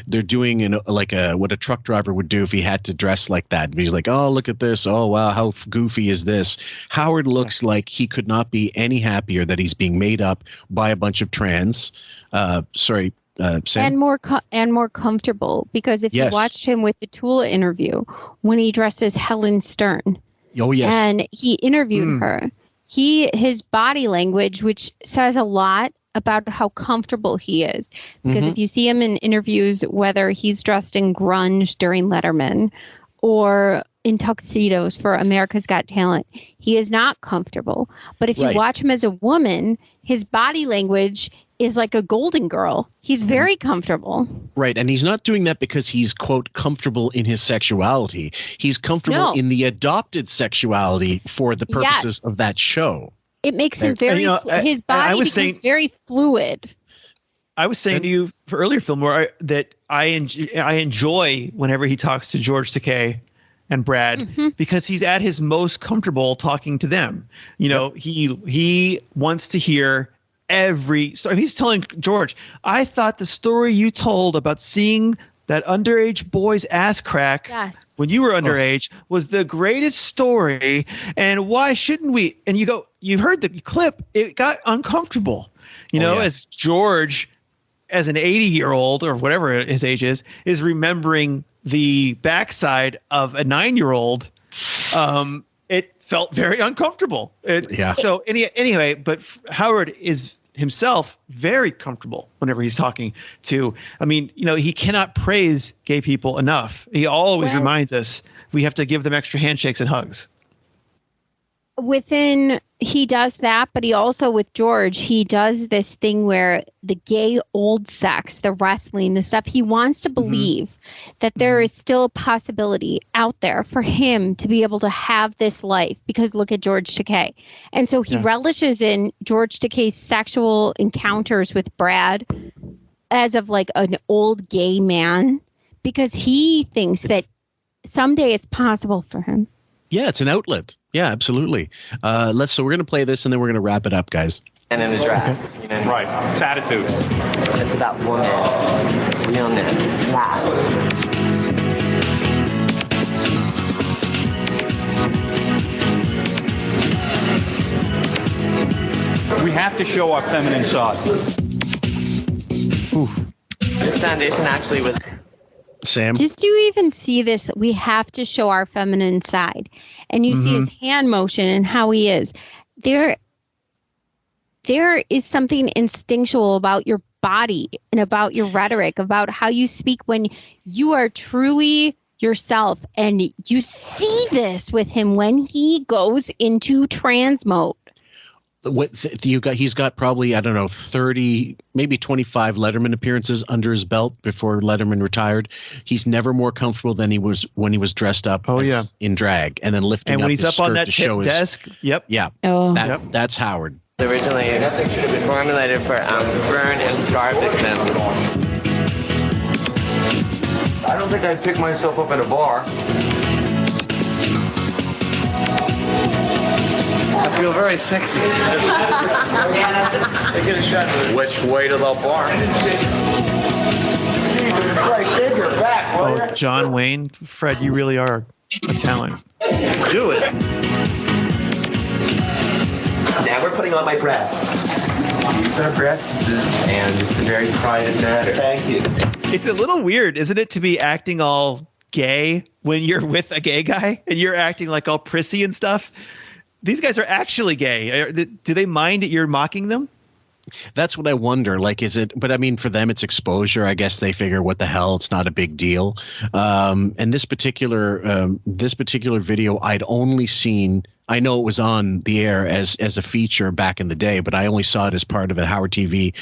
They're doing what a truck driver would do if he had to dress like that. And he's like, oh, look at this. Oh, wow. How goofy is this? Howard looks like he could not be any happier that he's being made up by a bunch of trans. Sam? And more comfortable, because if you watched him with the Tool interview when he dressed as Helen Stern. Oh, yes. And he interviewed her. His body language, which says a lot about how comfortable he is. Because if you see him in interviews, whether he's dressed in grunge during Letterman or in tuxedos for America's Got Talent, he is not comfortable. But if you watch him as a woman, his body language is like a Golden Girl. He's very comfortable. Right. And he's not doing that because he's, quote, comfortable in his sexuality. He's comfortable in the adopted sexuality for the purposes of that show. It makes him very, his body becomes very fluid. I was saying to you for earlier, Fillmore, that I enjoy whenever he talks to George Takei and Brad, because he's at his most comfortable talking to them. You know, he wants to hear every story. He's telling George, I thought the story you told about seeing that underage boy's ass crack when you were underage was the greatest story. And why shouldn't we? And you heard the clip. It got uncomfortable, as George, as an 80-year-old or whatever his age is remembering the backside of a 9-year-old. It felt very uncomfortable. So anyway, but Howard is himself very comfortable whenever he's talking to, he cannot praise gay people enough. He always reminds us we have to give them extra handshakes and hugs. He does that, but he also, with George, he does this thing where the gay old sex, the wrestling, the stuff, he wants to believe that there is still a possibility out there for him to be able to have this life, because look at George Takei. And so he relishes in George Takei's sexual encounters with Brad as of like an old gay man, because he thinks that someday it's possible for him. Yeah, it's an outlet. Yeah, absolutely. So we're going to play this and then we're going to wrap it up, guys. And in his drag. Right. It's attitude. It's about woman, realness, laugh. We have to show our feminine side. This foundation actually was... Sam? Just you even see this, we have to show our feminine side. And you see his hand motion and how he is. There is something instinctual about your body and about your rhetoric, about how you speak when you are truly yourself. And you see this with him when he goes into trans mode. He's got probably, 30, maybe 25 Letterman appearances under his belt before Letterman retired. He's never more comfortable than he was when he was dressed up in drag and then lifting and when up he's his up on that to show his desk. Yeah. That's Howard. Originally formulated for burn and scar victims. I don't think I'd pick myself up at a bar. I feel very sexy. Which way to the bar? Jesus Christ, shave your back, will ya? John Wayne, Fred, you really are a talent. Do it. Now we're putting on my breasts. These are breasts, and it's a very private matter. Thank you. It's a little weird, isn't it, to be acting all gay when you're with a gay guy and you're acting like all prissy and stuff? These guys are actually gay. Do they mind that you're mocking them? That's what I wonder. Like, is it? But I mean, for them, it's exposure. I guess they figure, what the hell? It's not a big deal. And this particular video, I'd only seen. I know it was on the air as a feature back in the day, but I only saw it as part of a Howard TV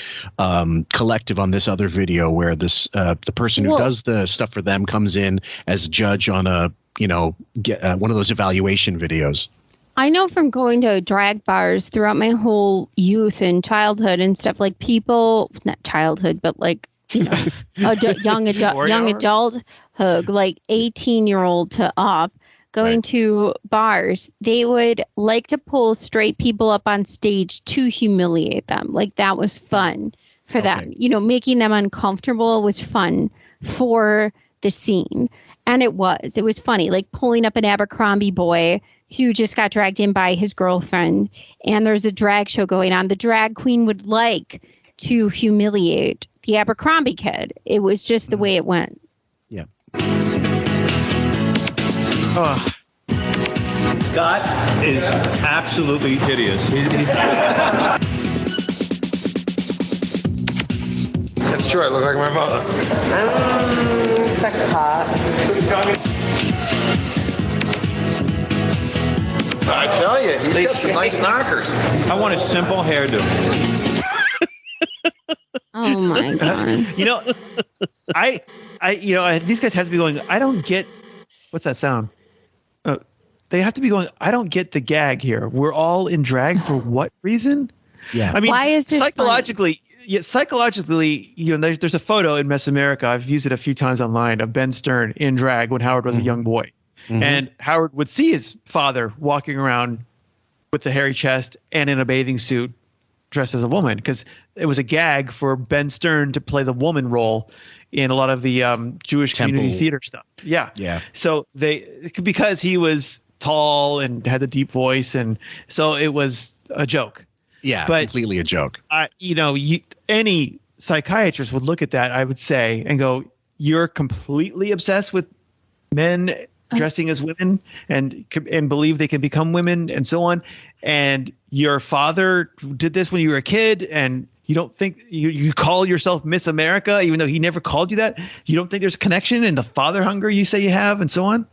collective on this other video where the person who does the stuff for them comes in as a judge on one of those evaluation videos. I know from going to drag bars throughout my whole youth and childhood and stuff, like people, not childhood, but like young adult hug, like 18-year-old to up, going to bars. They would like to pull straight people up on stage to humiliate them. Like that was fun for them. Making them uncomfortable was fun for the scene. And it was funny, like pulling up an Abercrombie boy who just got dragged in by his girlfriend, and there's a drag show going on. The drag queen would like to humiliate the Abercrombie kid. It was just the way it went. Yeah. Scott is absolutely hideous. That's true. I look like my father. Sex hot. I tell you, he's got some nice knockers. I want a simple hairdo. Oh my God. These guys have to be going, I don't get, what's that sound? They have to be going, I don't get the gag here. We're all in drag for what reason? Yeah. I mean, why is this psychologically, there's a photo in Miss America. I've used it a few times online of Ben Stern in drag when Howard was a young boy. Mm-hmm. And Howard would see his father walking around with the hairy chest and in a bathing suit dressed as a woman, because it was a gag for Ben Stern to play the woman role in a lot of the Jewish community theater stuff. Yeah. Yeah. So because he was tall and had the deep voice, and so it was a joke. Yeah, but completely a joke. Any psychiatrist would look at that, I would say, and go, you're completely obsessed with men dressing as women and believe they can become women and so on. And your father did this when you were a kid, and you don't think you call yourself Miss America, even though he never called you that. You don't think there's a connection in the father hunger you say you have and so on?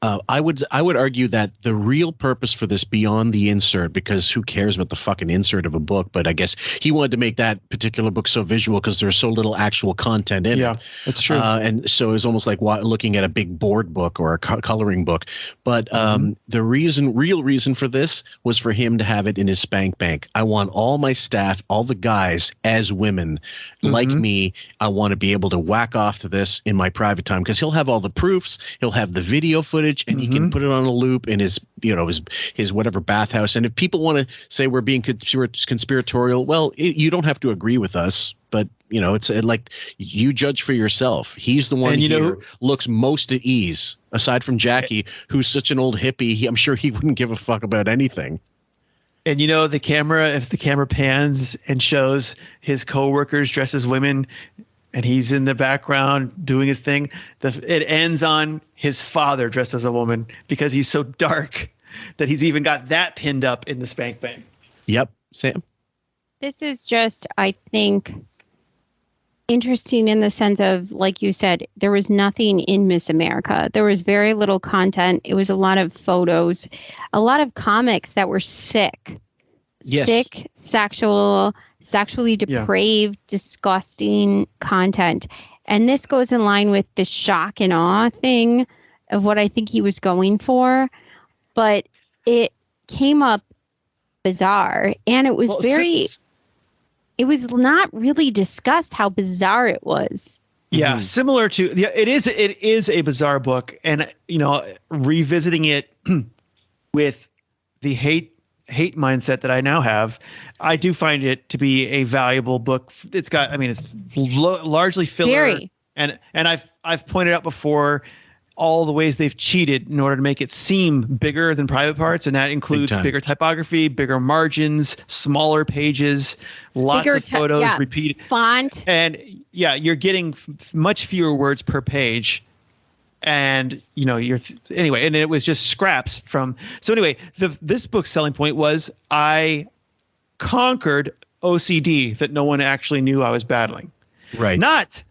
I would argue that the real purpose for this, beyond the insert, because who cares about the fucking insert of a book, but I guess he wanted to make that particular book so visual because there's so little actual content in it. Yeah, that's true. And so it's almost like looking at a big board book or a coloring book. But the real reason for this was for him to have it in his spank bank. I want all my staff, all the guys as women like me. I want to be able to whack off to this in my private time, because he'll have all the proofs. He'll have the video footage. And he can put it on a loop in his whatever bathhouse. And if people want to say we're being conspiratorial, well, you don't have to agree with us. But it's like you judge for yourself. He's the one who looks most at ease, aside from Jackie, who's such an old hippie. I'm sure he wouldn't give a fuck about anything. And if the camera pans and shows his coworkers dressed as women, and he's in the background doing his thing, it ends on his father dressed as a woman, because he's so dark that he's even got that pinned up in the spank bank. Yep. Sam? This is just, I think, interesting in the sense of, like you said, there was nothing in Miss America. There was very little content. It was a lot of photos, a lot of comics that were sick. Yes. Sick, sexually depraved, disgusting content. And this goes in line with the shock and awe thing of what I think he was going for. But it came up bizarre, and it was it was not really discussed how bizarre it was. Yeah, similar to it is a bizarre book, and revisiting it with the hate mindset that I now have, I do find it to be a valuable book. It's got, it's largely filler. Very. And I've pointed out before all the ways they've cheated in order to make it seem bigger than Private Parts, and that includes bigger typography, bigger margins, smaller pages, lots of photos, repeated font, and you're getting much fewer words per page. And anyway, and it was just scraps from. So anyway, this book's selling point was I conquered OCD that no one actually knew I was battling. Right. That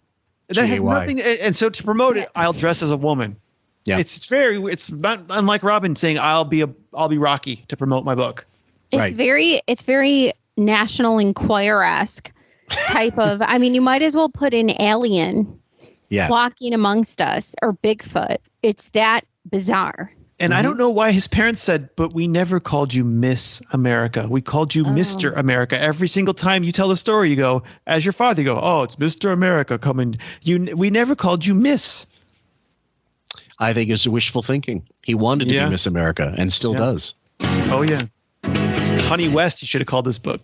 has nothing. And so to promote it, I'll dress as a woman. Yeah. It's not unlike Robin saying I'll be Rocky to promote my book. It's very National Enquirer-esque type of. You might as well put in Alien. Yeah. Walking amongst us, or Bigfoot. It's that bizarre. And I don't know why his parents said, but we never called you Miss America. We called you Mr. America. Every single time you tell the story, you go, as your father, you go, oh, it's Mr. America coming. We never called you Miss. I think it's wishful thinking. He wanted to be Miss America and still does. Oh, yeah. Honey West, he should have called this book.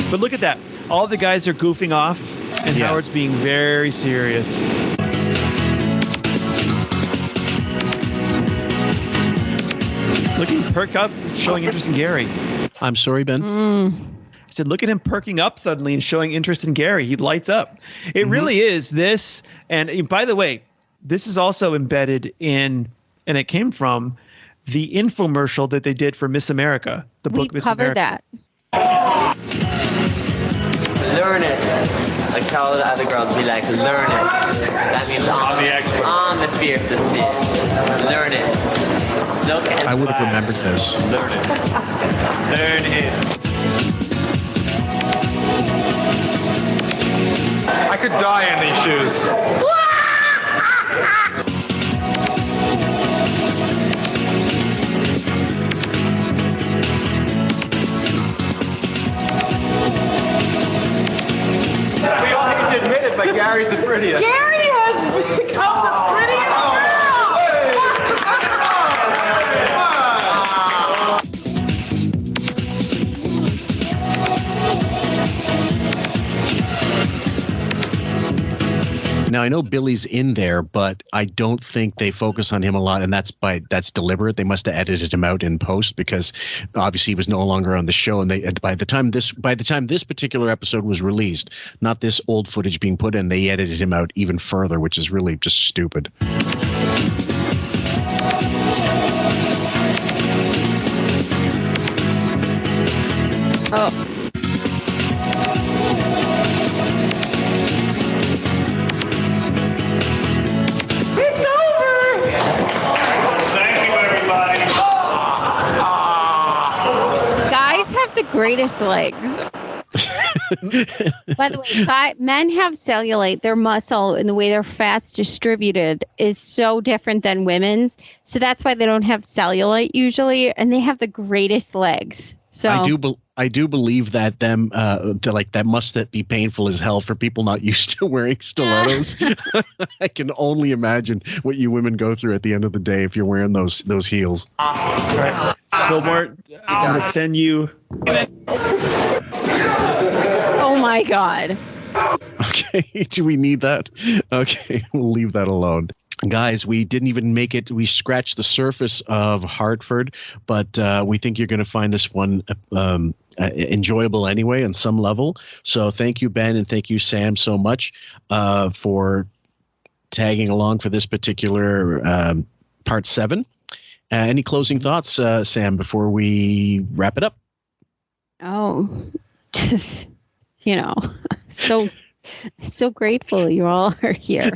But look at that. All the guys are goofing off, and Howard's being very serious. Looking perk up, showing interest in Gary. I'm sorry, Ben. I said, look at him perking up suddenly and showing interest in Gary. He lights up. It really is this. And by the way, this is also embedded in, and it came from the infomercial that they did for Miss America, the book Miss America. We covered that. Learn it. Like tell the other girls, be like, learn it. That means on the fiercest bitch. Learn it. Look and I would have remembered this. Learn it. Learn it. I could die in these shoes. We all hate to admit it, but Gary's the prettiest. Gary has become the prettiest girl. Now, I know Billy's in there, but I don't think they focus on him a lot, and that's deliberate. They must have edited him out in post because obviously he was no longer on the show. And by the time this particular episode was released, not this old footage being put in, they edited him out even further, which is really just stupid. Oh. The greatest legs. By the way, men have cellulite. Their muscle and the way their fat's distributed is so different than women's. So that's why they don't have cellulite usually, and they have the greatest legs. So I do believe that that must be painful as hell for people not used to wearing stilettos. I can only imagine what you women go through at the end of the day if you're wearing those heels. Right. Fillmore, I'm gonna send you. Oh my God. Okay, do we need that? Okay, we'll leave that alone. Guys, we didn't even make it. We scratched the surface of Hartford, but we think you're going to find this one enjoyable anyway on some level. So thank you, Ben, and thank you, Sam, so much for tagging along for this particular part 7. Any closing thoughts, Sam, before we wrap it up? Oh, just, so grateful you all are here.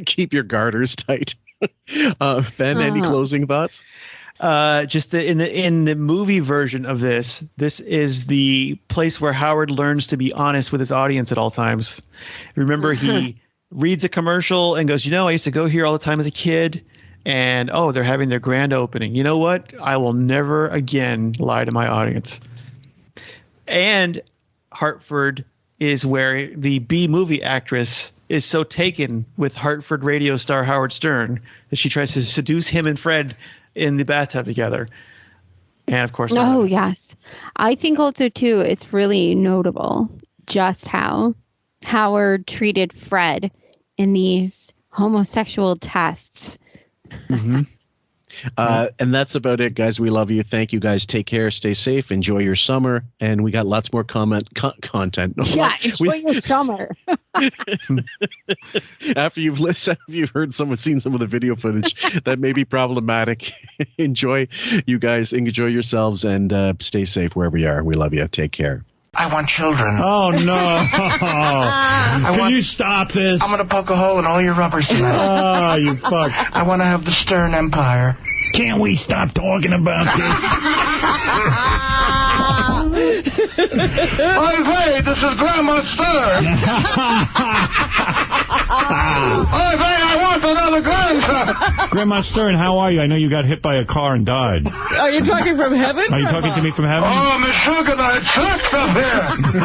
Keep your garters tight. Ben, any closing thoughts? Just in the movie version of this is the place where Howard learns to be honest with his audience at all times. Remember, he reads a commercial and goes, I used to go here all the time as a kid. And, they're having their grand opening. You know what? I will never again lie to my audience. And Hartford is where the B-movie actress is so taken with Hartford radio star Howard Stern that she tries to seduce him and Fred in the bathtub together. And, of course... Oh, yes. I think also, too, it's really notable just how Howard treated Fred in these homosexual tests. Mm-hmm. And that's about it, guys. We love you. Thank you, guys. Take care. Stay safe. Enjoy your summer. And we got lots more content. Enjoy your summer. After you've heard seen some of the video footage that may be problematic, enjoy, you guys. Enjoy yourselves and stay safe wherever you are. We love you. Take care. I want children. Oh, no. Can you stop this? I'm going to poke a hole in all your rubbers tonight. Oh, you fuck. I want to have the Stern Empire. Can't we stop talking about this? Hey, this is Grandma Stern. I want another grandson. Grandma Stern, how are you? I know you got hit by a car and died. Are you talking from heaven? Are you talking to me from heaven? Oh, Miss Sugar, it sucks up here.